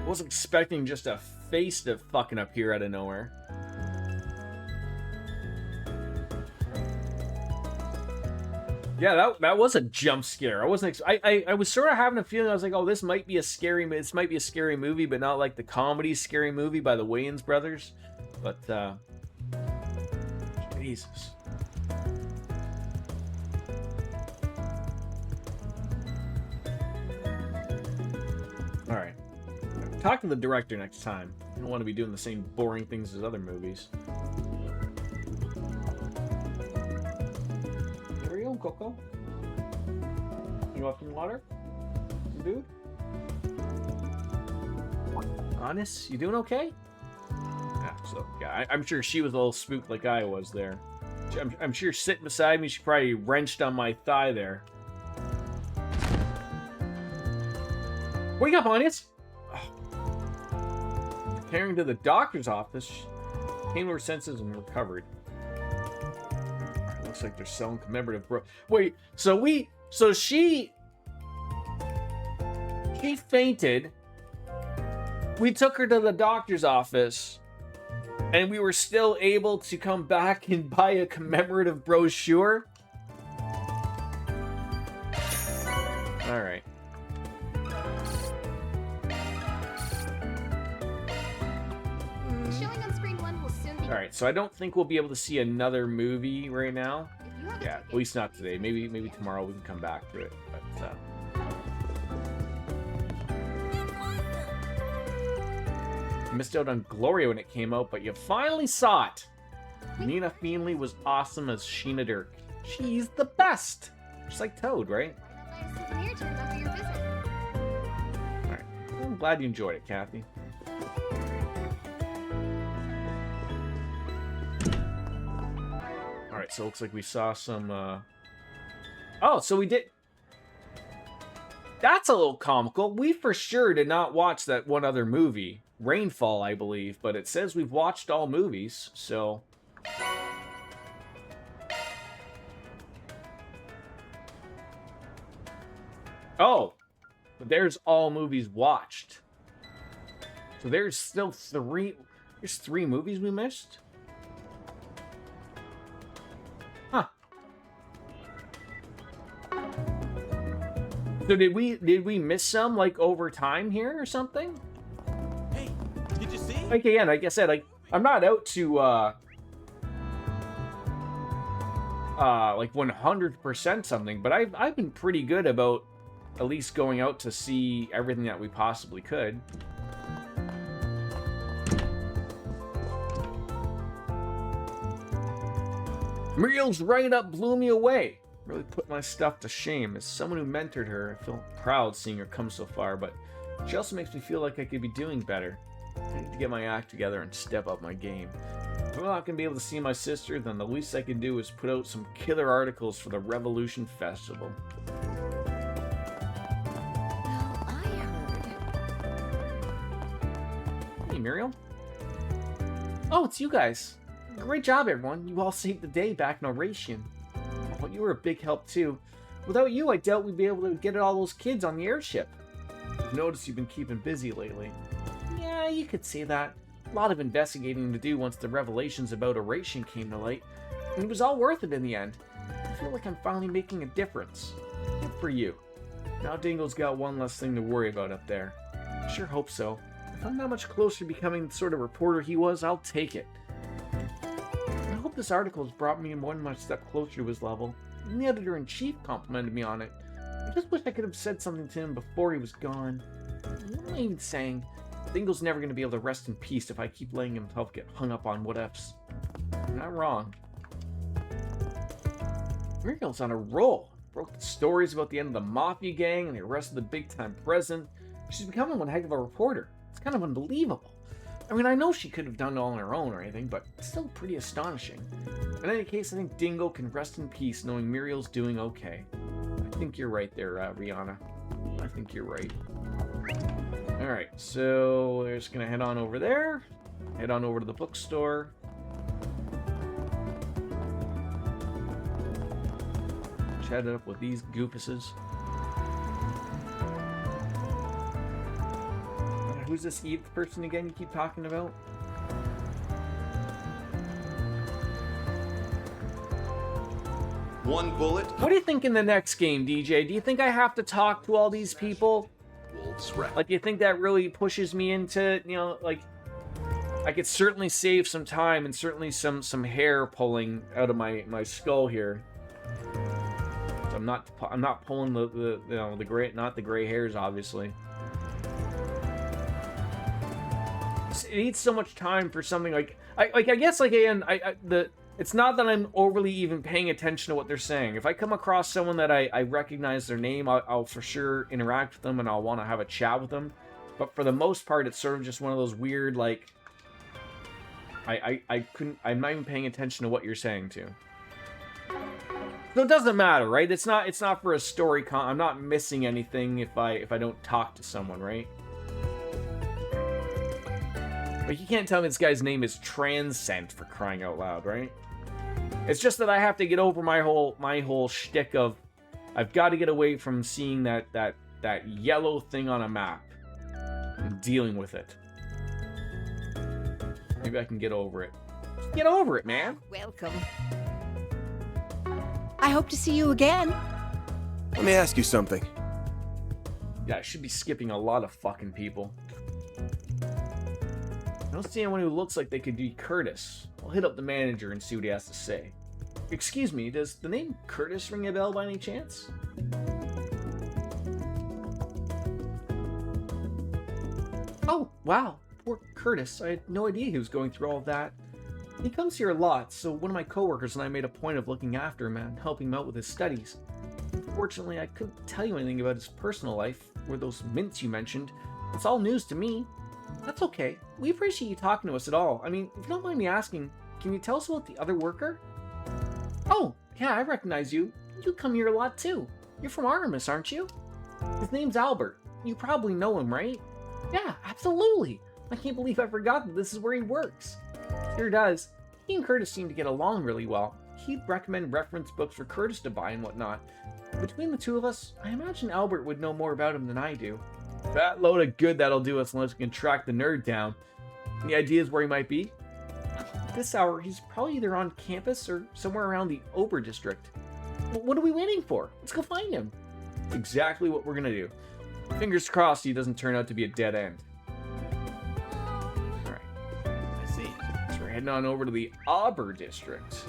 Wasn't expecting just a face to fucking appear out of nowhere. Yeah, that was a jump scare. I wasn't. I was sort of having a feeling. I was like, oh, this might be a scary. This might be a scary movie, but not like the comedy Scary Movie by the Wayans brothers. But Jesus. All right. Talk to the director next time. I don't want to be doing the same boring things as other movies. Here we go, Coco. You want some water? Dude? Honest, you doing okay? Yeah, so, yeah, I'm sure she was a little spooked like I was there. I'm sure sitting beside me, she probably wrenched on my thigh there. Wake up, Agnes! Carrying to the doctor's office, she came to her senses and recovered. Looks like they're selling commemorative Wait, so she fainted. We took her to the doctor's office, and we were still able to come back and buy a commemorative brochure. All right. Showing on screen 1 will soon be. All right, so I don't think we'll be able to see another movie right now. Yeah, at least not today. Maybe tomorrow we can come back to it. But missed out on Gloria when it came out, but you finally saw it. Nina Feenley was awesome as Sheena Dirk. She's the best. Just like Toad, right? Souvenir to remember your visit. All right. I'm glad you enjoyed it, Kathy. All right, so it looks like we saw some. Oh, so we did. That's a little comical. We for sure did not watch that one other movie. Rainfall, I believe, but it says we've watched all movies, so... Oh! But there's all movies watched. So there's still 3... There's 3 movies we missed? Huh. So did we miss some, like, over time here or something? Did you see? Like, again, like I said, I'm not out to, like 100% something, but I've been pretty good about at least going out to see everything that we possibly could. Muriel's write-up blew me away. Really put my stuff to shame. As someone who mentored her, I feel proud seeing her come so far, but she also makes me feel like I could be doing better. I need to get my act together and step up my game. If I'm not going to be able to see my sister, then the least I can do is put out some killer articles for the Revolution Festival. Hey, Muriel. Oh, it's you guys. Great job, everyone. You all saved the day back in Oration. Well, you were a big help, too. Without you, I doubt we'd be able to get all those kids on the airship. I've noticed you've been keeping busy lately. Yeah, you could say that. A lot of investigating to do once the revelations about Oration came to light. And it was all worth it in the end. I feel like I'm finally making a difference. Good for you. Now Dingle's got one less thing to worry about up there. I sure hope so. If I'm that much closer to becoming the sort of reporter he was, I'll take it. I hope this article has brought me one more step closer to his level. Even the editor-in-chief complimented me on it. I just wish I could have said something to him before he was gone. What am I even saying? Dingle's never going to be able to rest in peace if I keep letting himself get hung up on what-ifs. You're not wrong. Muriel's on a roll. Broke the stories about the end of the Mafia gang and the arrest of the big-time president. She's becoming one heck of a reporter. It's kind of unbelievable. I mean, I know she could have done it all on her own or anything, but it's still pretty astonishing. In any case, I think Dingle can rest in peace knowing Muriel's doing okay. I think you're right there, Rihanna. I think you're right. Alright, so we're just gonna head on over there. Head on over to the bookstore. Chat it up with these goofuses. Who's this Eve person again you keep talking about? One bullet. What do you think in the next game, DJ? Do you think I have to talk to all these people? Like, do you think that really pushes me into, you know, like, I could certainly save some time and certainly some hair pulling out of my skull here. So I'm not pulling the you know, the gray, not the gray hairs, obviously. It eats so much time for something like I guess, like, again, it's not that I'm overly even paying attention to what they're saying. If I come across someone that I recognize their name, I'll for sure interact with them and I'll want to have a chat with them. But for the most part, it's sort of just one of those weird, like, I'm not even paying attention to what you're saying to. So it doesn't matter, right? It's not for a story I'm not missing anything if I don't talk to someone, right? Like, you can't tell me this guy's name is Transcend, for crying out loud, right? It's just that I have to get over my whole shtick of I've got to get away from seeing that yellow thing on a map and dealing with it. Maybe I can get over it. Just get over it, man. Welcome. I hope to see you again. Let me ask you something. Yeah, I should be skipping a lot of fucking people. I don't see anyone who looks like they could be Curtis. I'll hit up the manager and see what he has to say. Excuse me, does the name Curtis ring a bell by any chance? Oh, wow. Poor Curtis. I had no idea he was going through all of that. He comes here a lot, so one of my coworkers and I made a point of looking after him and helping him out with his studies. Unfortunately, I couldn't tell you anything about his personal life, or those mints you mentioned. It's all news to me. That's okay. We appreciate you talking to us at all. I mean, if you don't mind me asking, can you tell us about the other worker? Oh, yeah, I recognize you. You come here a lot too. You're from Artemis, aren't you? His name's Albert. You probably know him, right? Yeah, absolutely. I can't believe I forgot that this is where he works. Sure does. He and Curtis seem to get along really well. He'd recommend reference books for Curtis to buy and whatnot. Between the two of us, I imagine Albert would know more about him than I do. That load of good that'll do us unless we can track the nerd down. Any ideas where he might be? At this hour, he's probably either on campus or somewhere around the Ober district. What are we waiting for? Let's go find him. That's exactly what we're gonna do. Fingers crossed he doesn't turn out to be a dead end. Alright. I see. So we're heading on over to the Ober district.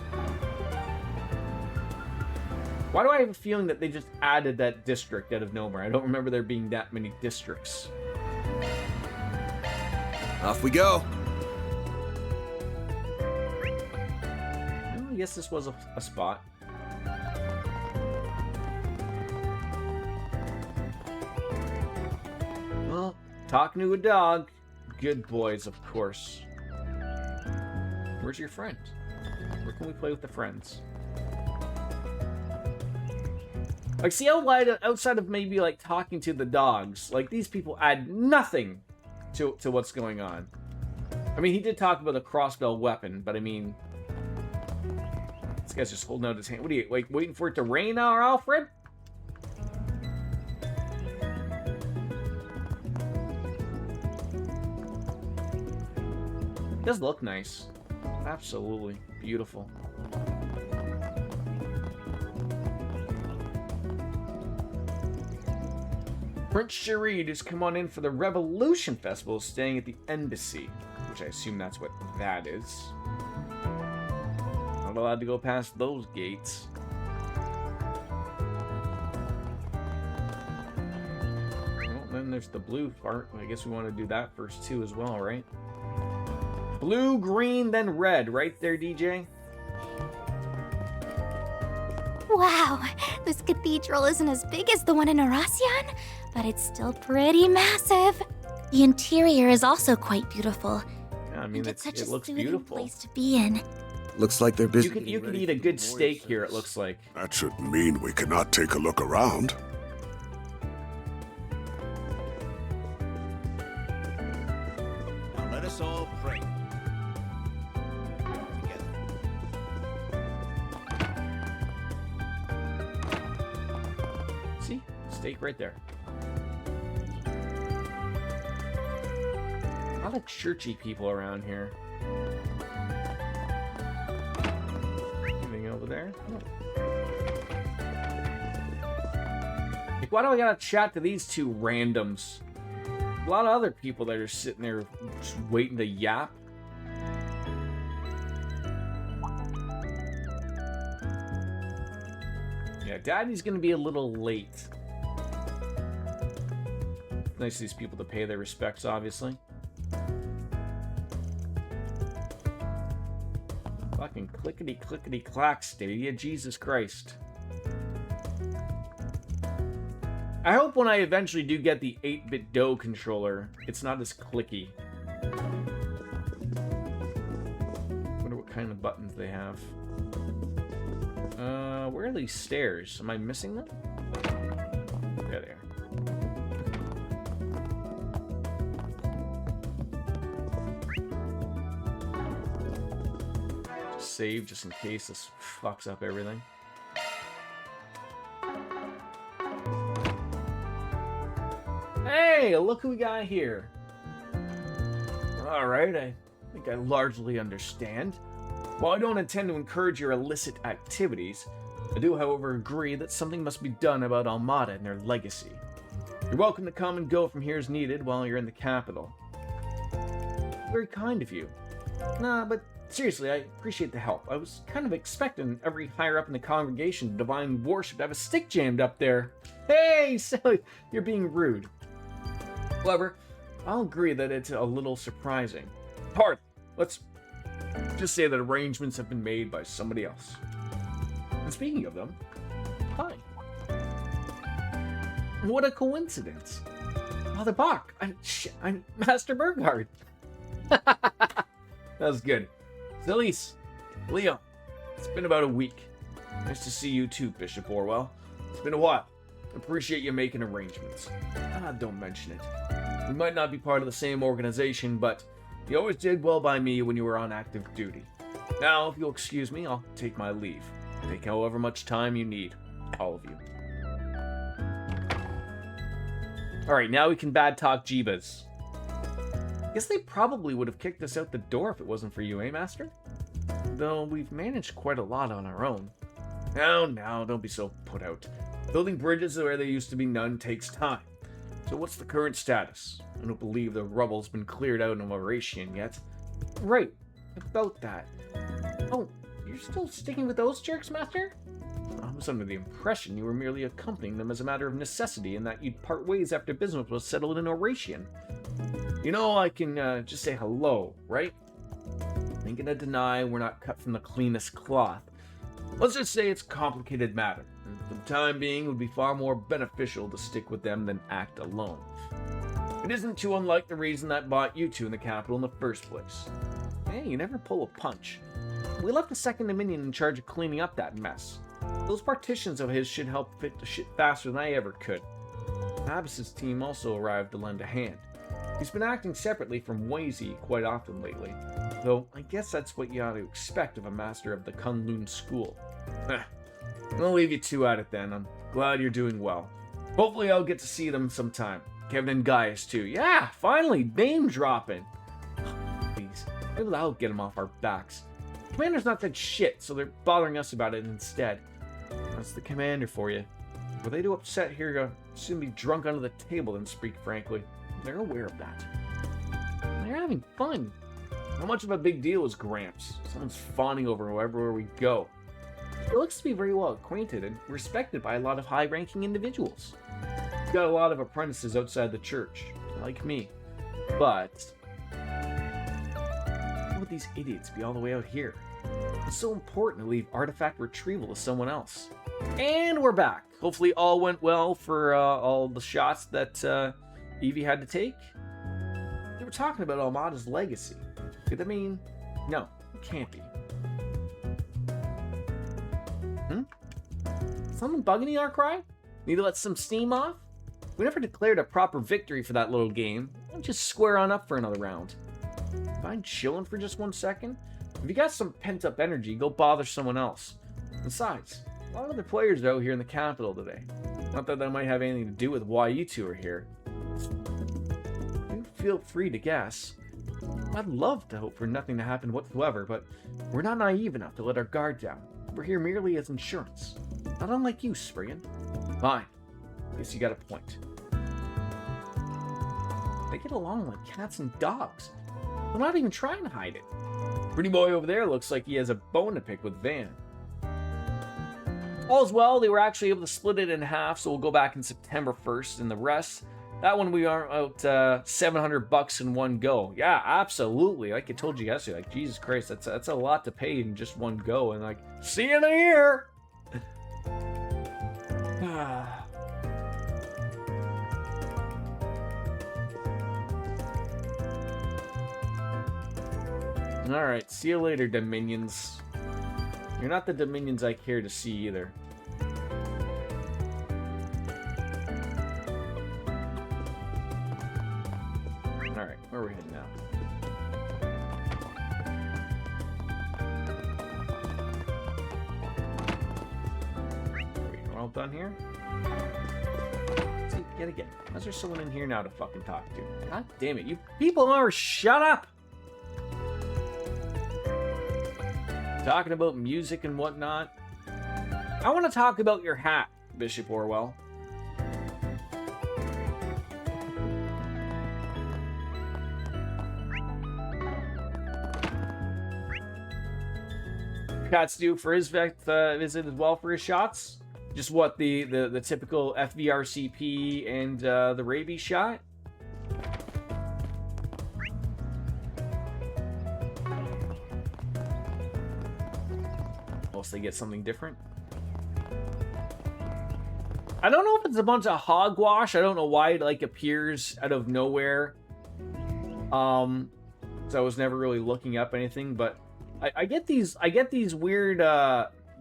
Why do I have a feeling that they just added that district out of nowhere? I don't remember there being that many districts. Off we go. Well, I guess this was a spot. Well, talking to a dog. good boys, of course. Where's your friend? Where can we play with the friends? Like, see how outside of maybe, like, talking to the dogs, like, these people add nothing to what's going on. I mean, he did talk about a crossbow weapon, but I mean... This guy's just holding out his hand. What are you, like, waiting for it to rain now, Alfred? It does look nice. Absolutely beautiful. Prince Sharid has come on in for the Revolution Festival, staying at the Embassy, which I assume that's what that is. Not allowed to go past those gates. Well, then there's the blue part. I guess we want to do that first too as well, right? Blue, green, then red. Right there, DJ? Wow, this cathedral isn't as big as the one in Aracion, but it's still pretty massive. The interior is also quite beautiful. Yeah, I mean, it's such it a looks soothing beautiful. place to be in. Looks like they're busy. You could eat a good steak here, it looks like. That shouldn't mean we cannot take a look around. Now let us all pray. See? Steak right there. A lot of churchy people around here. Anything over there? No. Like, why do I gotta chat to these two randoms? A lot of other people that are sitting there just waiting to yap. Yeah, Daddy's gonna be a little late. Nice of these people to pay their respects, obviously. Fucking clickety clack, Stadia, Jesus Christ. I hope when I eventually do get the 8-bit DOE controller, it's not as clicky. Wonder what kind of buttons they have. Where are these stairs? Am I missing them? There they are. Just save just in case this fucks up everything. Hey, look who we got here. Alright, I think I largely understand. While I don't intend to encourage your illicit activities, I do, however, agree that something must be done about Almada and their legacy. You're welcome to come and go from here as needed while you're in the capital. Very kind of you. Nah, but seriously, I appreciate the help. I was kind of expecting every higher up in the congregation of divine worship to have a stick jammed up there. Hey, silly, you're being rude. However, I'll agree that it's a little surprising. Hardly. Let's just say that arrangements have been made by somebody else. And speaking of them, hi. What a coincidence. Father Bach, I'm Master Burghardt. That was good. Zelice, Leo, it's been about a week. Nice to see you too, Bishop Orwell. It's been a while. Appreciate you making arrangements. Don't mention it. We might not be part of the same organization, but you always did well by me when you were on active duty. Now, if you'll excuse me, I'll take my leave. Take however much time you need. All of you. Alright, now we can bad talk Jeebas. Guess they probably would have kicked us out the door if it wasn't for you, eh, Master? Though we've managed quite a lot on our own. Now, don't be so put out. Building bridges where there used to be none takes time. So what's the current status? I don't believe the rubble's been cleared out in Oratian yet. Right, about that. Oh, you're still sticking with those jerks, Master? I was under the impression you were merely accompanying them as a matter of necessity and that you'd part ways after business was settled in Oratian. You know, I can just say hello, right? Ain't gonna deny we're not cut from the cleanest cloth. Let's just say it's a complicated matter. And for the time being, it would be far more beneficial to stick with them than act alone. It isn't too unlike the reason that brought you two in the capital in the first place. Hey, you never pull a punch. We left the second Dominion in charge of cleaning up that mess. Those partitions of his should help fit the shit faster than I ever could. Abbas's team also arrived to lend a hand. He's been acting separately from Wazy quite often lately, though I guess that's what you ought to expect of a master of the Kunlun school. I'll leave you two at it then. I'm glad you're doing well. Hopefully I'll get to see them sometime. Kevin and Gaius too. Yeah, finally, name dropping. Please, maybe that'll get them off our backs. Commander's not that shit, so they're bothering us about it instead. That's the commander for you. Were they too upset here to soon be drunk under the table, then speak frankly? They're aware of that. They're having fun. How much of a big deal is Gramps? Someone's fawning over wherever we go. He looks to be very well acquainted and respected by a lot of high-ranking individuals. He's got a lot of apprentices outside the church, like me. But why would these idiots be all the way out here? It's so important to leave artifact retrieval to someone else. And we're back. Hopefully all went well for all the shots that Evie had to take. They were talking about Almada's legacy. Could that mean? No, it can't be. Something bugging the Arcry? Need to let some steam off? We never declared a proper victory for that little game. Why don't you square on up for another round? Mind chilling for just 1 second? If you got some pent-up energy, go bother someone else. Besides, a lot of other players are out here in the capital today. Not that might have anything to do with why you two are here. You feel free to guess. I'd love to hope for nothing to happen whatsoever, but we're not naive enough to let our guard down. We're here merely as insurance. Not unlike you, Spriggan. Fine. Guess you got a point. They get along like cats and dogs. They're not even trying to hide it. Pretty boy over there looks like he has a bone to pick with Van. All's well, they were actually able to split it in half, so we'll go back in September 1st, and the rest, that one we are out $700 in one go. Yeah, absolutely. Like I told you yesterday, like Jesus Christ, that's a lot to pay in just one go, and like, see you in a year. Alright, see you later, Dominions. You're not the Dominions I care to see either. Alright, where are we heading now? We're all done here? See, yet again. How's there someone in here now to fucking talk to? God damn it, you people are shut up! Talking about music and whatnot. I want to talk about your hat, Bishop Orwell. Cats do for his visit as well for his shots. Just what the typical FVRCP and the rabies shot. Unless they get something different. I don't know if it's a bunch of hogwash. I don't know why it like appears out of nowhere. So I was never really looking up anything, but I get these weird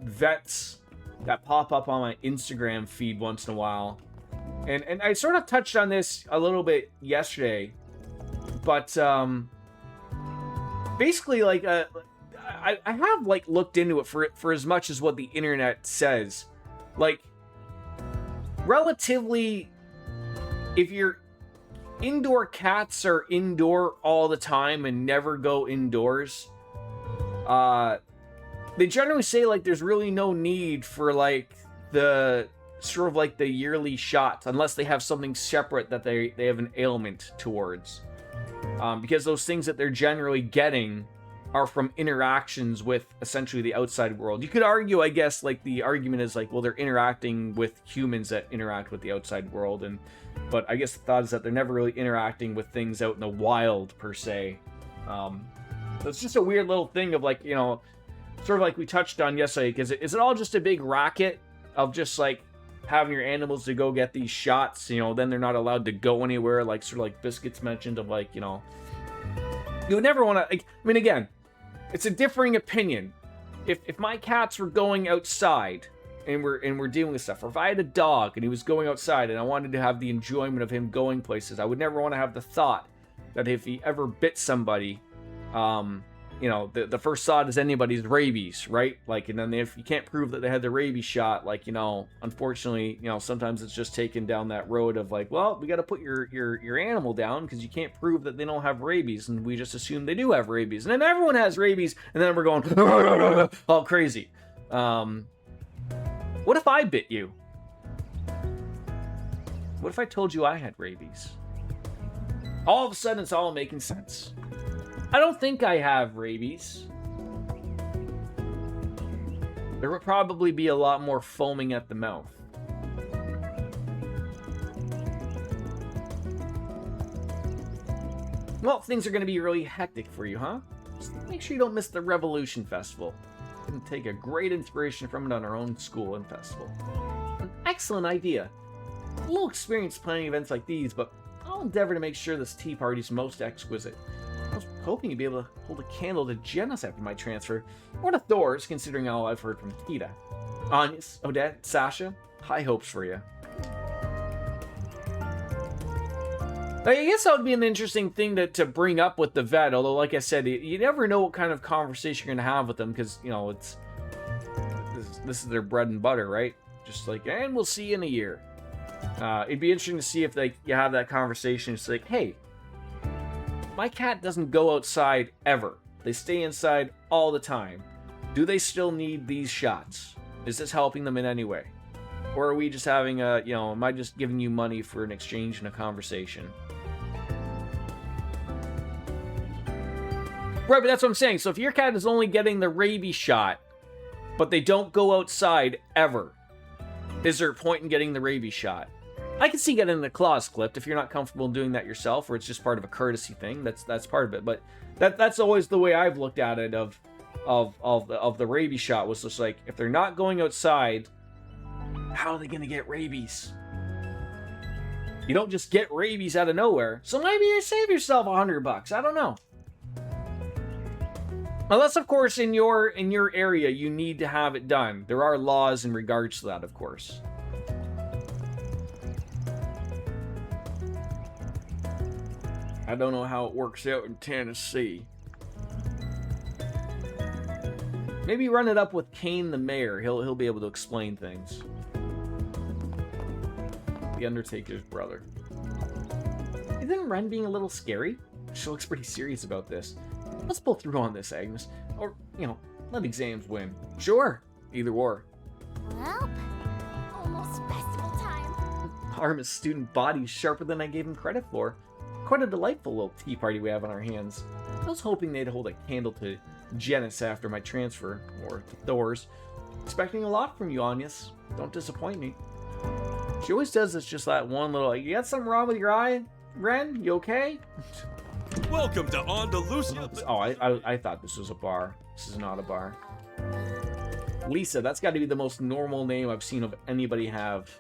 vets that pop up on my Instagram feed once in a while. And I sort of touched on this a little bit yesterday. But basically like I have like looked into it for as much as what the internet says. Like relatively, if your indoor cats are indoor all the time and never go indoors, they generally say like there's really no need for like the sort of like the yearly shots unless they have something separate that they have an ailment towards, because those things that they're generally getting are from interactions with essentially the outside world. You could argue, I guess, like the argument is like, well, they're interacting with humans that interact with the outside world, but I guess the thought is that they're never really interacting with things out in the wild per se. So it's just a weird little thing of like, you know, sort of like we touched on yesterday, because is it all just a big racket of just like having your animals to go get these shots, you know, then they're not allowed to go anywhere, like sort of like Biscuits mentioned of like, you know, you would never want to, like, I mean, again, it's a differing opinion. If my cats were going outside and we're dealing with stuff, or if I had a dog and he was going outside and I wanted to have the enjoyment of him going places, I would never want to have the thought that if he ever bit somebody, you know, the first thought is anybody's rabies, right? Like, and then if you can't prove that they had the rabies shot, like, you know, unfortunately, you know, sometimes it's just taken down that road of like, well, we got to put your animal down because you can't prove that they don't have rabies, and we just assume they do have rabies, and then everyone has rabies, and then we're going all crazy. What if I bit you? What if I told you I had rabies? All of a sudden, it's all making sense. I don't think I have rabies. There would probably be a lot more foaming at the mouth. Well, things are going to be really hectic for you, huh? Just make sure you don't miss the Revolution Festival. You can take a great inspiration from it on our own school and festival. An excellent idea. A little experience planning events like these, but I'll endeavor to make sure this tea party's most exquisite. I was hoping you'd be able to hold a candle to Janice after my transfer, or to Thor's, considering all I've heard from Kita. Agnes, Odette, Sasha, high hopes for you. I guess that would be an interesting thing to bring up with the vet, although, like I said, you never know what kind of conversation you're going to have with them, because, you know, this is their bread and butter, right? Just like, and we'll see you in a year. It'd be interesting to see if you have that conversation. It's like, hey, my cat doesn't go outside ever. They stay inside all the time. Do they still need these shots? Is this helping them in any way? Or are we just having a, you know, am I just giving you money for an exchange and a conversation? Right, but that's what I'm saying. So if your cat is only getting the rabies shot, but they don't go outside ever, is there a point in getting the rabies shot? I can see getting the claws clipped if you're not comfortable doing that yourself, or it's just part of a courtesy thing. That's part of it. But that's always the way I've looked at it of the rabies shot, was just like, if they're not going outside, how are they gonna get rabies? You don't just get rabies out of nowhere. So maybe you save yourself $100. I don't know. Unless, of course, in your area you need to have it done. There are laws in regards to that, of course. I don't know how it works out in Tennessee. Maybe run it up with Kane the mayor. He'll be able to explain things. The Undertaker's brother. Isn't Ren being a little scary? She looks pretty serious about this. Let's pull through on this, Agnes. Or, you know, let exams win. Sure. Either or. Well, almost festival time. Arma's student body's sharper than I gave him credit for. Quite a delightful little tea party we have on our hands. I was hoping they'd hold a candle to Janice after my transfer, or to Thor's. Expecting a lot from you, Agnes. Don't disappoint me. She always does this, just that one little, like, you got something wrong with your eye, Ren? You okay? Welcome to Andalusia. Oh, I thought this was a bar. This is not a bar. Lisa, that's got to be the most normal name I've seen of anybody have.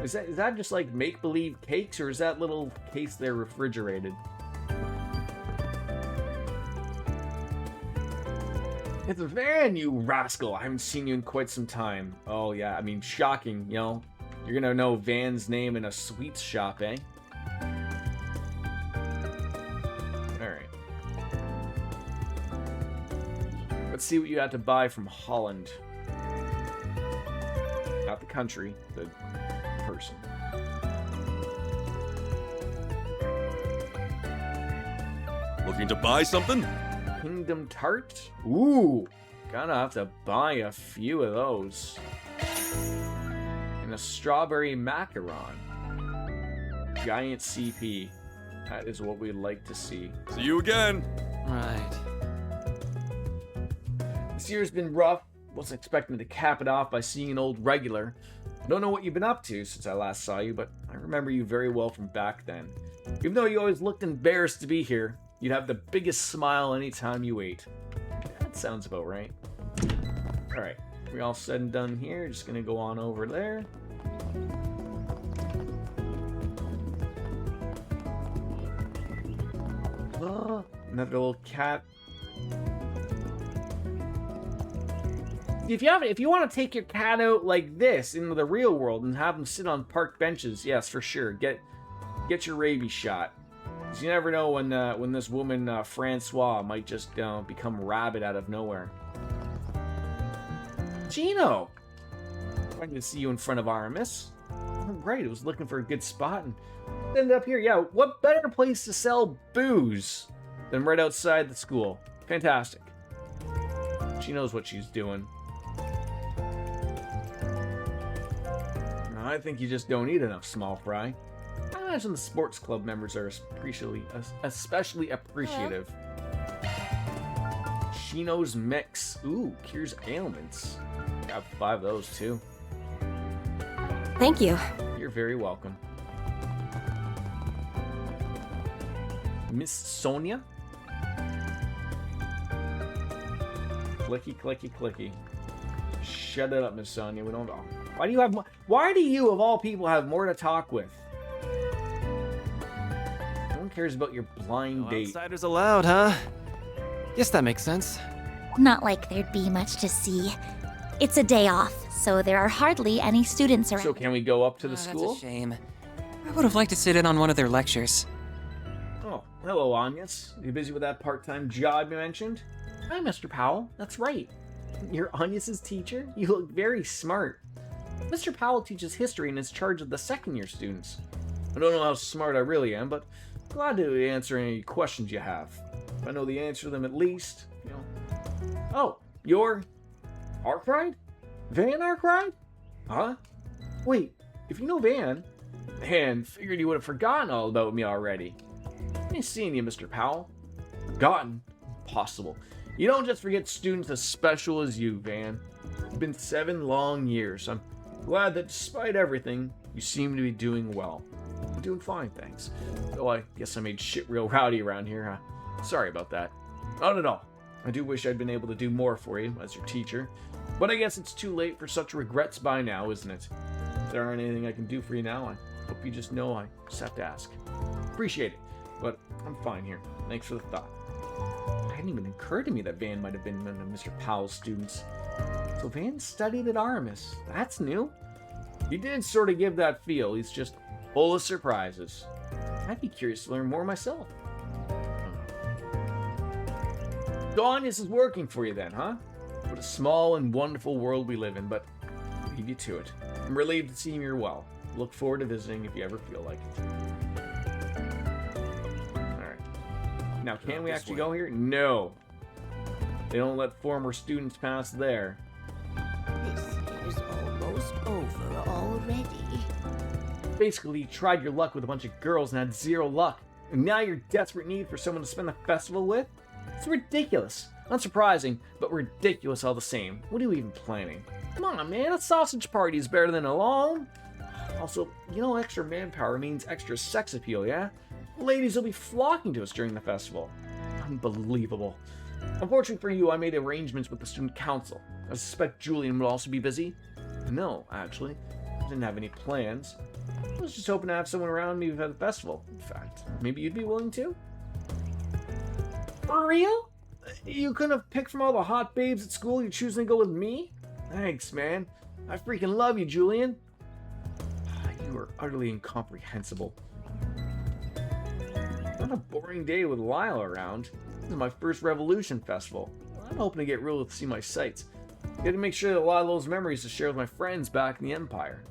Is that just like make-believe cakes, or is that little case there refrigerated? It's Van, you rascal! I haven't seen you in quite some time. Oh yeah, I mean, shocking, you know? You're gonna know Van's name in a sweets shop, eh? Alright. Let's see what you had to buy from Holland. Not the country, the person. Looking to buy something? Kingdom Tart? Ooh, gonna have to buy a few of those. And a strawberry macaron. Giant CP. That is what we'd like to see. See you again. Right. This year's been rough. Wasn't expecting to cap it off by seeing an old regular. I don't know what you've been up to since I last saw you, but I remember you very well from back then. Even though you always looked embarrassed to be here, you'd have the biggest smile anytime you ate. That sounds about right. Alright. We all said and done here. Just gonna go on over there. Oh, another little cat. If you want to take your cat out like this into the real world and have them sit on park benches, yes, for sure. Get your rabies shot. 'Cause you never know when this woman Francois might just become rabid out of nowhere. Gino, I can see you in front of Aramis. Oh, right, I was looking for a good spot and ended up here. Yeah, what better place to sell booze than right outside the school? Fantastic. She knows what she's doing. I think you just don't eat enough, small fry. I imagine the sports club members are especially appreciative. Chino's Mix. Ooh, cures ailments. Got 5 of those, too. Thank you. You're very welcome. Miss Sonia? Clicky, clicky, clicky. Shut it up, Miss Sonia. We don't know. Why do you, of all people, have more to talk with? No one cares about your blind date. Outsiders allowed, huh? Guess that makes sense. Not like there'd be much to see. It's a day off, so there are hardly any students around. So can we go up to the school? That's a shame. I would have liked to sit in on one of their lectures. Oh, hello, Agnes. You busy with that part-time job you mentioned? Hi, Mr. Powell. That's right. You're Agnes's teacher? You look very smart. Mr. Powell teaches history and is in charge of the second-year students. I don't know how smart I really am, but glad to answer any questions you have. If I know the answer to them at least, you know. Oh, you're Arkwright? Van Arkwright? Huh? Wait, if you know Van, figured you would have forgotten all about me already. Nice seeing you, Mr. Powell. Forgotten? Impossible. You don't just forget students as special as you, Van. It's been 7 long years. I'm glad that despite everything, you seem to be doing well. I'm doing fine, thanks. Though I guess I made shit real rowdy around here, huh? Sorry about that. Not at all. I do wish I'd been able to do more for you as your teacher. But I guess it's too late for such regrets by now, isn't it? If there aren't anything I can do for you now, I hope you just know I just have to ask. Appreciate it, but I'm fine here. Thanks for the thought. It hadn't even occurred to me that Van might have been one of Mr. Powell's students. So Van studied at Aramis. That's new. He did sort of give that feel. He's just full of surprises. I'd be curious to learn more myself. Dawn, this is working for you then, huh? What a small and wonderful world we live in, but I'll leave you to it. I'm relieved to see you're well. Look forward to visiting if you ever feel like it. Alright. Now, can we actually go here? No. They don't let former students pass there. This is almost over already. Basically, you tried your luck with a bunch of girls and had 0 luck. And now you're in desperate need for someone to spend the festival with? It's ridiculous. Unsurprising, but ridiculous all the same. What are you even planning? Come on, man, a sausage party is better than alone. Also, you know extra manpower means extra sex appeal, yeah? Ladies will be flocking to us during the festival. Unbelievable. Unfortunately for you, I made arrangements with the student council. I suspect Julian would also be busy. No, actually. I didn't have any plans. I was just hoping to have someone around me at the festival. In fact, maybe you'd be willing to? For real? You couldn't have picked from all the hot babes at school, you're choosing to go with me? Thanks, man. I freaking love you, Julian. You are utterly incomprehensible. What a boring day with Lyle around. This is my first Revolution Festival. I'm hoping to get real to see my sights. Got to make sure that a lot of those memories to share with my friends back in the Empire.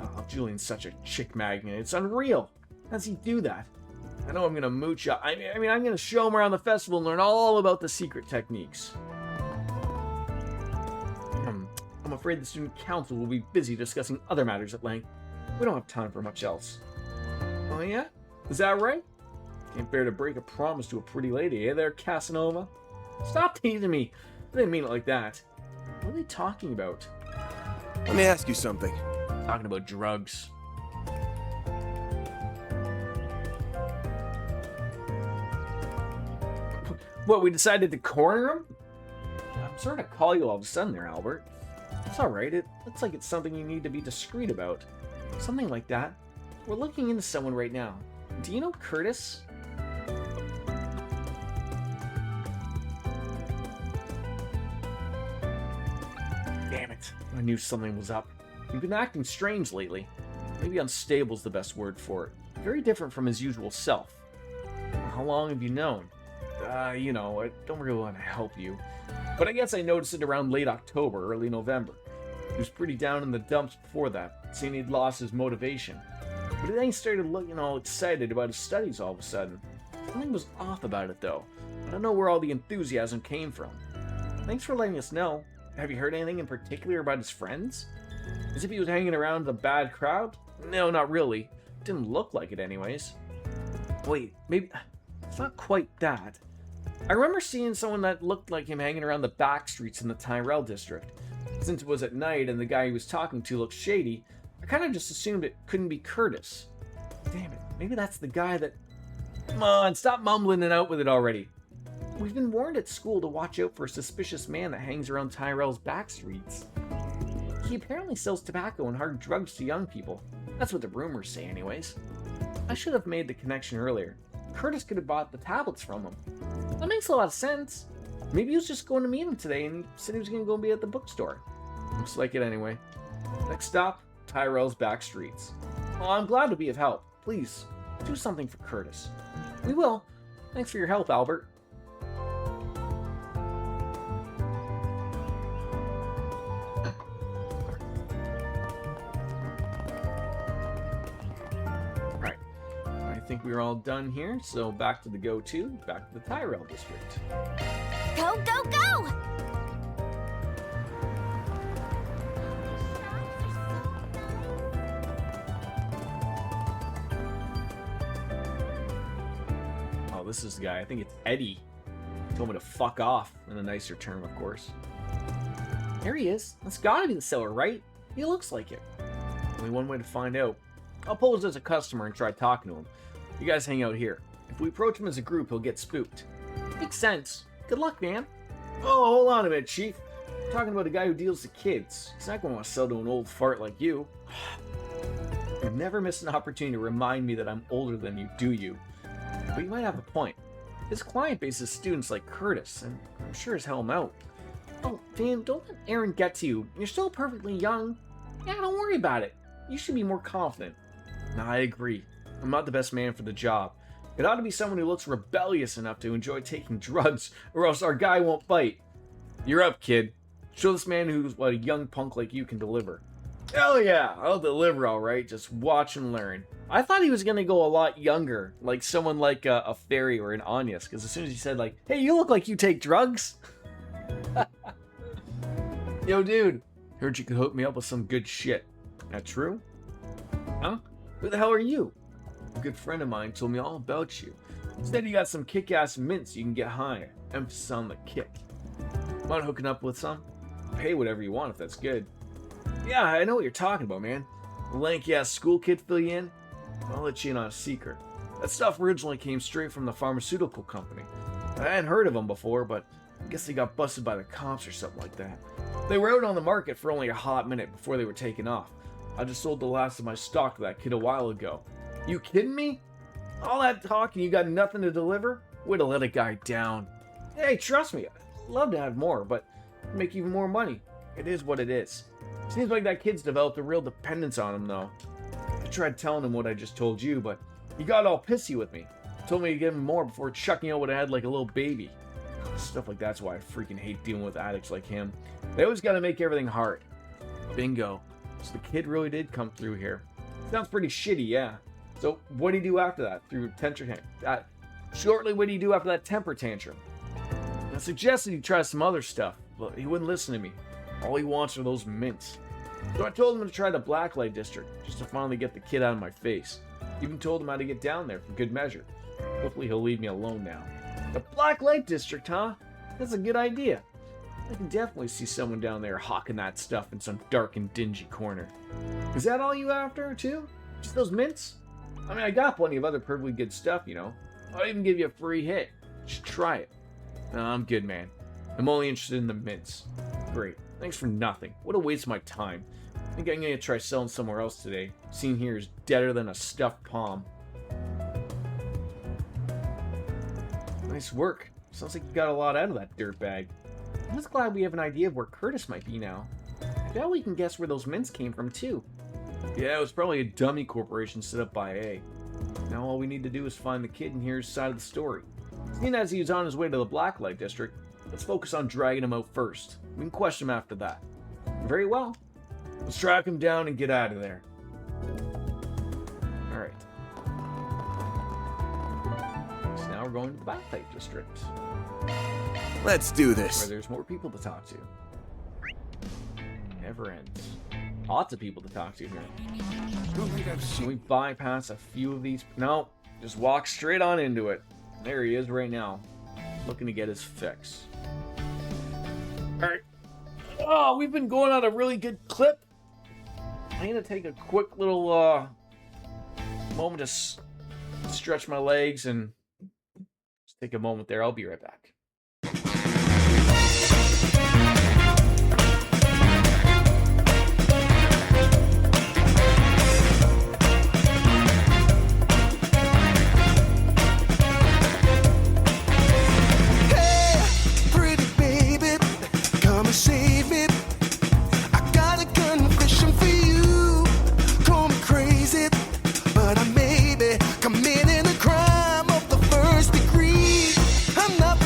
Oh, Julian's such a chick magnet. It's unreal. How does he do that? I know I'm gonna mooch up. I mean, I'm gonna show him around the festival and learn all about the secret techniques. I'm afraid the student council will be busy discussing other matters at length. We don't have time for much else. Oh yeah? Is that right? Can't bear to break a promise to a pretty lady, eh there, Casanova? Stop teasing me. I didn't mean it like that. What are they talking about? Let me ask you something. Talking about drugs. What, we decided to corner him? sorry to call you all of a sudden there, Albert. It's alright, it looks like it's something you need to be discreet about. Something like that. We're looking into someone right now. Do you know Curtis? Damn it. I knew something was up. You've been acting strange lately. Maybe unstable's the best word for it. Very different from his usual self. How long have you known? You know, I don't really want to help you. But I guess I noticed it around late October, early November. He was pretty down in the dumps before that, seeing he'd lost his motivation. But then he started looking all excited about his studies all of a sudden. Something was off about it though. I don't know where all the enthusiasm came from. Thanks for letting us know. Have you heard anything in particular about his friends? As if he was hanging around with a bad crowd? No, not really. Didn't look like it anyways. Wait, maybe... It's not quite that. I remember seeing someone that looked like him hanging around the back streets in the Tyrell district. Since it was at night and the guy he was talking to looked shady, I kind of just assumed it couldn't be Curtis. Damn it, maybe that's the guy that... Come on, stop mumbling it out with it already. We've been warned at school to watch out for a suspicious man that hangs around Tyrell's back streets. He apparently sells tobacco and hard drugs to young people. That's what the rumors say anyways. I should have made the connection earlier. Curtis could have bought the tablets from him. That makes a lot of sense. Maybe he was just going to meet him today and he said he was going to go be at the bookstore. Looks like it anyway. Next stop, Tyrell's back streets. Well, I'm glad to be of help. Please, do something for Curtis. We will. Thanks for your help, Albert. I think we're all done here, so back to the go-to, back to the Tyrell district. Go, go, go! Oh, this is the guy. I think it's Eddie. He told me to fuck off, in a nicer term, of course. There he is. That's gotta be the seller, right? He looks like it. Only one way to find out. I'll pose as a customer and try talking to him. You guys hang out here. If we approach him as a group, he'll get spooked. Makes sense. Good luck, man. Oh, hold on a minute, Chief. I'm talking about a guy who deals to kids. He's not going to want to sell to an old fart like you. You never miss an opportunity to remind me that I'm older than you, do you? But you might have a point. His client base is students like Curtis, and I'm sure as hell I'm out. Oh, Dan, don't let Aaron get to you. You're still perfectly young. Yeah, don't worry about it. You should be more confident. No, I agree. I'm not the best man for the job. It ought to be someone who looks rebellious enough to enjoy taking drugs, or else our guy won't bite. You're up, kid. Show this man who's what a young punk like you can deliver. Hell yeah, I'll deliver alright, just watch and learn. I thought he was gonna go a lot younger, like someone like a Fairy or an Anyas, because as soon as he said like, hey, you look like you take drugs. Yo, dude, heard you could hook me up with some good shit. That true? Huh? Who the hell are you? A good friend of mine told me all about you. Said you got some kick-ass mints you can get high. Emphasis on the kick. Want hooking up with some? Pay whatever you want if that's good. Yeah, I know what you're talking about, man. The lanky-ass school kid fill you in? I'll let you in on a secret. That stuff originally came straight from the pharmaceutical company. I hadn't heard of them before, but I guess they got busted by the cops or something like that. They were out on the market for only a hot minute before they were taken off. I just sold the last of my stock to that kid a while ago. You kidding me? All that talk and you got nothing to deliver? Way to let a guy down. Hey, trust me, I'd love to have more, but make even more money. It is what it is. Seems like that kid's developed a real dependence on him, though. I tried telling him what I just told you, but he got all pissy with me. Told me to give him more before chucking out what I had like a little baby. Stuff like that's why I freaking hate dealing with addicts like him. They always gotta make everything hard. Bingo. So the kid really did come through here. Sounds pretty shitty, yeah. So what do you do after that? Shortly, what do you do after that temper tantrum? I suggested he try some other stuff, but he wouldn't listen to me. All he wants are those mints. So I told him to try the Blacklight District, just to finally get the kid out of my face. Even told him how to get down there for good measure. Hopefully he'll leave me alone now. The Blacklight District, huh? That's a good idea. I can definitely see someone down there hawking that stuff in some dark and dingy corner. Is that all you after, too? Just those mints? I mean, I got plenty of other perfectly good stuff, you know. I'll even give you a free hit. Just try it. No, I'm good, man. I'm only interested in the mints. Great. Thanks for nothing. What a waste of my time. I think I'm gonna try selling somewhere else today. Scene here is deader than a stuffed palm. Nice work. Sounds like you got a lot out of that dirtbag. I'm just glad we have an idea of where Curtis might be now. I bet we can guess where those mints came from, too. Yeah, it was probably a dummy corporation set up by A. Now all we need to do is find the kid and hear his side of the story. Seeing as he was on his way to the Blacklight District, let's focus on dragging him out first. We can question him after that. Very well. Let's track him down and get out of there. Alright. So now we're going to the Blacklight District. Let's do this. Where there's more people to talk to. Never ends. Lots of people to talk to here. Can we bypass a few of these? No, just walk straight on into it. There he is right now, looking to get his fix. Alright. Oh, we've been going on a really good clip. I'm gonna take a quick little moment to stretch my legs and just take a moment there. I'll be right back. Save me. I got a confession for you. Call me crazy, but I may be committing a crime of the first degree. I'm not the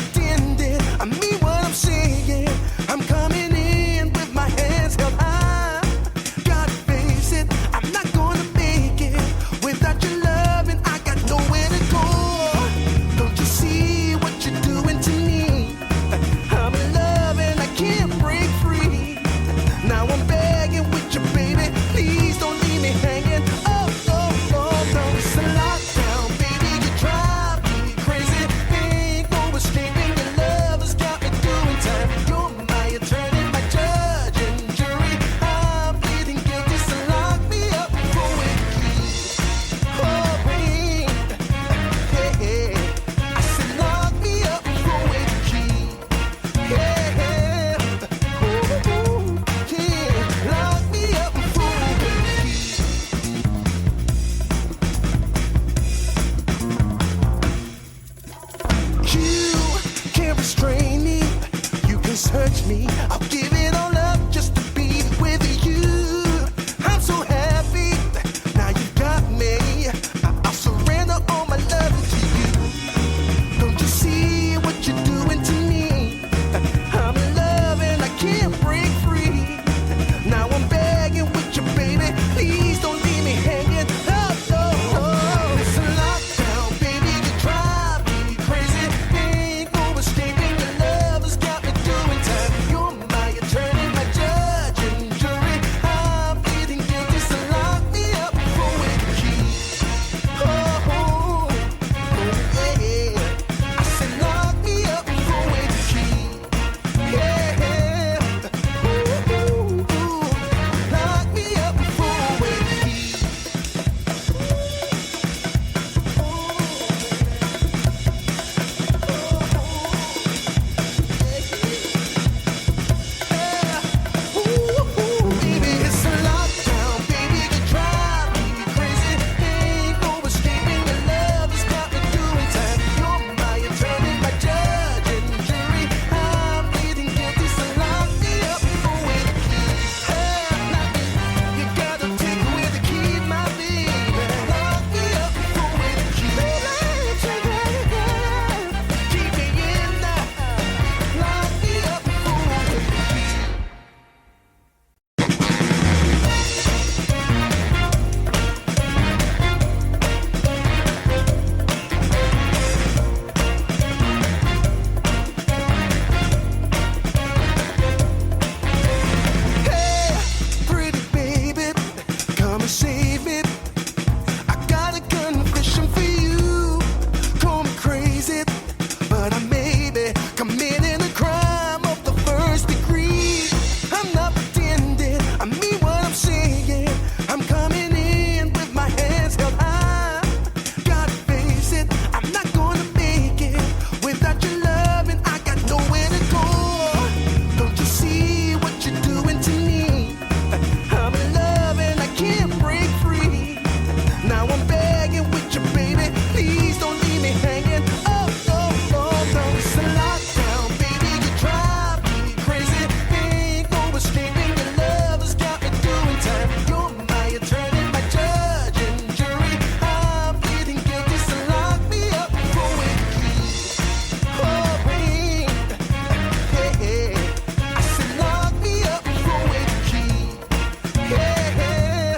Yeah.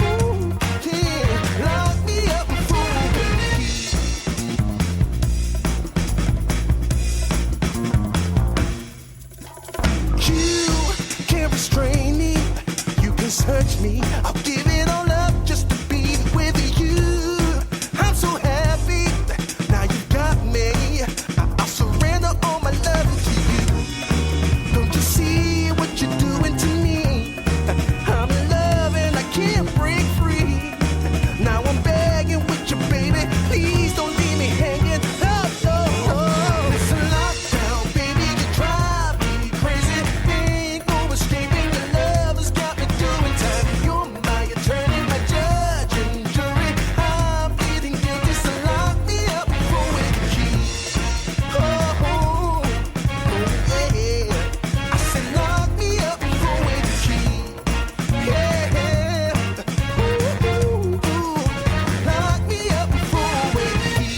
Ooh, yeah. Lock me up and fool with you can't restrain me. You can search me. I'll give it all up just to be with you. I'm so happy. Now you got me. I'll surrender all my love to you. Don't you see what you're doing to me? I'm in love and I can't break free. Now I'm begging with you, baby. Please don't leave me hanging. Oh, oh, oh. It's a lockdown, baby. You drive me crazy. Ain't no escaping. Your love has got me doing time. You're my attorney, my judge and jury. I'm feeling guilty, so lock me up for with the key. Oh, oh, oh, yeah. I said lock me up for with the key. Yeah. Ooh, ooh, ooh. Lock me up for with the key.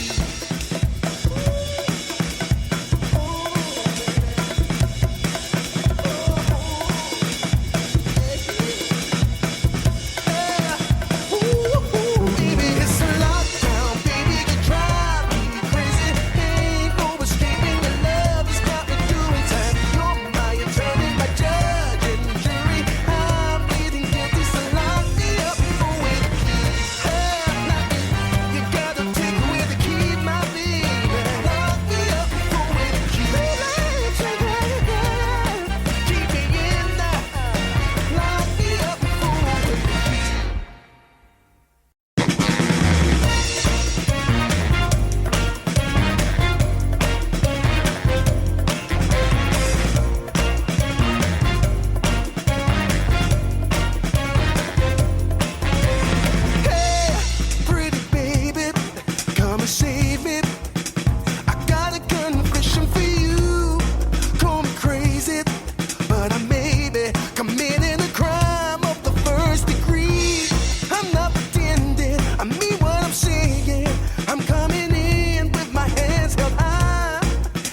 Baby, it's a lockdown, baby. You drive me crazy. Ain't no escaping. Your love has got me doing time. You're my attorney, my judge and jury. I'm pleading guilty, so lock me up for with the key. You gotta take away the key, my baby. Lock me up for with the key. Keep me in there. Lock me up for with the key. Hey, pretty baby, come and save me. I got a confession for you. Call me crazy, but I may be committing a crime of the first degree. I'm not pretending, I mean what I'm saying. I'm coming in with my hands held high.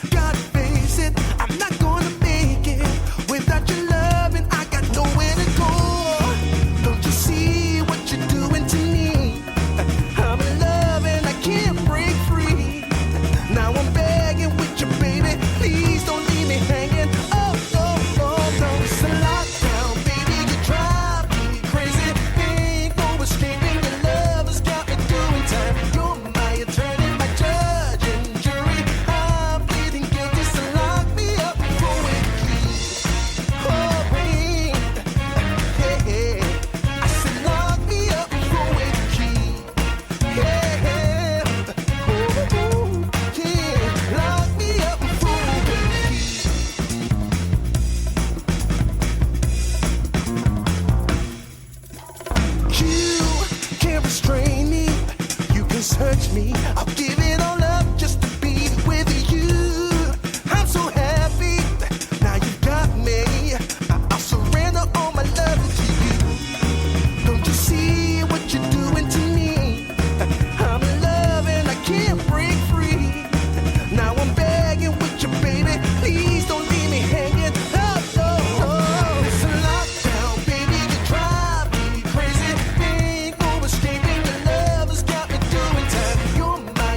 Gotta face it, I'm not gonna make it without your love, and I got nowhere to go. Don't you see what you're doing to me? I'm in love and I can't break free. Now I'm begging with you, baby. Please don't leave me hanging. Oh, no, no, no. It's a lockdown, baby. You drive me crazy. Ain't no escaping. Your love has got me doing time. You're my attorney, my judge and jury. I'm pleading guilty, so lock me up for with the key. Oh, babe. Yeah. I said lock me up for with the key. Yeah. Ooh, ooh, yeah. Lock me up for with the key. You can't restrain me. You can search me. I'll give it all up just to be with you. I'm so happy. Now you got me. I'll surrender all my love to you. Don't you see what you're doing to me? I'm in love and I can't break free. Now I'm begging with you, baby. Please don't leave me hanging. Oh, no, oh. It's a lockdown, baby. You drive me crazy. Ain't no escaping. Your love has got me doing time. You're my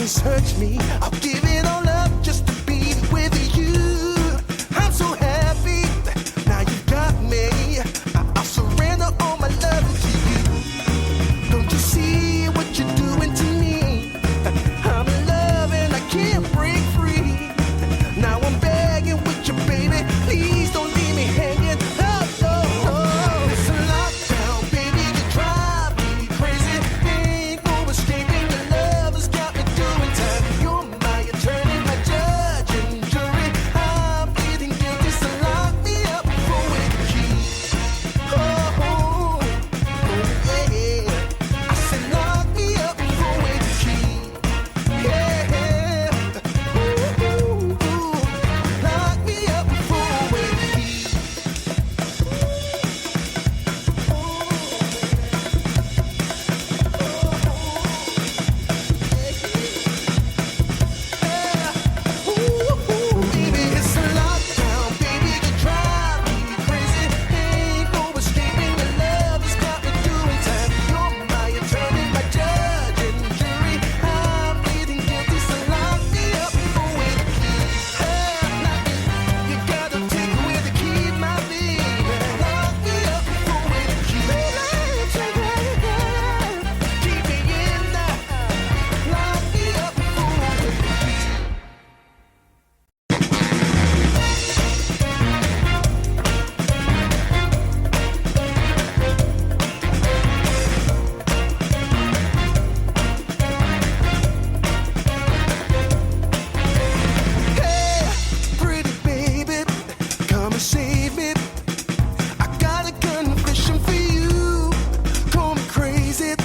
this hurts me. I'll give it all up just to be with you. I'm so happy, now you got me. I'll surrender all my love to you. Don't you see what you're doing to me? I'm in love and I can't break free. Now I'm begging with you, baby. Please don't leave me hanging. Oh, oh, oh. It's a lockdown, baby. You drive me crazy. Ain't no escaping. Your love has got me doing time. You're my attorney, my judge and jury. I'm pleading guilty, so lock me up for with the key. Oh, oh, oh, yeah. I said lock me up for with the key. Yeah. Ooh, ooh, ooh. Lock me up for with the key. Ooh, baby, it's a lockdown, baby. You drive me crazy. Ain't no escaping. Your love has got me doing time. You're my attorney, my judge and jury. I'm pleading guilty, so lock me up for with the key. You gotta take away the key, my baby. Lock me up for with the key. Keep me in there. Lock me up for with the key. Hey, pretty baby, come and save me. I got a confession for you. Call me crazy,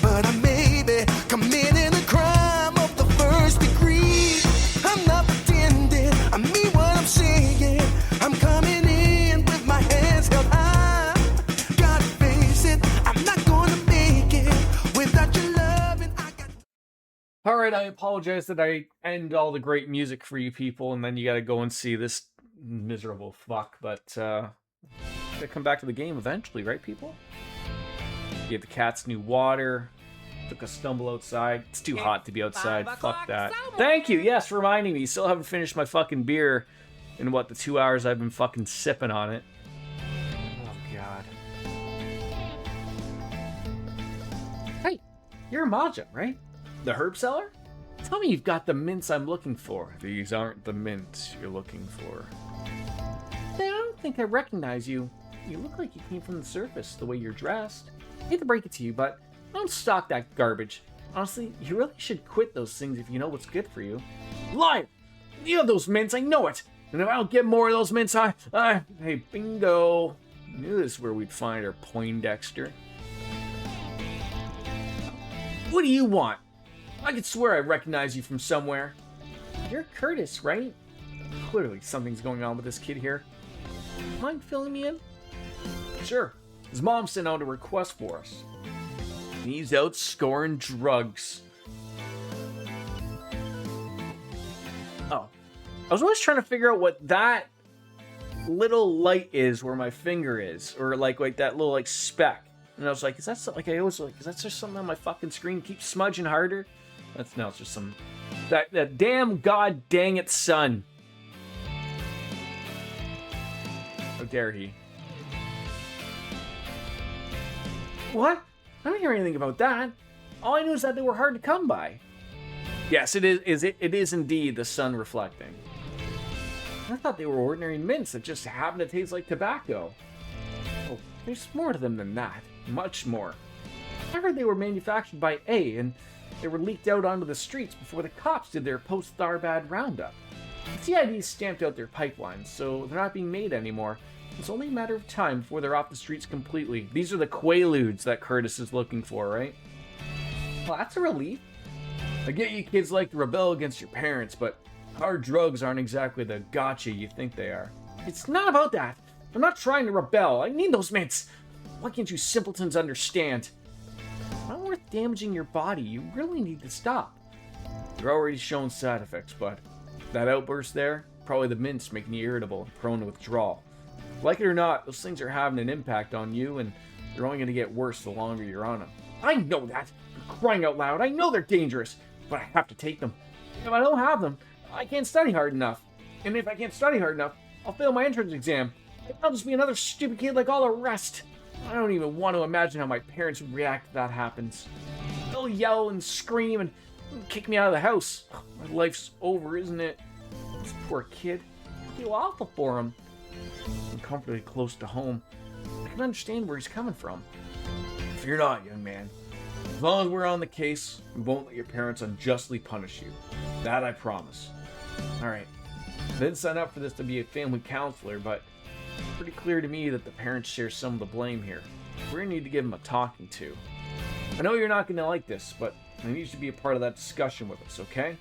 but I may be committing a crime of the first degree. I'm not pretending, I mean what I'm saying. I'm coming in with my hands held high. Gotta face it, I'm not gonna make it without your love, and I got. Alright, I apologize that I end all the great music for you people, and then you gotta go and see this miserable fuck, but, gotta come back to the game eventually, right, people? Gave the cats new water, took a stumble outside. It's too hot to be outside, fuck that. Thank you, yes, for reminding me. Still haven't finished my fucking beer in, what, the 2 hours I've been fucking sipping on it. Oh, God. Hey, you're Maja, right? The herb seller? Tell me you've got the mints I'm looking for. These aren't the mints you're looking for. Hey, I don't think I recognize you. You look like you came from the surface, the way you're dressed. I hate to break it to you, but I don't stock that garbage. Honestly, you really should quit those things if you know what's good for you. Liar! You have those mints, I know it! And if I don't get more of those mints, hey, bingo! I knew this is where we'd find our Poindexter. What do you want? I could swear I recognize you from somewhere. You're Curtis, right? Clearly something's going on with this kid here. Mind filling me in? Sure. His mom sent out a request for us. He's out scoring drugs. Oh. I was always trying to figure out what that little light is where my finger is. Or like that little like speck. And I was like, is that something, like I always like, is that just something on my fucking screen? Keep smudging harder? That's now it's just some that damn god dang it sun. How dare he? What? I didn't hear anything about that. All I knew is that they were hard to come by. Yes, it is indeed the sun reflecting. I thought they were ordinary mints that just happen to taste like tobacco. Oh, there's more to them than that. Much more. I heard they were manufactured by A, and they were leaked out onto the streets before the cops did their post-Tharbad roundup. The CID stamped out their pipelines, so they're not being made anymore. It's only a matter of time before they're off the streets completely. These are the Quaaludes that Curtis is looking for, right? Well, that's a relief. I get you kids like to rebel against your parents, but hard drugs aren't exactly the gotcha you think they are. It's not about that. I'm not trying to rebel. I need those mints. Why can't you simpletons understand? It's not worth damaging your body. You really need to stop. You're already showing side effects, bud. That outburst there, probably the mints making you irritable and prone to withdrawal. Like it or not, those things are having an impact on you, and they're only going to get worse the longer you're on them. I know that! For crying out loud, I know they're dangerous! but I have to take them. If I don't have them, I can't study hard enough. And if I can't study hard enough, I'll fail my entrance exam. I'll just be another stupid kid like all the rest. I don't even want to imagine how my parents would react if that happens. They'll yell and scream and kick me out of the house. My life's over, isn't it? This poor kid. I feel awful for him. I'm comfortably close to home. I can understand where he's coming from. Fear not, young man. As long as we're on the case, we won't let your parents unjustly punish you. That I promise. Alright. I didn't sign up for this to be a family counselor, but it's pretty clear to me that the parents share some of the blame here. We're gonna need to give them a talking to. I know you're not gonna like this, but I need you to be a part of that discussion with us, okay?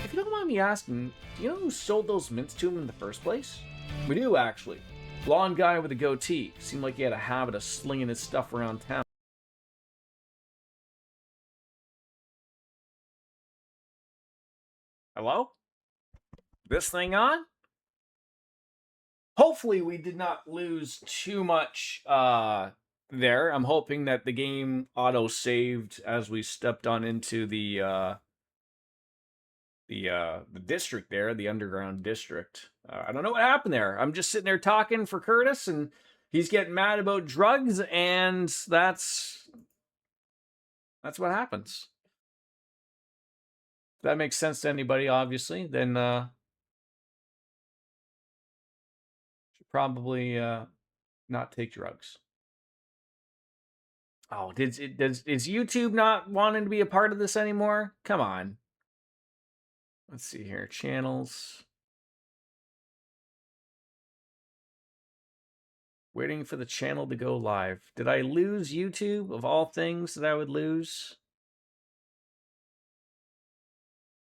If you don't mind me asking, do you know who sold those mints to him in the first place? We do, actually. Blonde guy with a goatee. Seemed like he had a habit of slinging his stuff around town. Hello? This thing on? Hopefully we did not lose too much there. I'm hoping that the game auto-saved as we stepped on into the district there, the underground district. I don't know what happened there. I'm just sitting there talking for Curtis, and he's getting mad about drugs, and that's what happens. If that makes sense to anybody, obviously, then should probably not take drugs. Oh, is YouTube not wanting to be a part of this anymore? Come on. Let's see here. Channels. Waiting for the channel to go live. Did I lose YouTube? Of all things that I would lose?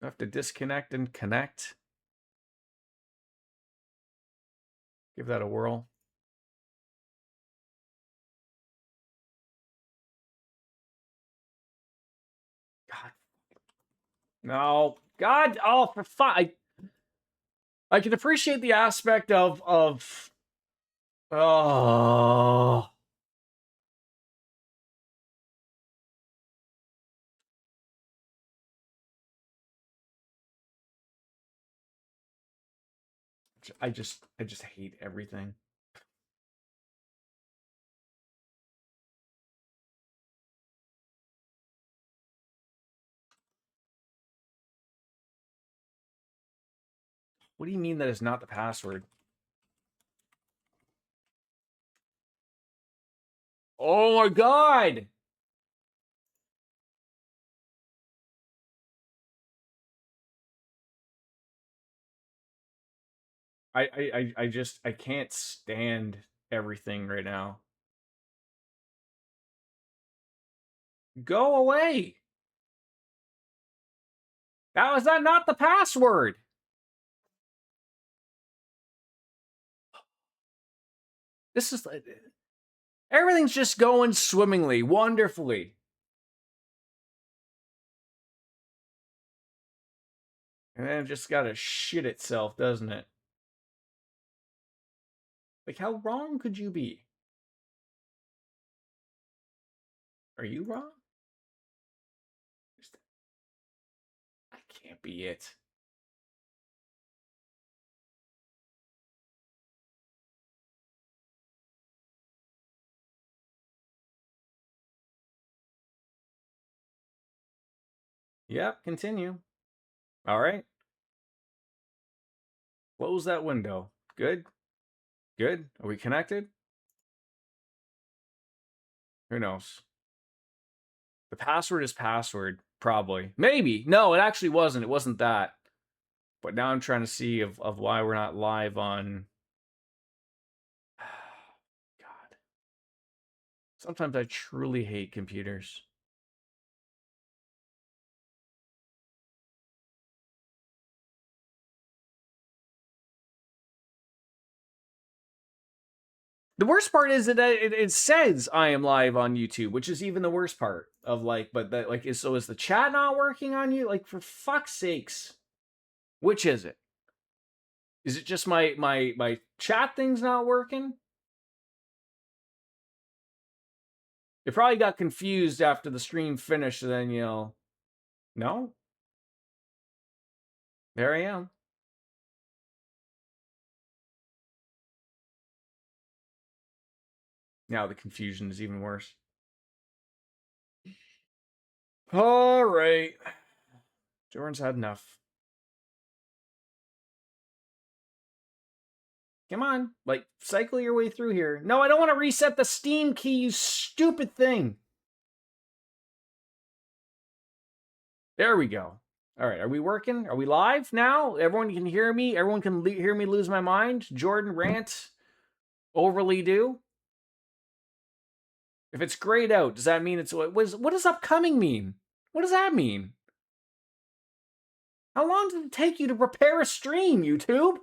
I have to disconnect and connect. Give that a whirl. God. No. God. Oh, for fun. I can appreciate the aspect of oh. I just hate everything. What do you mean that is not the password? Oh my god! I can't stand everything right now. Go away! Was that not the password? This is everything's just going swimmingly, wonderfully. And then it just gotta shit itself, doesn't it? Like, how wrong could you be? Are you wrong? That can't be it. Yep, continue. All right. Close that window. Good. Good. Are we connected? Who knows? The password is password, probably. Maybe. No, it actually wasn't. It wasn't that. But now I'm trying to see of why we're not live on... God. Sometimes I truly hate computers. The worst part is that it says I am live on YouTube, which is even the worst part of like, but that like is the chat not working on you? Like, for fuck's sakes, which is it? Is it just my chat thing's not working? It probably got confused after the stream finished, and then No? There I am. Now the confusion is even worse. All right. Jordan's had enough. Come on. Like, cycle your way through here. No, I don't want to reset the Steam key, you stupid thing. There we go. All right, are we working? Are we live now? Everyone can hear me? Everyone can hear me lose my mind? Jordan rant? Overly do? If it's grayed out, does that mean it's... What does upcoming mean? What does that mean? How long did it take you to prepare a stream, YouTube?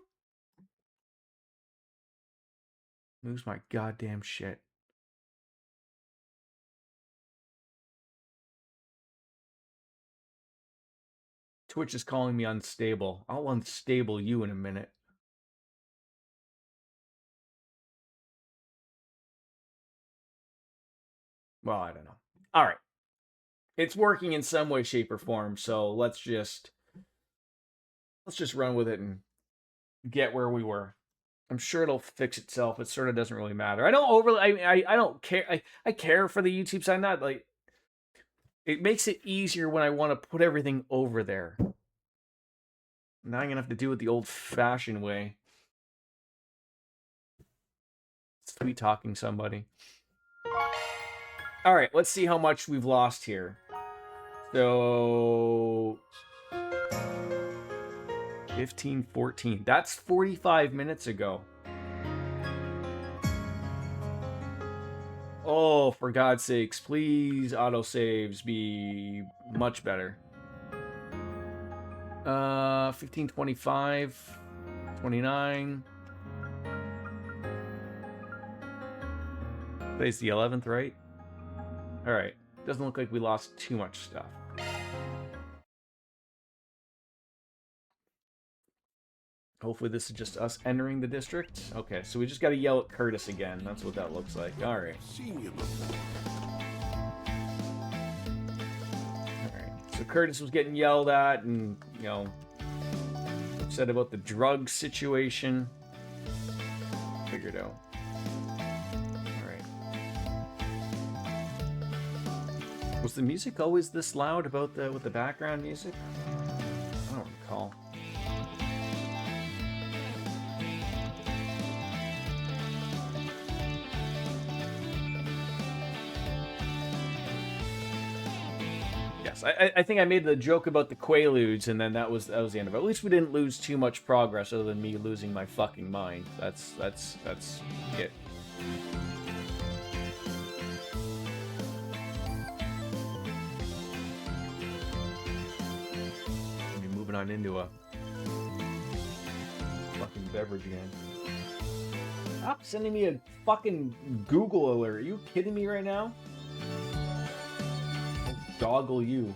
Lose my goddamn shit. Twitch is calling me unstable. I'll unstable you in a minute. Well, I don't know. All right. It's working in some way, shape, or form, so let's just run with it and get where we were. I'm sure it'll fix itself. It sort of doesn't really matter. I don't overly... I don't care. I care for the YouTube side. Not like... It makes it easier when I want to put everything over there. Now I'm going to have to do it the old-fashioned way. Sweet talking somebody. All right, let's see how much we've lost here. So... 15, 14. That's 45 minutes ago. Oh, for God's sakes, please autosaves be much better. 15, 25, 29. Today's the 11th, right? Alright. Doesn't look like we lost too much stuff. Hopefully this is just us entering the district. Okay, so we just gotta yell at Curtis again. That's what that looks like. Alright. Alright. So Curtis was getting yelled at and, you know, said about the drug situation. Figured out. Alright. Was the music always this loud about with the background music? I don't recall. I think I made the joke about the Quaaludes, and then that was the end of it. At least we didn't lose too much progress, other than me losing my fucking mind. That's it. We're moving on into a fucking beverage again. Stop sending me a fucking Google alert. Are you kidding me right now? Doggle you.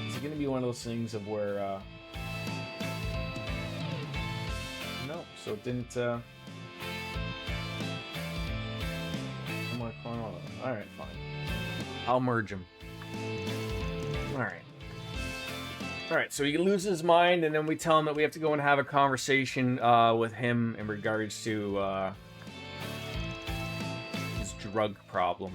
Is it gonna be one of those things of where no, so it didn't I'm gonna call it. Alright, fine. I'll merge them. Alright, so he loses his mind, and then we tell him that we have to go and have a conversation with him in regards to drug problem.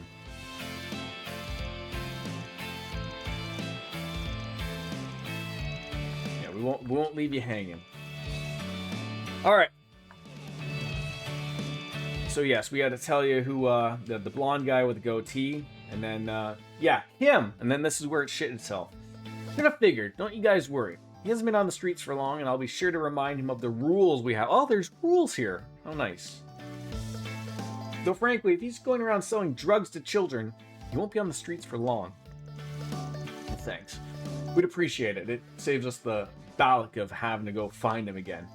Yeah, we won't leave you hanging. All right. So yes, we got to tell you who the blonde guy with the goatee, and then yeah, him. And then this is where it shit itself. Should have figured. Don't you guys worry. He hasn't been on the streets for long, and I'll be sure to remind him of the rules we have. Oh, there's rules here. Oh, nice. Though frankly, if he's going around selling drugs to children, he won't be on the streets for long. Well, thanks. We'd appreciate it. It saves us the balak of having to go find him again.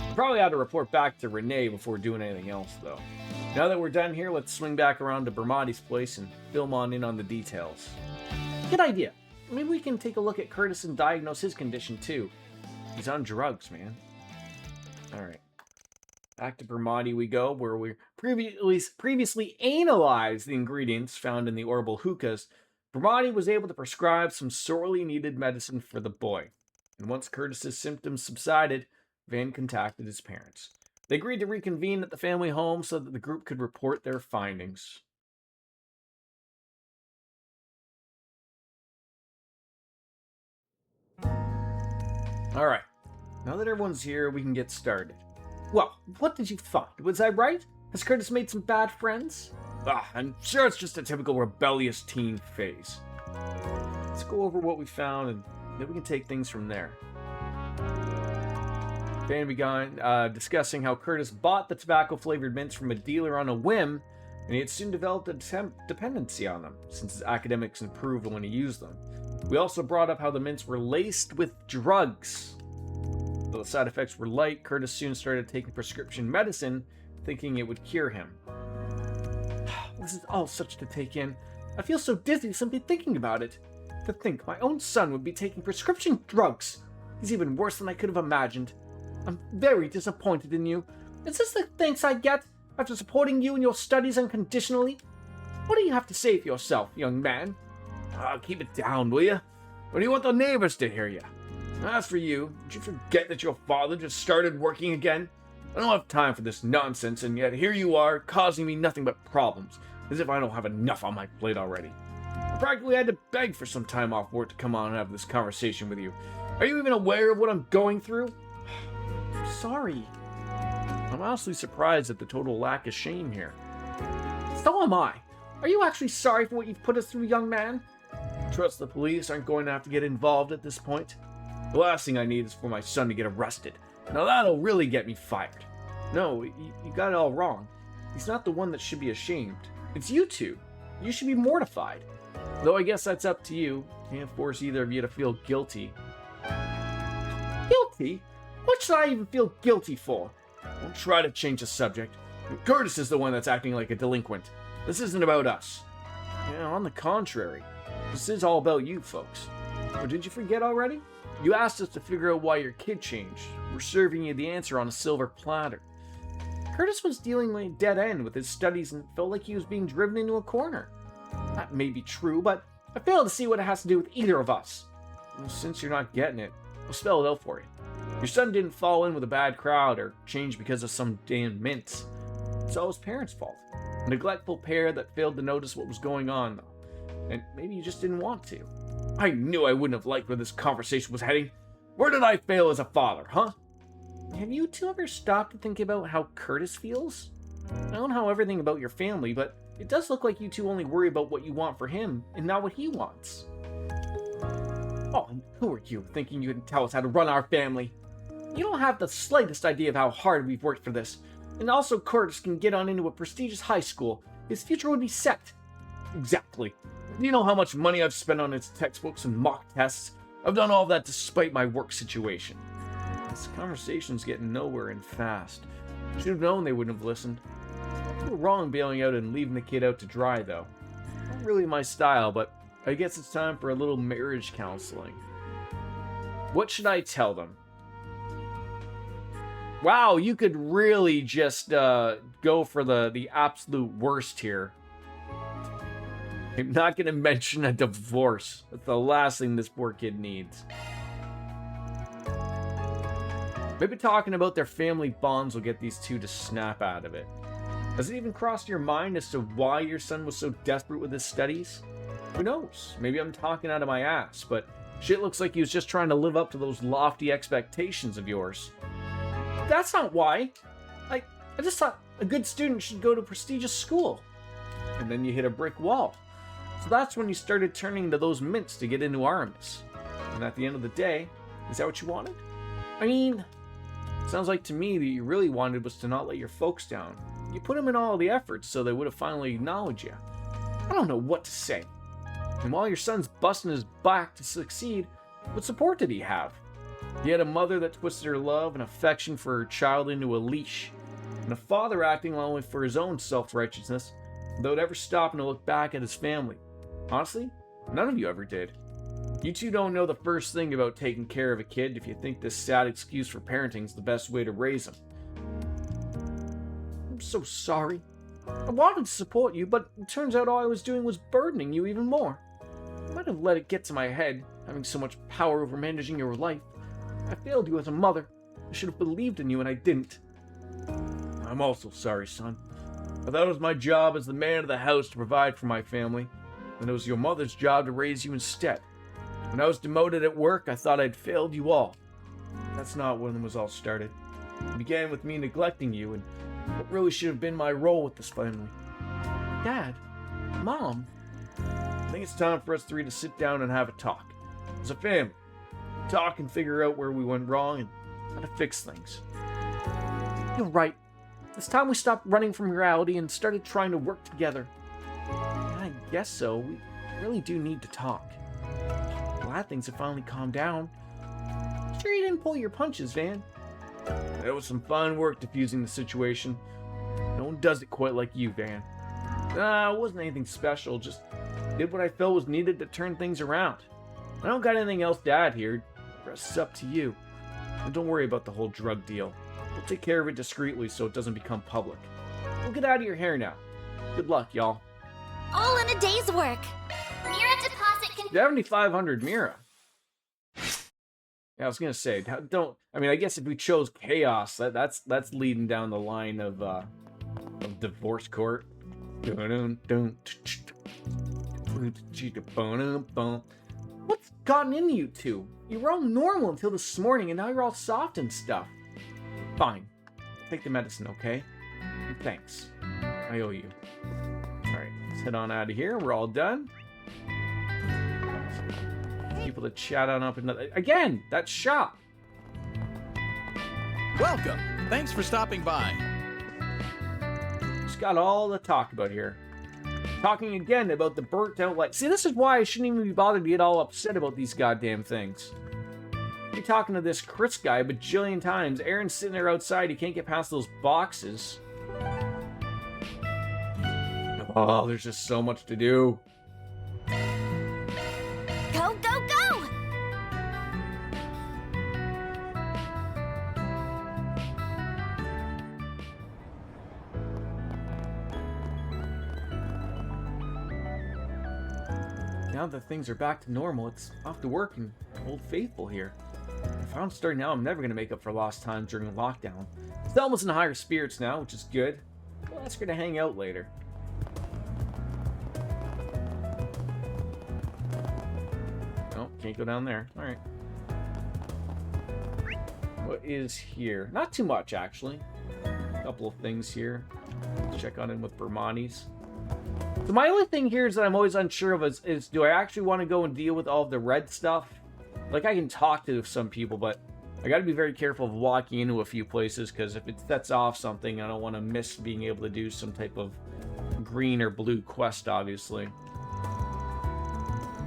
We probably ought to report back to Renee before doing anything else, though. Now that we're done here, let's swing back around to Bermati's place and film on in on the details. Good idea. Maybe we can take a look at Curtis and diagnose his condition, too. He's on drugs, man. Alright. Back to Brahmati we go, where we previously analyzed the ingredients found in the orbital hookahs. Brahmati was able to prescribe some sorely needed medicine for the boy. And once Curtis's symptoms subsided, Van contacted his parents. They agreed to reconvene at the family home so that the group could report their findings. Alright, now that everyone's here, we can get started. Well, what did you find? Was I right? Has Curtis made some bad friends? I'm sure it's just a typical rebellious teen phase. Let's go over what we found and then we can take things from there. Van began discussing how Curtis bought the tobacco-flavored mints from a dealer on a whim, and he had soon developed a dependency on them, since his academics improved when he used them. We also brought up how the mints were laced with drugs. Though the side effects were light, Curtis soon started taking prescription medicine, thinking it would cure him. This is all such to take in. I feel so dizzy simply thinking about it. To think my own son would be taking prescription drugs. He's even worse than I could have imagined. I'm very disappointed in you. Is this the thanks I get after supporting you in your studies unconditionally? What do you have to say for yourself, young man? Keep it down, will you? Or do you want the neighbors to hear you? As for you, did you forget that your father just started working again? I don't have time for this nonsense, and yet here you are, causing me nothing but problems, as if I don't have enough on my plate already. I practically had to beg for some time off work to come on and have this conversation with you. Are you even aware of what I'm going through? I'm sorry. I'm honestly surprised at the total lack of shame here. So am I. Are you actually sorry for what you've put us through, young man? Trust the police aren't going to have to get involved at this point. The last thing I need is for my son to get arrested. Now that'll really get me fired. No, you got it all wrong. He's not the one that should be ashamed. It's you two. You should be mortified. Though I guess that's up to you. Can't force either of you to feel guilty. Guilty? What should I even feel guilty for? Don't try to change the subject. Curtis is the one that's acting like a delinquent. This isn't about us. Yeah, on the contrary. This is all about you folks. Or did you forget already? You asked us to figure out why your kid changed. We're serving you the answer on a silver platter. Curtis was dealing with a dead end with his studies and felt like he was being driven into a corner. That may be true, but I fail to see what it has to do with either of us. Well, since you're not getting it, I'll spell it out for you. Your son didn't fall in with a bad crowd or change because of some damn mints. It's all his parents' fault. A neglectful pair that failed to notice what was going on, though. And maybe you just didn't want to. I knew I wouldn't have liked where this conversation was heading. Where did I fail as a father, huh? Have you two ever stopped to think about how Curtis feels? I don't know everything about your family, but it does look like you two only worry about what you want for him and not what he wants. Oh, and who are you, thinking you can tell us how to run our family? You don't have the slightest idea of how hard we've worked for this. And also Curtis can get on into a prestigious high school. His future would be set. Exactly. You know how much money I've spent on his textbooks and mock tests? I've done all that despite my work situation. This conversation's getting nowhere and fast. Should have known they wouldn't have listened. You were wrong bailing out and leaving the kid out to dry, though. Not really my style, but I guess it's time for a little marriage counseling. What should I tell them? Wow, you could really just go for the absolute worst here. I'm not going to mention a divorce. That's the last thing this poor kid needs. Maybe talking about their family bonds will get these two to snap out of it. Has it even crossed your mind as to why your son was so desperate with his studies? Who knows? Maybe I'm talking out of my ass, but shit looks like he was just trying to live up to those lofty expectations of yours. That's not why. I just thought a good student should go to a prestigious school. And then you hit a brick wall. So that's when you started turning to those mints to get into Aramis. And at the end of the day, is that what you wanted? I mean, sounds like to me that you really wanted was to not let your folks down. You put them in all the efforts so they would have finally acknowledged you. I don't know what to say. And while your son's busting his back to succeed, what support did he have? He had a mother that twisted her love and affection for her child into a leash, and a father acting only for his own self-righteousness, without ever stopping to look back at his family. Honestly, none of you ever did. You two don't know the first thing about taking care of a kid if you think this sad excuse for parenting is the best way to raise him. I'm so sorry. I wanted to support you, but it turns out all I was doing was burdening you even more. I might have let it get to my head, having so much power over managing your life. I failed you as a mother. I should have believed in you, and I didn't. I'm also sorry, son. I thought it was my job as the man of the house to provide for my family, and it was your mother's job to raise you instead. When I was demoted at work, I thought I'd failed you all. That's not when it was all started. It began with me neglecting you, and what really should have been my role with this family. Dad, Mom, I think it's time for us three to sit down and have a talk. As a family, talk and figure out where we went wrong and how to fix things. You're right. It's time we stopped running from reality and started trying to work together. I guess so. We really do need to talk. Glad things have finally calmed down. Sure you didn't pull your punches, Van? It was some fun work diffusing the situation. No one does it quite like you, Van. Nah, it wasn't anything special. Just did what I felt was needed to turn things around. I don't got anything else to add here. The rest is up to you. And don't worry about the whole drug deal. We'll take care of it discreetly so it doesn't become public. We'll get out of your hair now. Good luck, y'all. All in a day's work. Mira deposit can 7,500 Mira. Yeah, I was gonna say, don't. I mean, I guess if we chose chaos, that's leading down the line of divorce court. What's gotten into you two? You were all normal until this morning, and now you're all soft and stuff. Fine. Take the medicine, okay? And thanks. I owe you. Alright, let's head on out of here. We're all done. People to chat on up another... Again, that shop. Welcome. Thanks for stopping by. Just got all to talk about here. Talking again about the burnt out light. See, this is why I shouldn't even be bothered to get all upset about these goddamn things. You're talking to this Chris guy a bajillion times. Aaron's sitting there outside. He can't get past those boxes. Oh, there's just so much to do. Go, go, go! Now that things are back to normal, it's off to work and Old Faithful here. If I don't start now, I'm never going to make up for lost time during lockdown. Thelma's in higher spirits now, which is good. We'll ask her to hang out later. Oh, can't go down there. Alright. What is here? Not too much, actually. A couple of things here. Check on in with Bermani's. So my only thing here is that I'm always unsure of is do I actually want to go and deal with all of the red stuff? Like, I can talk to some people, but I got to be very careful of walking into a few places, because if it sets off something, I don't want to miss being able to do some type of green or blue quest, obviously.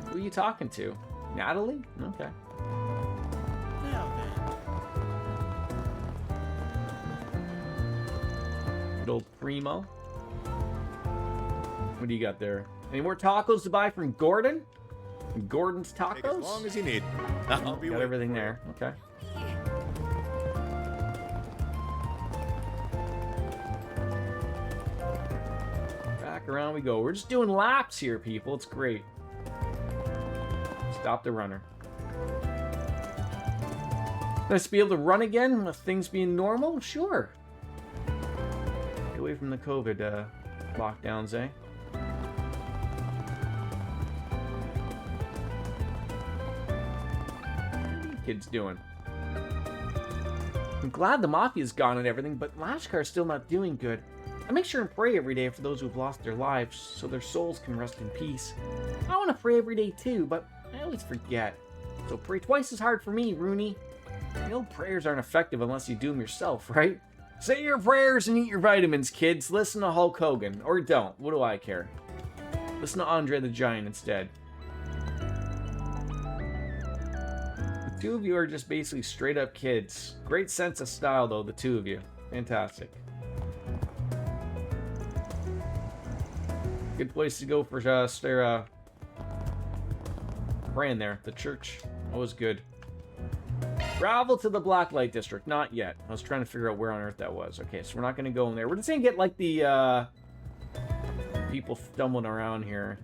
Who are you talking to? Natalie? Okay. Good old Primo. What do you got there? Any more tacos to buy from Gordon? Gordon's Tacos? Take as long as you need. I'll be got everything there. Okay. Back around we go. We're just doing laps here, people. It's great. Stop the runner. Nice to be able to run again with things being normal? Sure. Get away from the COVID lockdowns, eh? Kids doing? I'm glad the Mafia's gone and everything, but Lashkar's still not doing good. I make sure and pray every day for those who've lost their lives, so their souls can rest in peace. I want to pray every day too, but I always forget. So pray twice as hard for me, Rooney. You know prayers aren't effective unless you do them yourself, right? Say your prayers and eat your vitamins, kids. Listen to Hulk Hogan. Or don't. What do I care? Listen to Andre the Giant instead. The two of you are just basically straight up kids. Great sense of style, though, the two of you. Fantastic. Good place to go for praying there. The church. Always good. Travel to the Blacklight District. Not yet. I was trying to figure out where on earth that was. Okay, so we're not going to go in there. We're just going to get, like, the, people stumbling around here.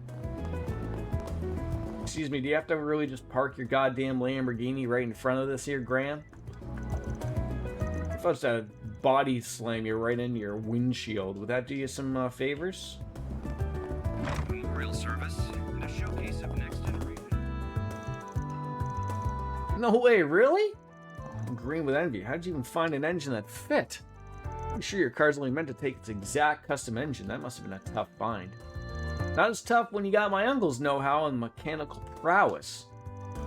Excuse me, do you have to really just park your goddamn Lamborghini right in front of this here, Graham? If I was to body slam you right into your windshield, would that do you some favors? Memorial service and a showcase of next generation. No way, really? I'm green with envy. How'd you even find an engine that fit? I'm sure your car's only meant to take its exact custom engine. That must have been a tough find. Not as tough when you got my uncle's know-how and mechanical prowess.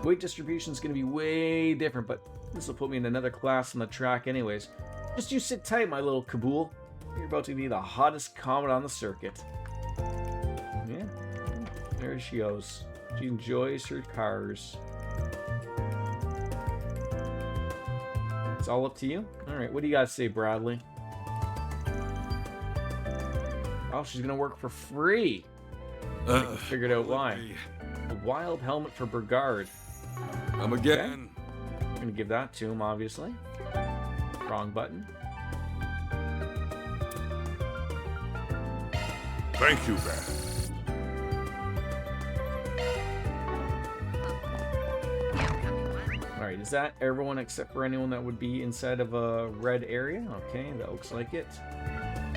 Weight distribution's gonna be way different, but this will put me in another class on the track anyways. Just you sit tight, my little Kabul. You're about to be the hottest comet on the circuit. Yeah, there she goes. She enjoys her cars. It's all up to you. Alright, what do you guys say, Bradley? Oh, she's gonna work for free. I figured out why. A wild helmet for Brigard. Come again. Okay. I'm gonna give that to him, obviously. Wrong button. Thank you, Ben. Alright, is that everyone except for anyone that would be inside of a red area? Okay, that looks like it.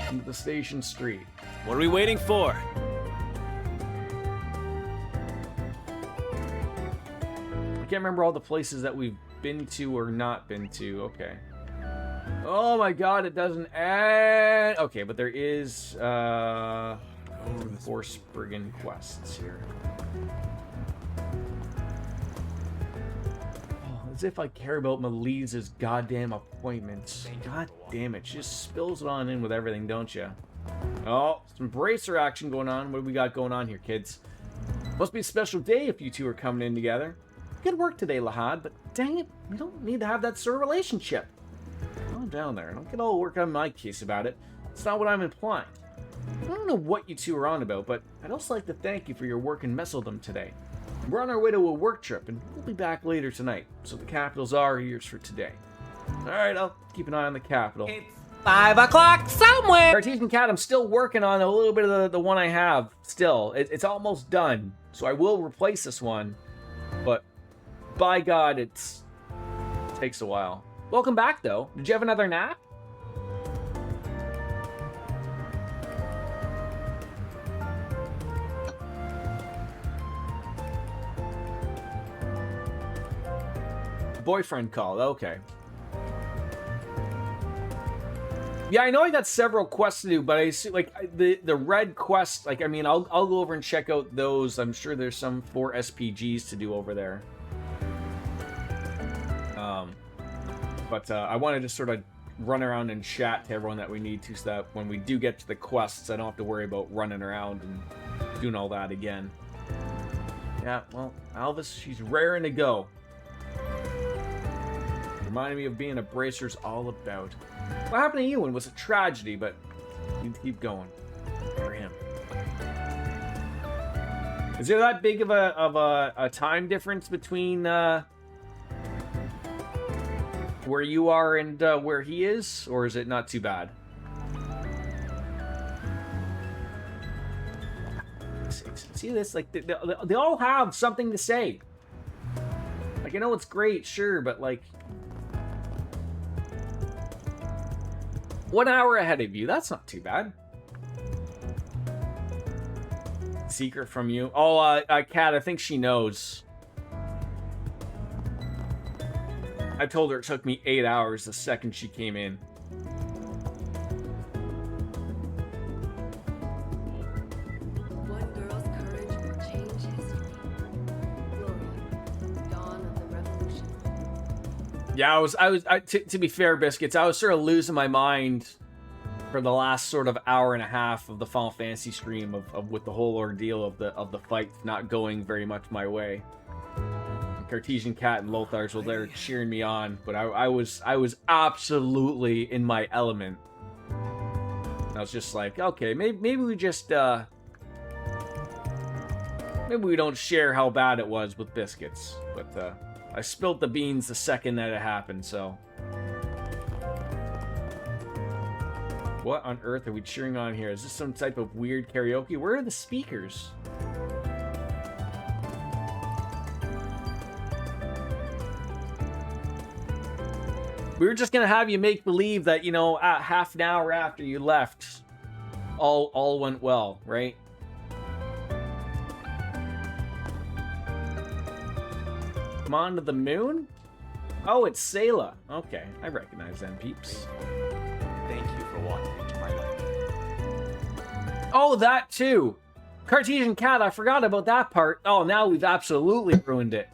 Into the station street. What are we waiting for? I can't remember all the places that we've been to or not been to. Okay. Oh my god, it doesn't add. Okay, but there is 4 Spriggan quests here. Oh, as if I care about Melise's goddamn appointments. God damn it, she just spills it on in with everything, don't you? Oh, some bracer action going on. What do we got going on here, kids? Must be a special day if you two are coming in together. Good work today, Lahad, but dang it, we don't need to have that sort of relationship. Calm down there. Don't get all worked on my case about it. It's not what I'm implying. I don't know what you two are on about, but I'd also like to thank you for your work in Messeldom today. We're on our way to a work trip, and we'll be back later tonight, so the capitals are yours for today. Alright, I'll keep an eye on the capital. It's 5 o'clock somewhere! Cartesian Cat, I'm still working on a little bit of the one I have still. It's almost done, so I will replace this one, but by God, it takes a while. Welcome back, though. Did you have another nap? Boyfriend called. Okay. Yeah, I know I got several quests to do, but I see like the red quest. Like, I mean, I'll go over and check out those. I'm sure there's some 4 SPGs to do over there. But I want to just sort of run around and chat to everyone that we need to, so that when we do get to the quests, I don't have to worry about running around and doing all that again. Yeah, well, Alvis, she's raring to go. Reminded me of being a bracer's all about. What happened to you and was a tragedy, but you need to keep going. For him. Is there that big of a time difference between where you are and where he is, or is it not too bad? See this? Like they all have something to say. Like, I know it's great, sure, but like 1 hour ahead of you, that's not too bad. Secret from you? Oh, Kat, I think she knows. I told her it took me 8 hours the second she came in. One girl's courage will change history. Gloria, dawn of the revolution. Yeah, to be fair, Biscuits, I was sort of losing my mind for the last sort of hour and a half of the Final Fantasy stream of with the whole ordeal of the fight not going very much my way. Cartesian Cat and Lothars were there cheering me on, but I was absolutely in my element. I was just like, okay, maybe we just maybe we don't share how bad it was with Biscuits, but I spilled the beans the second that it happened, so. What on earth are we cheering on here? Is this some type of weird karaoke? Where are the speakers? We were just gonna have you make believe that, you know, at half an hour after you left, all went well, right? Come on to the moon? Oh, it's Sayla. Okay, I recognize them peeps. Thank you for walking into my life. Oh, that too. Cartesian cat, I forgot about that part. Oh, now we've absolutely ruined it.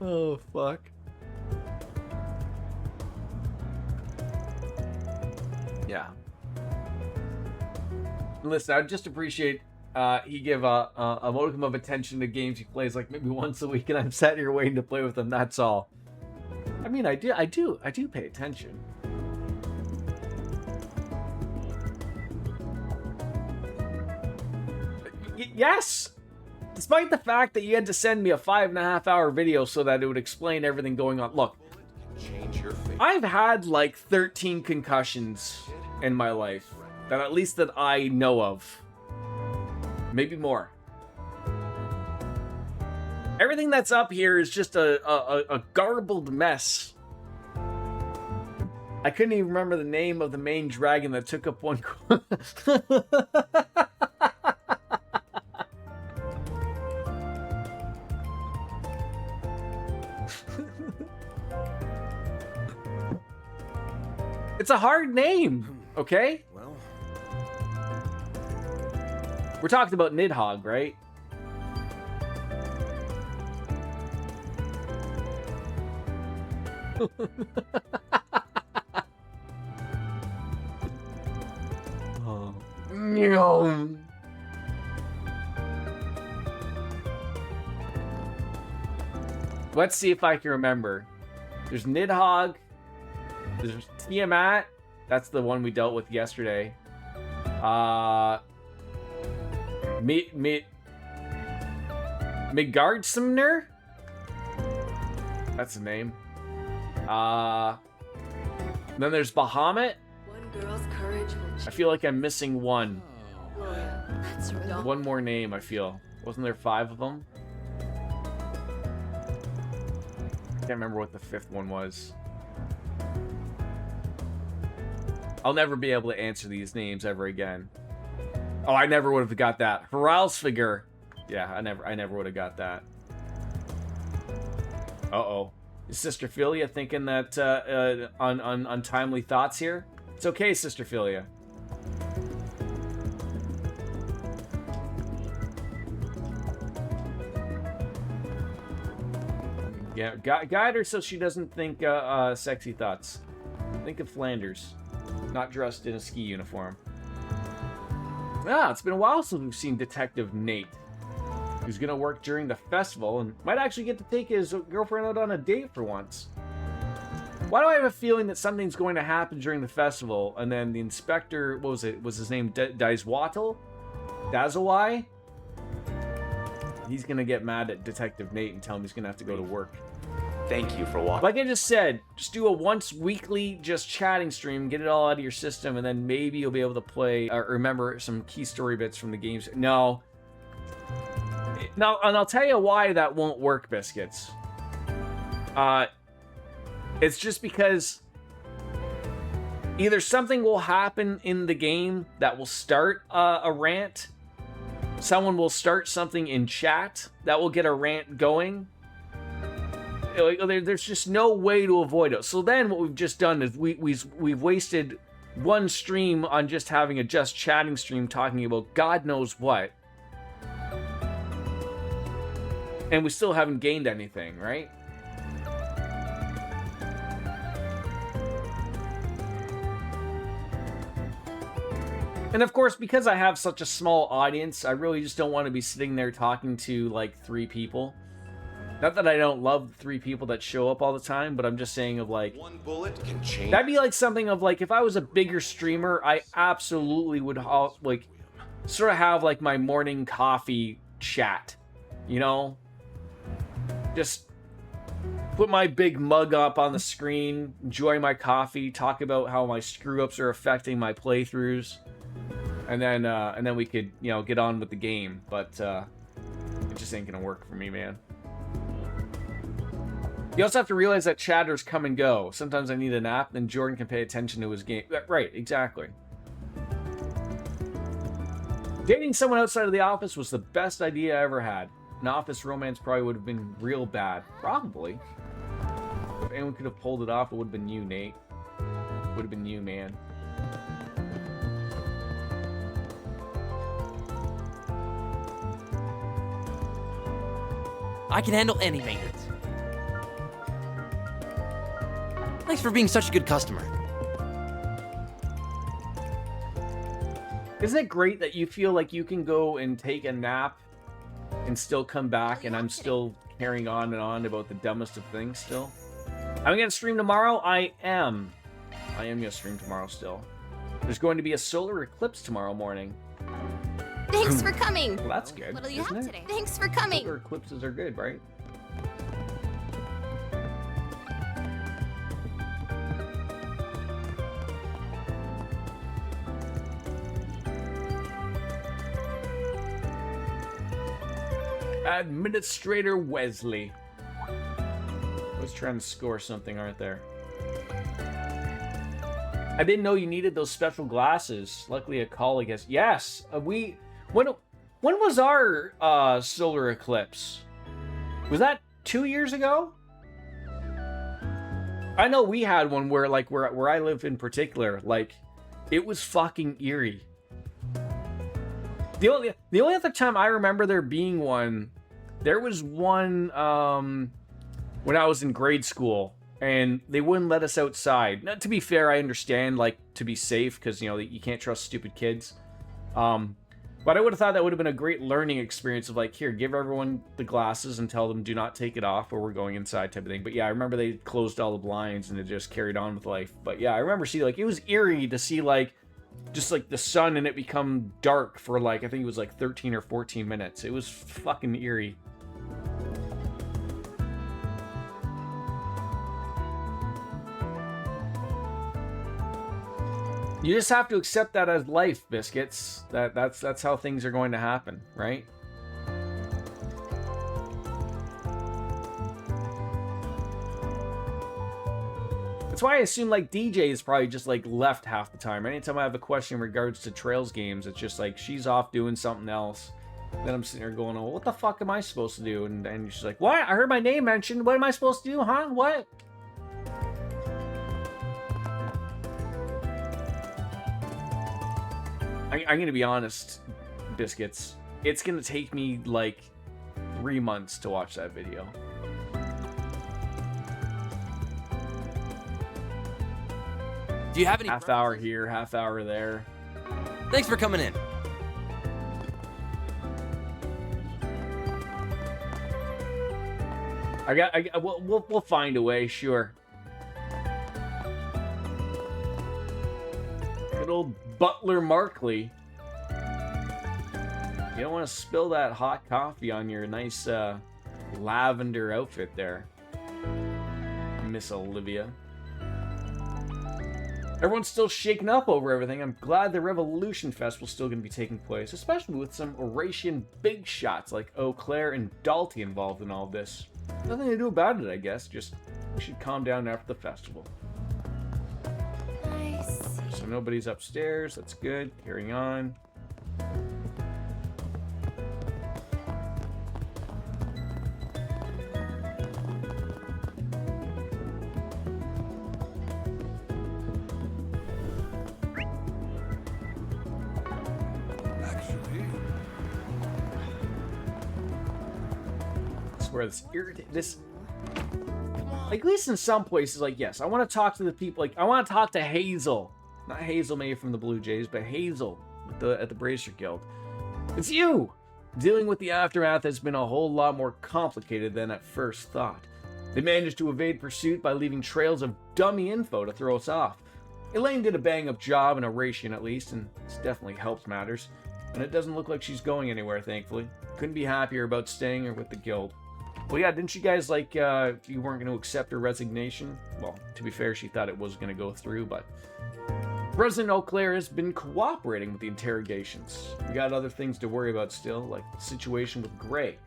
Oh, fuck. Yeah. Listen, I'd just appreciate he give a modicum of attention to games he plays like maybe once a week, and I'm sat here waiting to play with him. That's all. I mean, I do pay attention. Yes! Despite the fact that you had to send me a 5.5 hour video so that it would explain everything going on. Look, I've had like 13 concussions in my life. That at least that I know of. Maybe more. Everything that's up here is just a garbled mess. I couldn't even remember the name of the main dragon that took up one corner. It's a hard name, okay? Well, we're talking about Nidhogg, right? Oh. Let's see if I can remember. There's Nidhogg. There's Tiamat. That's the one we dealt with yesterday. Midgardsumner? That's the name. Then there's Bahamut. One girl's courage will I feel like I'm missing one. That's right. One more name, I feel. Wasn't there 5 of them? I can't remember what the 5th one was. I'll never be able to answer these names ever again. Oh, I never would have got that. Hralsfigr. Yeah, I never would have got that. Uh-oh. Is Sister Philia thinking that untimely thoughts here? It's okay, Sister Philia. Yeah, guide her so she doesn't think sexy thoughts. Think of Flanders. Not dressed in a ski uniform. Ah, it's been a while since we've seen Detective Nate. Who's gonna work during the festival and might actually get to take his girlfriend out on a date for once. Why do I have a feeling that something's going to happen during the festival and then the inspector, what was it? Was his name Daiswattle? Dazawai? He's gonna get mad at Detective Nate and tell him he's gonna have to go to work. Thank you for walking. Like I just said, just do a once weekly just chatting stream, get it all out of your system, and then maybe you'll be able to play or remember some key story bits from the games. No. Now, and I'll tell you why that won't work, Biscuits. It's just because either something will happen in the game that will start a rant, someone will start something in chat that will get a rant going. There's just no way to avoid it. So then what we've just done is we've wasted one stream on just having a just chatting stream talking about God knows what. And we still haven't gained anything, right? And of course, because I have such a small audience, I really just don't want to be sitting there talking to like 3 people. Not that I don't love the 3 people that show up all the time, but I'm just saying of like, One bullet can change. that'd be like something of like, if I was a bigger streamer, I absolutely would like sort of have like my morning coffee chat, you know? Just put my big mug up on the screen, enjoy my coffee, talk about how my screw-ups are affecting my playthroughs, and then we could, you know, get on with the game. But it just ain't gonna work for me, man. You also have to realize that chatters come and go. Sometimes I need a nap, then Jordan can pay attention to his game. Right, exactly. Dating someone outside of the office was the best idea I ever had. An office romance probably would have been real bad. Probably. If anyone could have pulled it off, it would have been you, Nate. Would have been you, man. I can handle any maintenance. Thanks for being such a good customer. Isn't it great that you feel like you can go and take a nap and still come back, and I'm still carrying on and on about the dumbest of things still? I'm gonna stream tomorrow? I am gonna stream tomorrow still. There's going to be a solar eclipse tomorrow morning. Thanks for coming. Well, that's good. What do you isn't have it? today? Thanks for coming. Solar eclipses are good, right? Administrator Wesley. I was trying to score something, aren't there? I didn't know you needed those special glasses. Luckily, a colleague has. Yes, when was our solar eclipse? Was that 2 years ago? I know we had one where, like, where I live in particular, like, it was fucking eerie. The only other time I remember there being one, there was one when I was in grade school, and they wouldn't let us outside. Now, to be fair, I understand, like, to be safe, because, you know, you can't trust stupid kids. But I would have thought that would have been a great learning experience of, like, here, give everyone the glasses and tell them do not take it off or we're going inside type of thing. But yeah, I remember they closed all the blinds and it just carried on with life. But yeah, I remember seeing, like, it was eerie to see, like, just, like, the sun and it become dark for, like, I think it was, like, 13 or 14 minutes. It was fucking eerie. You just have to accept that as life, Biscuits. That's how things are going to happen, right? That's why I assume, like, DJ is probably just, like, left half the time. Anytime I have a question in regards to Trails games, it's just like she's off doing something else. Then I'm sitting there going, oh, what the fuck am I supposed to do? And she's like, what? I heard my name mentioned. What am I supposed to do, huh? What? I'm gonna be honest, Biscuits. It's gonna take me like 3 months to watch that video. Do you have any half hour here, half hour there? Thanks for coming in. We'll find a way, sure. Good old Butler Markley. You don't want to spill that hot coffee on your nice lavender outfit there, Miss Olivia. Everyone's still shaken up over everything. I'm glad the Revolution Festival's still going to be taking place, especially with some Eurasian big shots like Eau Claire and Dalty involved in all this. Nothing to do about it, I guess. Just we should calm down after the festival. So nobody's upstairs. That's good. Carrying on. Where this like, at least in some places, like, yes, I want to talk to the people, like, I want to talk to Hazel, not Hazel maybe from the Blue Jays, but Hazel at the Bracer Guild. It's you! Dealing with the aftermath has been a whole lot more complicated than at first thought. They managed to evade pursuit by leaving trails of dummy info to throw us off. Elaine did a bang-up job in Oration at least, and it's definitely helped matters. And it doesn't look like she's going anywhere, thankfully. Couldn't be happier about staying or with the guild. Well, yeah, didn't you guys, like, you weren't going to accept her resignation? Well, to be fair, she thought it was going to go through, but... President Eau Claire has been cooperating with the interrogations. We got other things to worry about still, like the situation with Gray.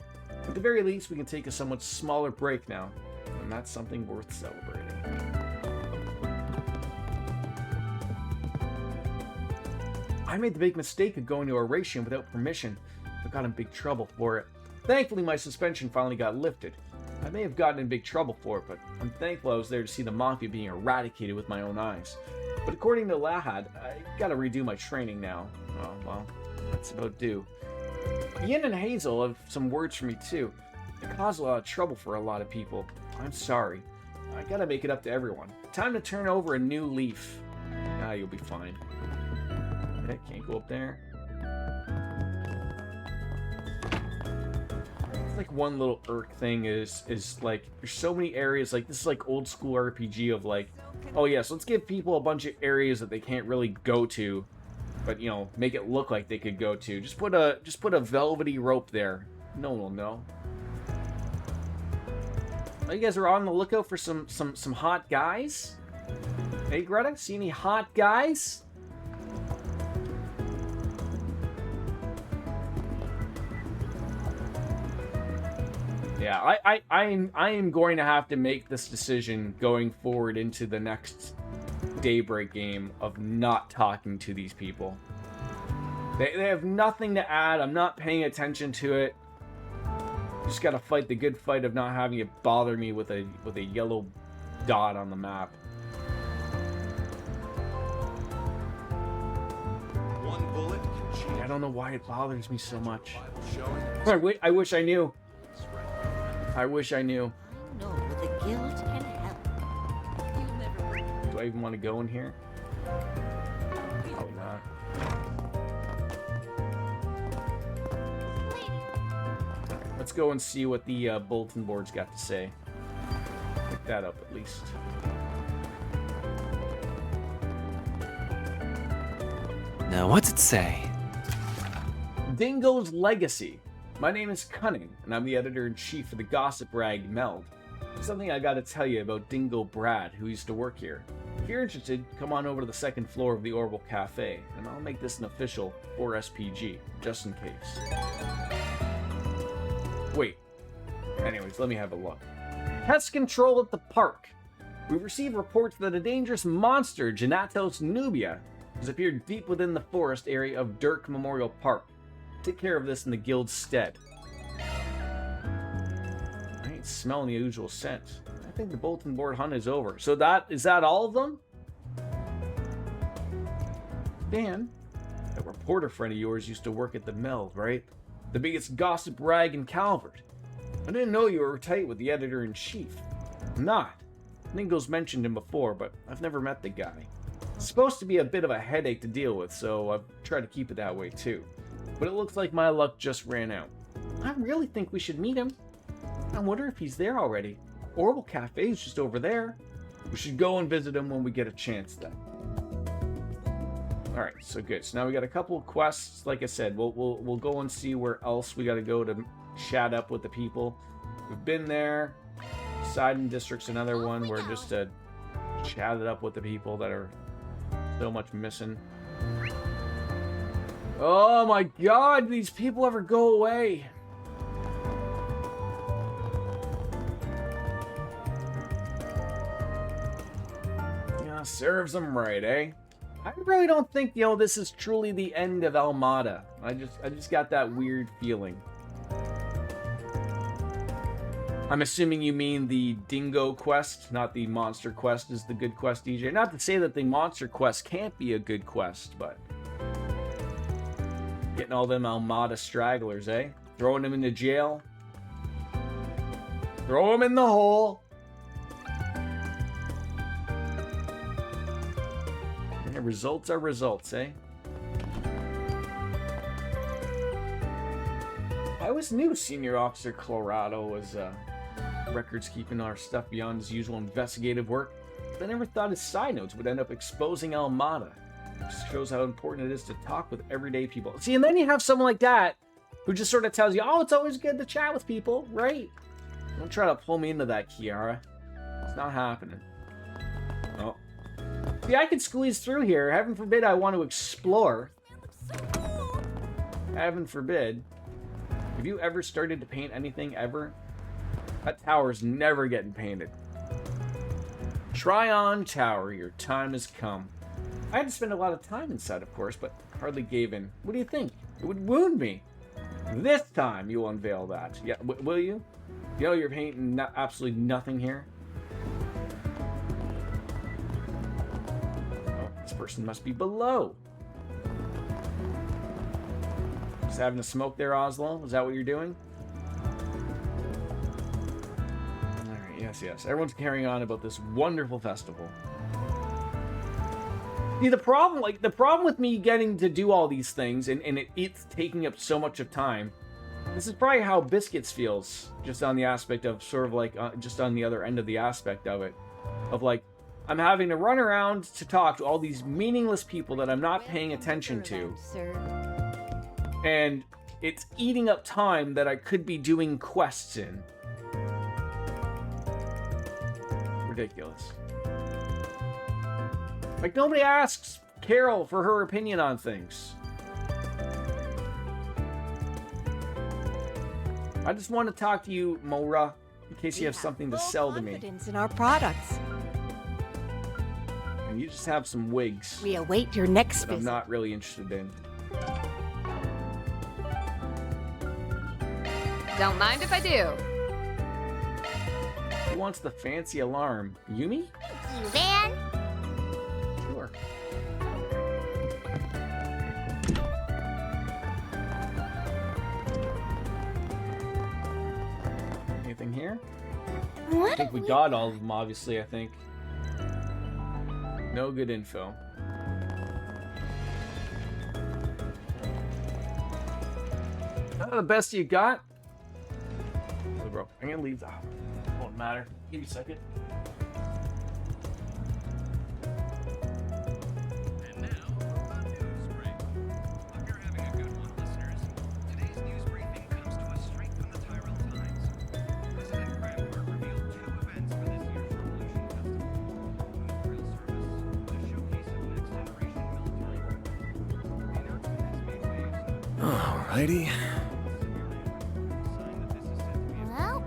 At the very least, we can take a somewhat smaller break now, and that's something worth celebrating. I made the big mistake of going to Oration without permission. I got in big trouble for it. Thankfully, my suspension finally got lifted. I may have gotten in big trouble for it, but I'm thankful I was there to see the Mafia being eradicated with my own eyes. But according to Lahad, I gotta redo my training now. Oh, well, that's about due. Yin and Hazel have some words for me, too. It caused a lot of trouble for a lot of people. I'm sorry. I gotta make it up to everyone. Time to turn over a new leaf. Ah, you'll be fine. Okay, can't go up there. It's like one little irk thing is like, there's so many areas, like, this is like old school RPG of like, oh yeah, so let's give people a bunch of areas that they can't really go to, but, you know, make it look like they could go to. Just put a velvety rope there. No one will know. Oh, you guys are on the lookout for some hot guys? Hey, Greta, see any hot guys? Yeah, I am going to have to make this decision going forward into the next Daybreak game of not talking to these people. They have nothing to add. I'm not paying attention to it. Just gotta fight the good fight of not having it bother me with a yellow dot on the map. One bullet can change. I don't know why it bothers me so much. I wish I knew. I wish I knew. I know the guild can help. Do I even want to go in here? Probably not. Let's go and see what the bulletin board's got to say. Pick that up at least. Now, what's it say? Dingo's Legacy. My name is Cunning, and I'm the editor-in-chief of the gossip rag Meld. There's something I gotta tell you about Dingo Brad, who used to work here. If you're interested, come on over to the second floor of the Orbital Cafe, and I'll make this an official 4SPG, just in case. Wait. Anyways, let me have a look. Pest control at the park. We've received reports that a dangerous monster, Janatos nubia, has appeared deep within the forest area of Dirk Memorial Park. Take care of this in the guild's stead. I ain't smelling the usual scent. I think the bulletin board hunt is over. So is that all of them? Dan, that reporter friend of yours used to work at the Meld, right? The biggest gossip rag in Calvert. I didn't know you were tight with the editor-in-chief. I'm not. Ningo's mentioned him before, but I've never met the guy. It's supposed to be a bit of a headache to deal with, so I've tried to keep it that way too. But it looks like my luck just ran out. I really think we should meet him. I wonder if he's there already. Orbital Cafe's just over there. We should go and visit him when we get a chance then. Alright, so good. So now we got a couple of quests. Like I said, we'll go and see where else we gotta go to chat up with the people. We've been there. Sidon District's another one where just to chat it up with the people that are so much missing. Oh my god, these people ever go away? Yeah, serves them right, eh? I really don't think, this is truly the end of Almada. I just got that weird feeling. I'm assuming you mean the Dingo quest, not the Monster quest is the good quest, DJ. Not to say that the Monster quest can't be a good quest, but... Getting all them Almada stragglers, eh? Throwing them into jail. Throw them in the hole. Yeah, results are results, eh? I always knew Senior Officer Colorado was records keeping our stuff beyond his usual investigative work, but I never thought his side notes would end up exposing Almada. It just shows how important it is to talk with everyday people. See, and then you have someone like that who just sort of tells you, oh, it's always good to chat with people, right? Don't try to pull me into that, Kiara. It's not happening. Oh. See, I could squeeze through here. Heaven forbid I want to explore. Heaven forbid. Have you ever started to paint anything, ever? That tower's never getting painted. Tryon Tower, your time has come. I had to spend a lot of time inside, of course, but hardly gave in. What do you think? It would wound me. This time you'll unveil that. Yeah, will you? You know you're painting absolutely nothing here. Oh, this person must be below. Just having a smoke there, Oslo? Is that what you're doing? Alright, yes. Everyone's carrying on about this wonderful festival. See, the problem with me getting to do all these things, and it's taking up so much of time, this is probably how Biscuits feels, just on the aspect of sort of like, just on the other end of the aspect of it. Of like, I'm having to run around to talk to all these meaningless people that I'm not paying attention to. And it's eating up time that I could be doing quests in. Ridiculous. Like, nobody asks Carol for her opinion on things. I just want to talk to you, Mora, in case you have something to sell to me. Confidence in our products. And you just have some wigs. We await your next that I'm visit. not really interested in. Don't mind if I do. Who wants the fancy alarm? Yumi? Thank you, Van. Sure. Anything here? What? I think we got all of them, obviously, I think. No good info. The best you got? Oh, bro, I'm gonna leave that. Won't matter. Give me a second. And now, a news break. Hope you're having a good one, listeners. Today's news briefing comes to us straight from the Tyrell Times. President Cranbrook revealed 2 events for this year's Revolution Festival. The Memorial Service, the showcase of next-generation military weapons. The announcement has made waves. Alrighty. Well,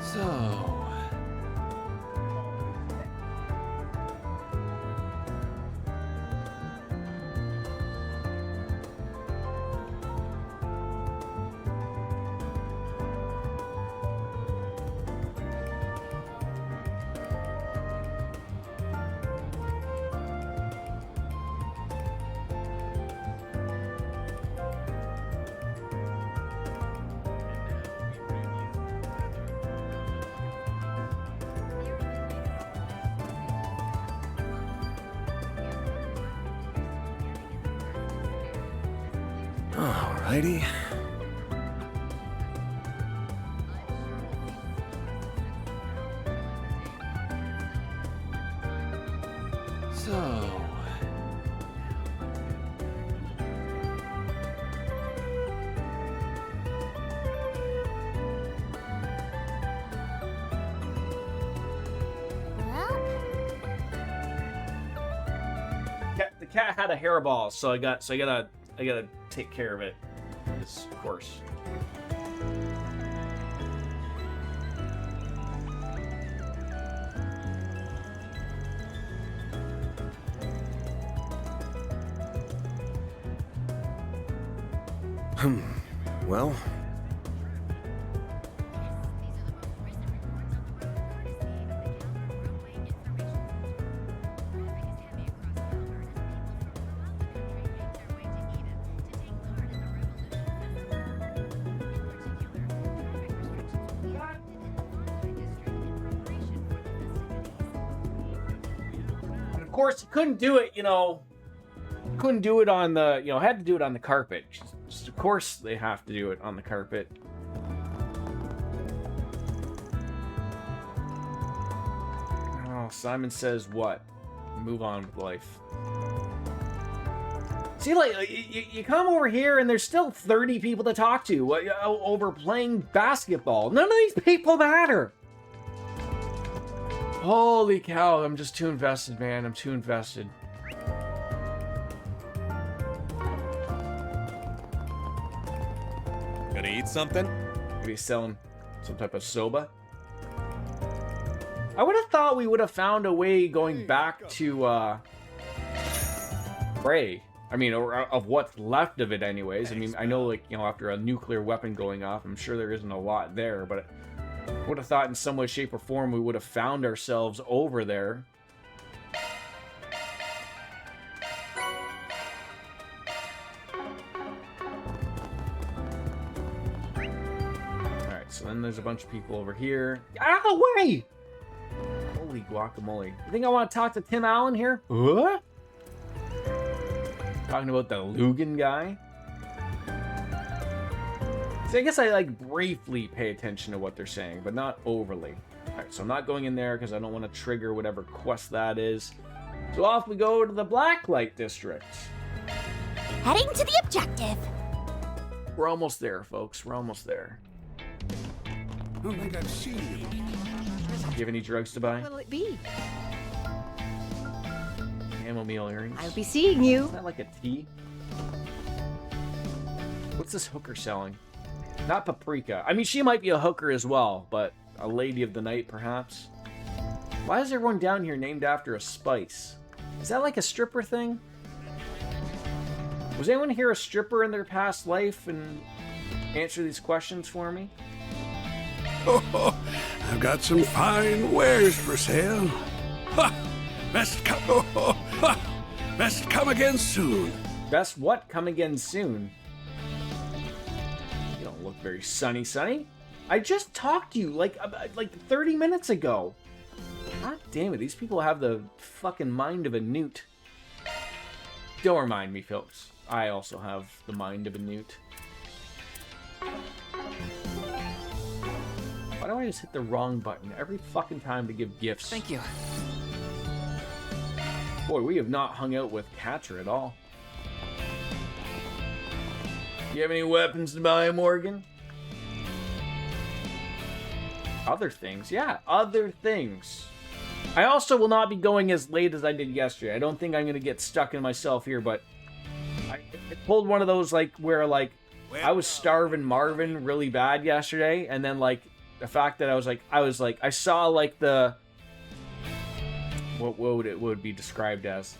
So. Alrighty. So. The cat had a hairball, so I gotta take care of it. Of course. Well, course, you couldn't do it, couldn't do it on the, had to do it on the carpet. Just, of course, they have to do it on the carpet. Oh, Simon says what? Move on with life. See, like, you come over here and there's still 30 people to talk to over playing basketball. None of these people matter. Holy cow, I'm just too invested, man. I'm too invested. Gonna eat something? Maybe selling some type of soba. I would have thought we would have found a way going back to Bray. I mean, or of what's left of it anyways. I mean, I know, like, after a nuclear weapon going off, I'm sure there isn't a lot there, but I would have thought in some way, shape, or form we would have found ourselves over there. Alright, so then there's a bunch of people over here. Out of the way! Holy guacamole. You think I want to talk to Tim Allen here? What? Talking about the Lugan guy? So I guess I, like, briefly pay attention to what they're saying, but not overly. Alright, so I'm not going in there because I don't want to trigger whatever quest that is. So off we go to the Blacklight District. Heading to the objective. We're almost there, folks. We're almost there. Don't think I've seen you. Do you have any drugs to buy? What will it be? Chamomile earrings. I'll be seeing you. Is that like a tea? What's this hooker selling? Not Paprika. I mean, she might be a hooker as well, but a lady of the night, perhaps. Why is everyone down here named after a spice? Is that like a stripper thing? Was anyone here a stripper in their past life and answer these questions for me? Oh, I've got some fine wares for sale. Ha! Best come again soon. Best what? Come again soon? You don't look very sunny. I just talked to you like 30 minutes ago. God damn it, these people have the fucking mind of a newt. Don't remind me, folks. I also have the mind of a newt. Why do I just hit the wrong button every fucking time to give gifts? Thank you. Boy, we have not hung out with Katra at all. You have any weapons to buy, Morgan? Other things? Yeah, other things. I also will not be going as late as I did yesterday. I don't think I'm going to get stuck in myself here, but I pulled one of those, like, where, like, I was starving Marvin really bad yesterday, and then, like, the fact that I saw, like, the... What would be described as?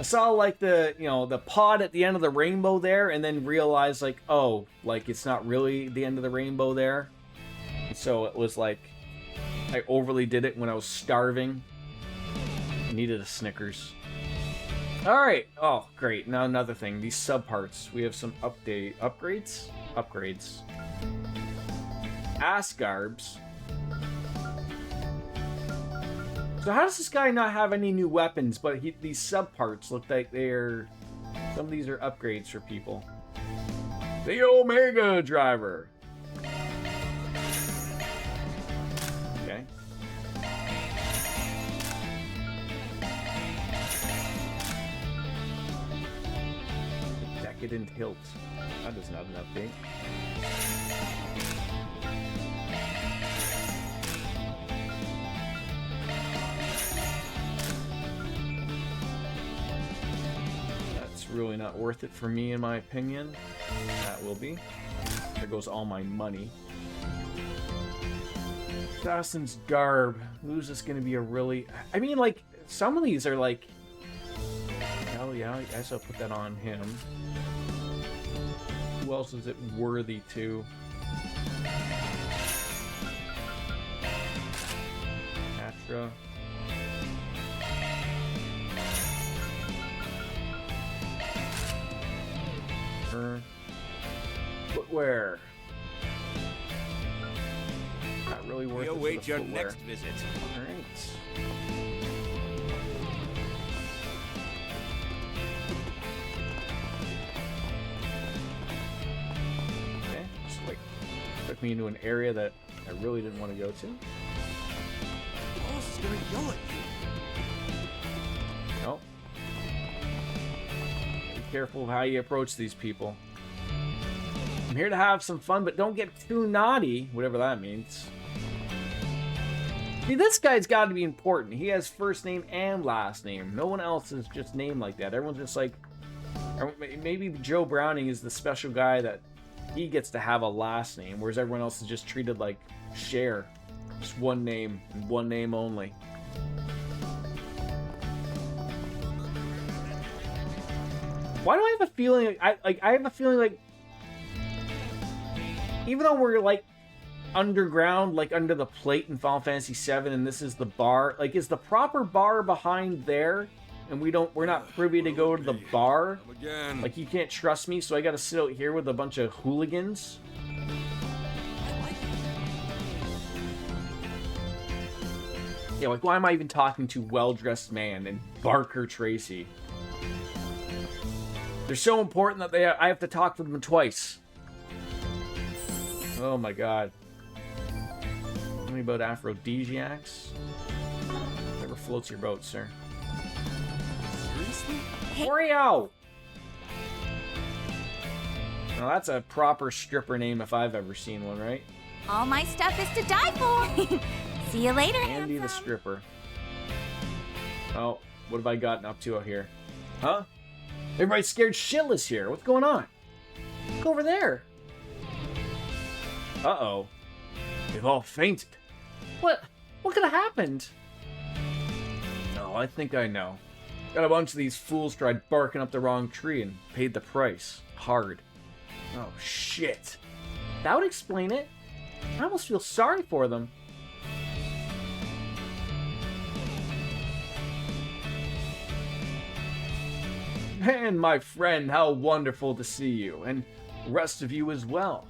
I saw, like, the, the pod at the end of the rainbow there, and then realized, like, oh, like, it's not really the end of the rainbow there. And so it was, like, I overly did it when I was starving. I needed a Snickers. Alright. Oh, great. Now another thing. These subparts. We have some upgrades? Upgrades. Asgarbs. So how does this guy not have any new weapons, but these subparts look like they're... Some of these are upgrades for people. The Omega Driver. Okay. Decadent Hilt. That is not an update. Really not worth it for me, in my opinion. That will be. There goes all my money. Assassin's Garb. Who's this going to be a really... I mean, like, some of these are like... Hell yeah, I guess I'll put that on him. Who else is it worthy to? Atra. Footwear. Not really worth it. We'll wait your footwear. next visit. Alright. me into an area that I really didn't want to go to. Boss is gonna yell at you. No. Be careful of how you approach these people. I'm here to have some fun, but don't get too naughty, whatever that means. See, this guy's got to be important. He has first name and last name. No one else is just named like that. Everyone's just like... Maybe Joe Browning is the special guy that he gets to have a last name, whereas everyone else is just treated like Cher. Just one name, and one name only. Why do I have a feeling... I have a feeling like... Even though we're like underground, like under the plate in Final Fantasy VII, and this is the bar. Like, is the proper bar behind there? And we're not privy to go to the bar? Like, you can't trust me, so I gotta sit out here with a bunch of hooligans? Yeah, like, why am I even talking to Well-Dressed Man and Barker Tracy? They're so important that I have to talk to them twice. Oh my god. Tell me about aphrodisiacs. Whatever floats your boat, sir. Seriously? Oreo! Now that's a proper stripper name if I've ever seen one, right? All my stuff is to die for. See you later, Andy the stripper. Oh, what have I gotten up to out here? Huh? Everybody's scared shitless here. What's going on? Look over there. Uh-oh. They've all fainted. What? What could have happened? Oh, I think I know. Got a bunch of these fools tried barking up the wrong tree and paid the price. Hard. Oh, shit. That would explain it. I almost feel sorry for them. Man, my friend, how wonderful to see you, and the rest of you as well.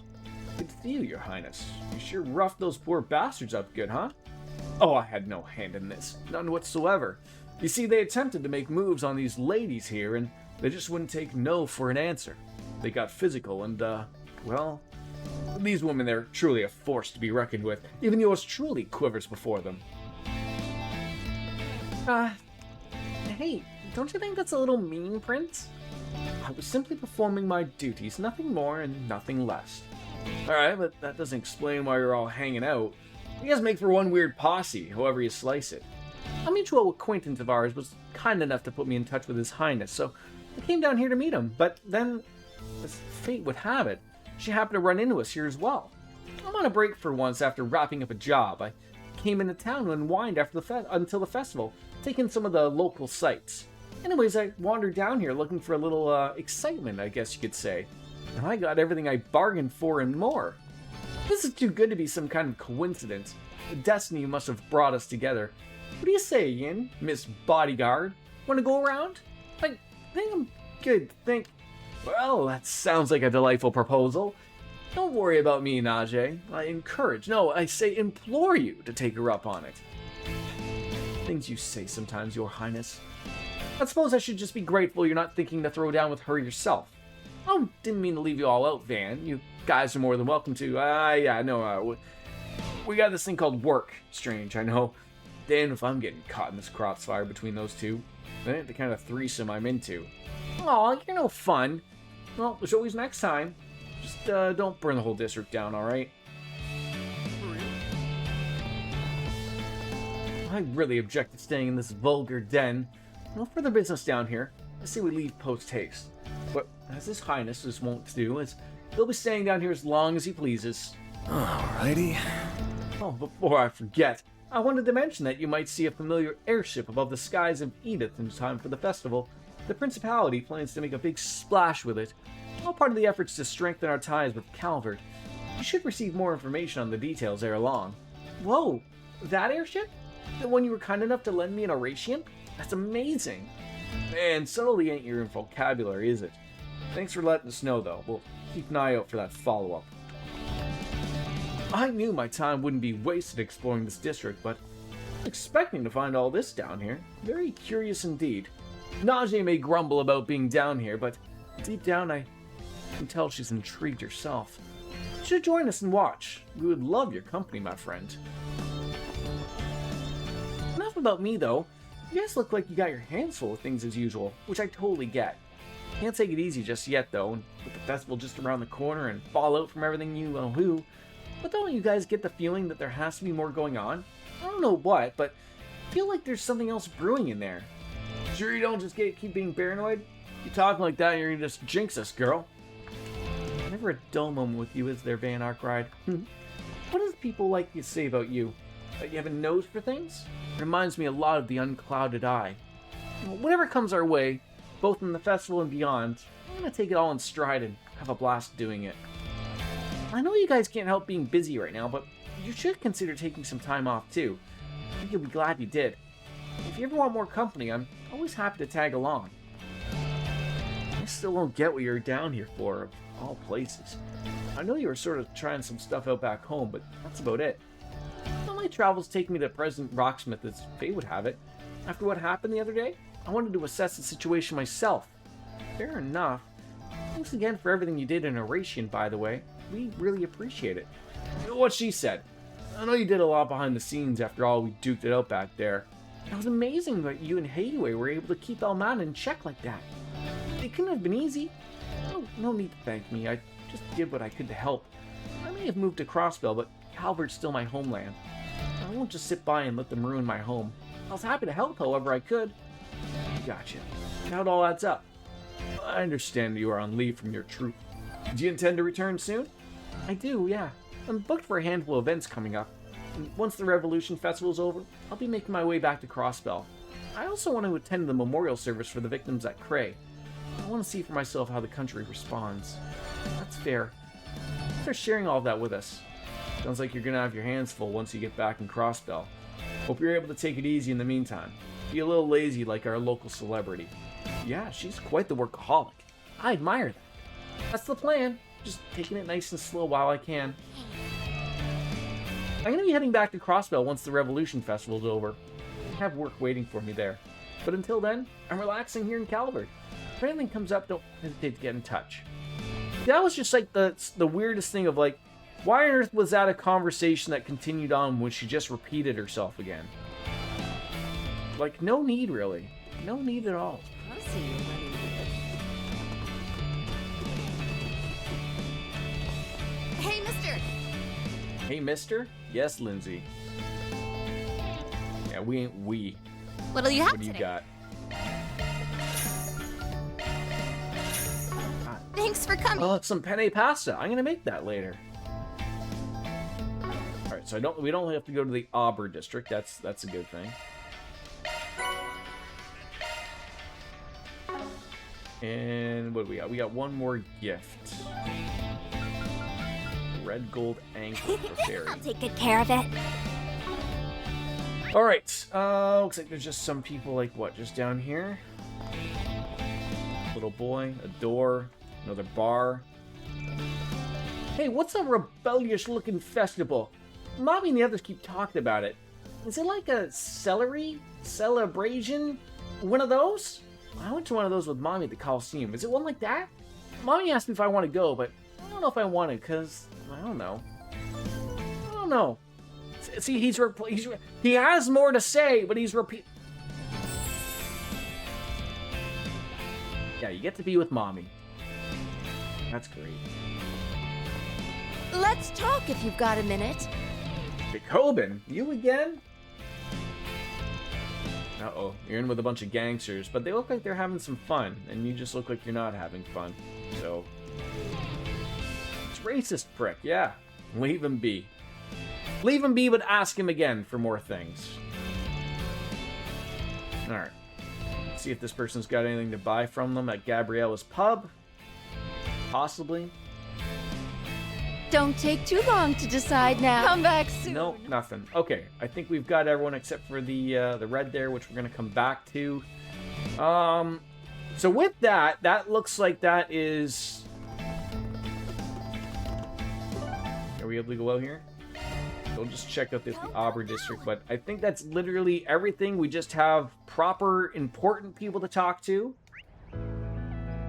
Good to see you, Your Highness. You sure roughed those poor bastards up good, huh? Oh, I had no hand in this. None whatsoever. You see, they attempted to make moves on these ladies here, and they just wouldn't take no for an answer. They got physical, and, well... These women, they're truly a force to be reckoned with. Even yours truly quivers before them. Hey, don't you think that's a little mean, Prince? I was simply performing my duties, nothing more and nothing less. Alright, but that doesn't explain why you're all hanging out. You guys make for one weird posse, however you slice it. A mutual acquaintance of ours was kind enough to put me in touch with His Highness, so I came down here to meet him, but then, as fate would have it, she happened to run into us here as well. I'm on a break for once after wrapping up a job. I came into town to unwind after until the festival, taking some of the local sights. Anyways, I wandered down here looking for a little excitement, I guess you could say. And I got everything I bargained for and more. This is too good to be some kind of coincidence. The destiny must have brought us together. What do you say, Yin, Miss Bodyguard? Want to go around? I think I'm good. Well, that sounds like a delightful proposal. Don't worry about me, Najee. I encourage, no, I say implore you to take her up on it. Things you say sometimes, Your Highness. I suppose I should just be grateful you're not thinking to throw down with her yourself. Oh, didn't mean to leave you all out, Van. You guys are more than welcome to. Yeah, no, we got this thing called work. Strange, I know. Damn if I'm getting caught in this crossfire between those two. That ain't the kind of threesome I'm into. Aw, you're no fun. Well, there's always next time. Just, don't burn the whole district down, alright? I really object to staying in this vulgar den. No further business down here. I say we leave post-haste. But, as His Highness is wont to do, is he'll be staying down here as long as he pleases. Alrighty. Oh, before I forget, I wanted to mention that you might see a familiar airship above the skies of Edith in time for the festival. The Principality plans to make a big splash with it, all part of the efforts to strengthen our ties with Calvert. You should receive more information on the details ere long. Whoa, that airship? The one you were kind enough to lend me an Oratian? That's amazing! Man, subtlety ain't your vocabulary, is it? Thanks for letting us know, though. We'll keep an eye out for that follow-up. I knew my time wouldn't be wasted exploring this district, but I'm expecting to find all this down here. Very curious indeed. Najee may grumble about being down here, but deep down I can tell she's intrigued herself. You should join us and watch. We would love your company, my friend. Enough about me, though. You guys look like you got your hands full of things as usual, which I totally get. Can't take it easy just yet, though, and with the festival just around the corner and fallout from everything you know who. But don't you guys get the feeling that there has to be more going on? I don't know what, but I feel like there's something else brewing in there. Sure you don't just keep being paranoid? You talk like that and you're gonna just jinx us, girl. Never a dull moment with you, is there, Van Arkwright? What does people like to say about you? That you have a nose for things? It reminds me a lot of the unclouded eye. Well, whatever comes our way, both in the festival and beyond, I'm gonna take it all in stride and have a blast doing it. I know you guys can't help being busy right now, but you should consider taking some time off too. I think you'll be glad you did. If you ever want more company, I'm always happy to tag along. I still don't get what you're down here for, of all places. I know you were sort of trying some stuff out back home, but that's about it. All my travels take me to President Rocksmith as fate would have it. After what happened the other day, I wanted to assess the situation myself. Fair enough. Thanks again for everything you did in Oration, by the way. We really appreciate it. You know what she said. I know you did a lot behind the scenes after all we duked it out back there. It was amazing that you and Hayway were able to keep Elman in check like that. It couldn't have been easy. No need to thank me. I just did what I could to help. I may have moved to Crossbell, but Calvert's still my homeland. I won't just sit by and let them ruin my home. I was happy to help however I could. Gotcha. Now it all adds up. I understand you are on leave from your troop. Do you intend to return soon? I do, yeah. I'm booked for a handful of events coming up. And once the Revolution Festival's over, I'll be making my way back to Crossbell. I also want to attend the memorial service for the victims at Cray. I want to see for myself how the country responds. That's fair. Thanks for sharing all of that with us. Sounds like you're going to have your hands full once you get back in Crossbell. Hope you're able to take it easy in the meantime. Be a little lazy like our local celebrity. Yeah, she's quite the workaholic. I admire that. That's the plan. Just taking it nice and slow while I can. I'm going to be heading back to Crossbell once the Revolution Festival's over. I have work waiting for me there. But until then, I'm relaxing here in Calvert. If anything comes up, don't hesitate to get in touch. That was just like the weirdest thing of like, why on earth was that a conversation that continued on when she just repeated herself again? Like, no need really. No need at all. Hey, mister! Hey, mister? Yes, Lindsay. Yeah, we ain't we. What'll you have What do you today? got? Thanks for coming. Oh, some penne pasta. I'm gonna make that later. All right, so we don't have to go to the Auber district. That's a good thing. And what do we got? We got one more gift. Red gold ankle for Fairy. I'll take good care of it. All right. Looks like there's just some people like what? Just down here. Little boy, a door, another bar. Hey, what's a rebellious-looking festival? Mommy and the others keep talking about it. Is it like a celery celebration? One of those? I went to one of those with Mommy at the Coliseum. Is it one like that? Mommy asked me if I want to go, but I don't know if I want to, because I don't know. I don't know. See, he has more to say, but he's repeat. Yeah, you get to be with Mommy. That's great. Let's talk if you've got a minute. Jacobin, you again? Uh-oh, you're in with a bunch of gangsters, but they look like they're having some fun, and you just look like you're not having fun. So, it's racist prick, yeah. Leave him be. Leave him be, but ask him again for more things. Alright. See if this person's got anything to buy from them at Gabriella's pub. Possibly. Don't take too long to decide now. Come back soon. Nope, nothing. Okay, I think we've got everyone except for the red there, which we're gonna come back to. So with that looks like that is. Are we able to go out here? We'll just check out the Aubrey district, but I think that's literally everything. We just have proper important people to talk to.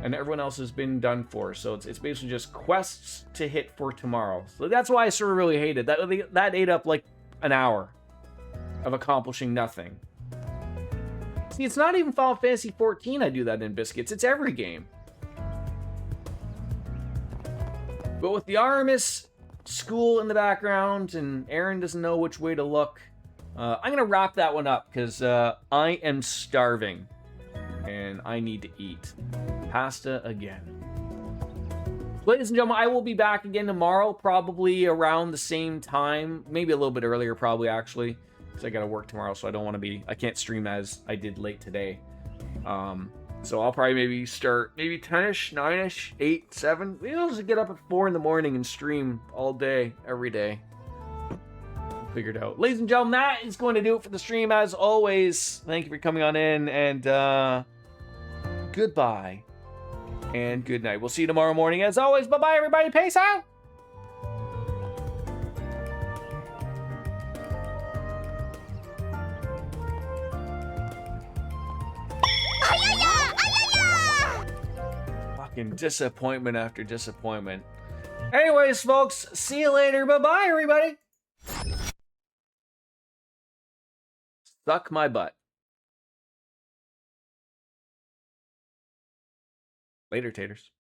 and everyone else has been done for. So it's basically just quests to hit for tomorrow. So that's why I sort of really hated that. That ate up like an hour of accomplishing nothing. See, it's not even Final Fantasy 14 I do that in, Biscuits. It's every game. But with the Artemis school in the background and Aaron doesn't know which way to look, I'm going to wrap that one up because I am starving and I need to eat. Pasta again. Ladies and gentlemen, I will be back again tomorrow, probably around the same time. Maybe a little bit earlier, probably, actually. Because I got to work tomorrow, so I can't stream as I did late today. So I'll probably maybe start maybe 10ish, 9ish, 8, 7. Maybe I'll just get up at 4 in the morning and stream all day, every day. Figured out. Ladies and gentlemen, that is going to do it for the stream as always. Thank you for coming on in, and goodbye and good night. We'll see you tomorrow morning as always. Bye-bye, everybody. Peace out. Fucking disappointment after disappointment. Anyways, folks, see you later. Bye-bye, everybody. Suck my butt. Later, taters.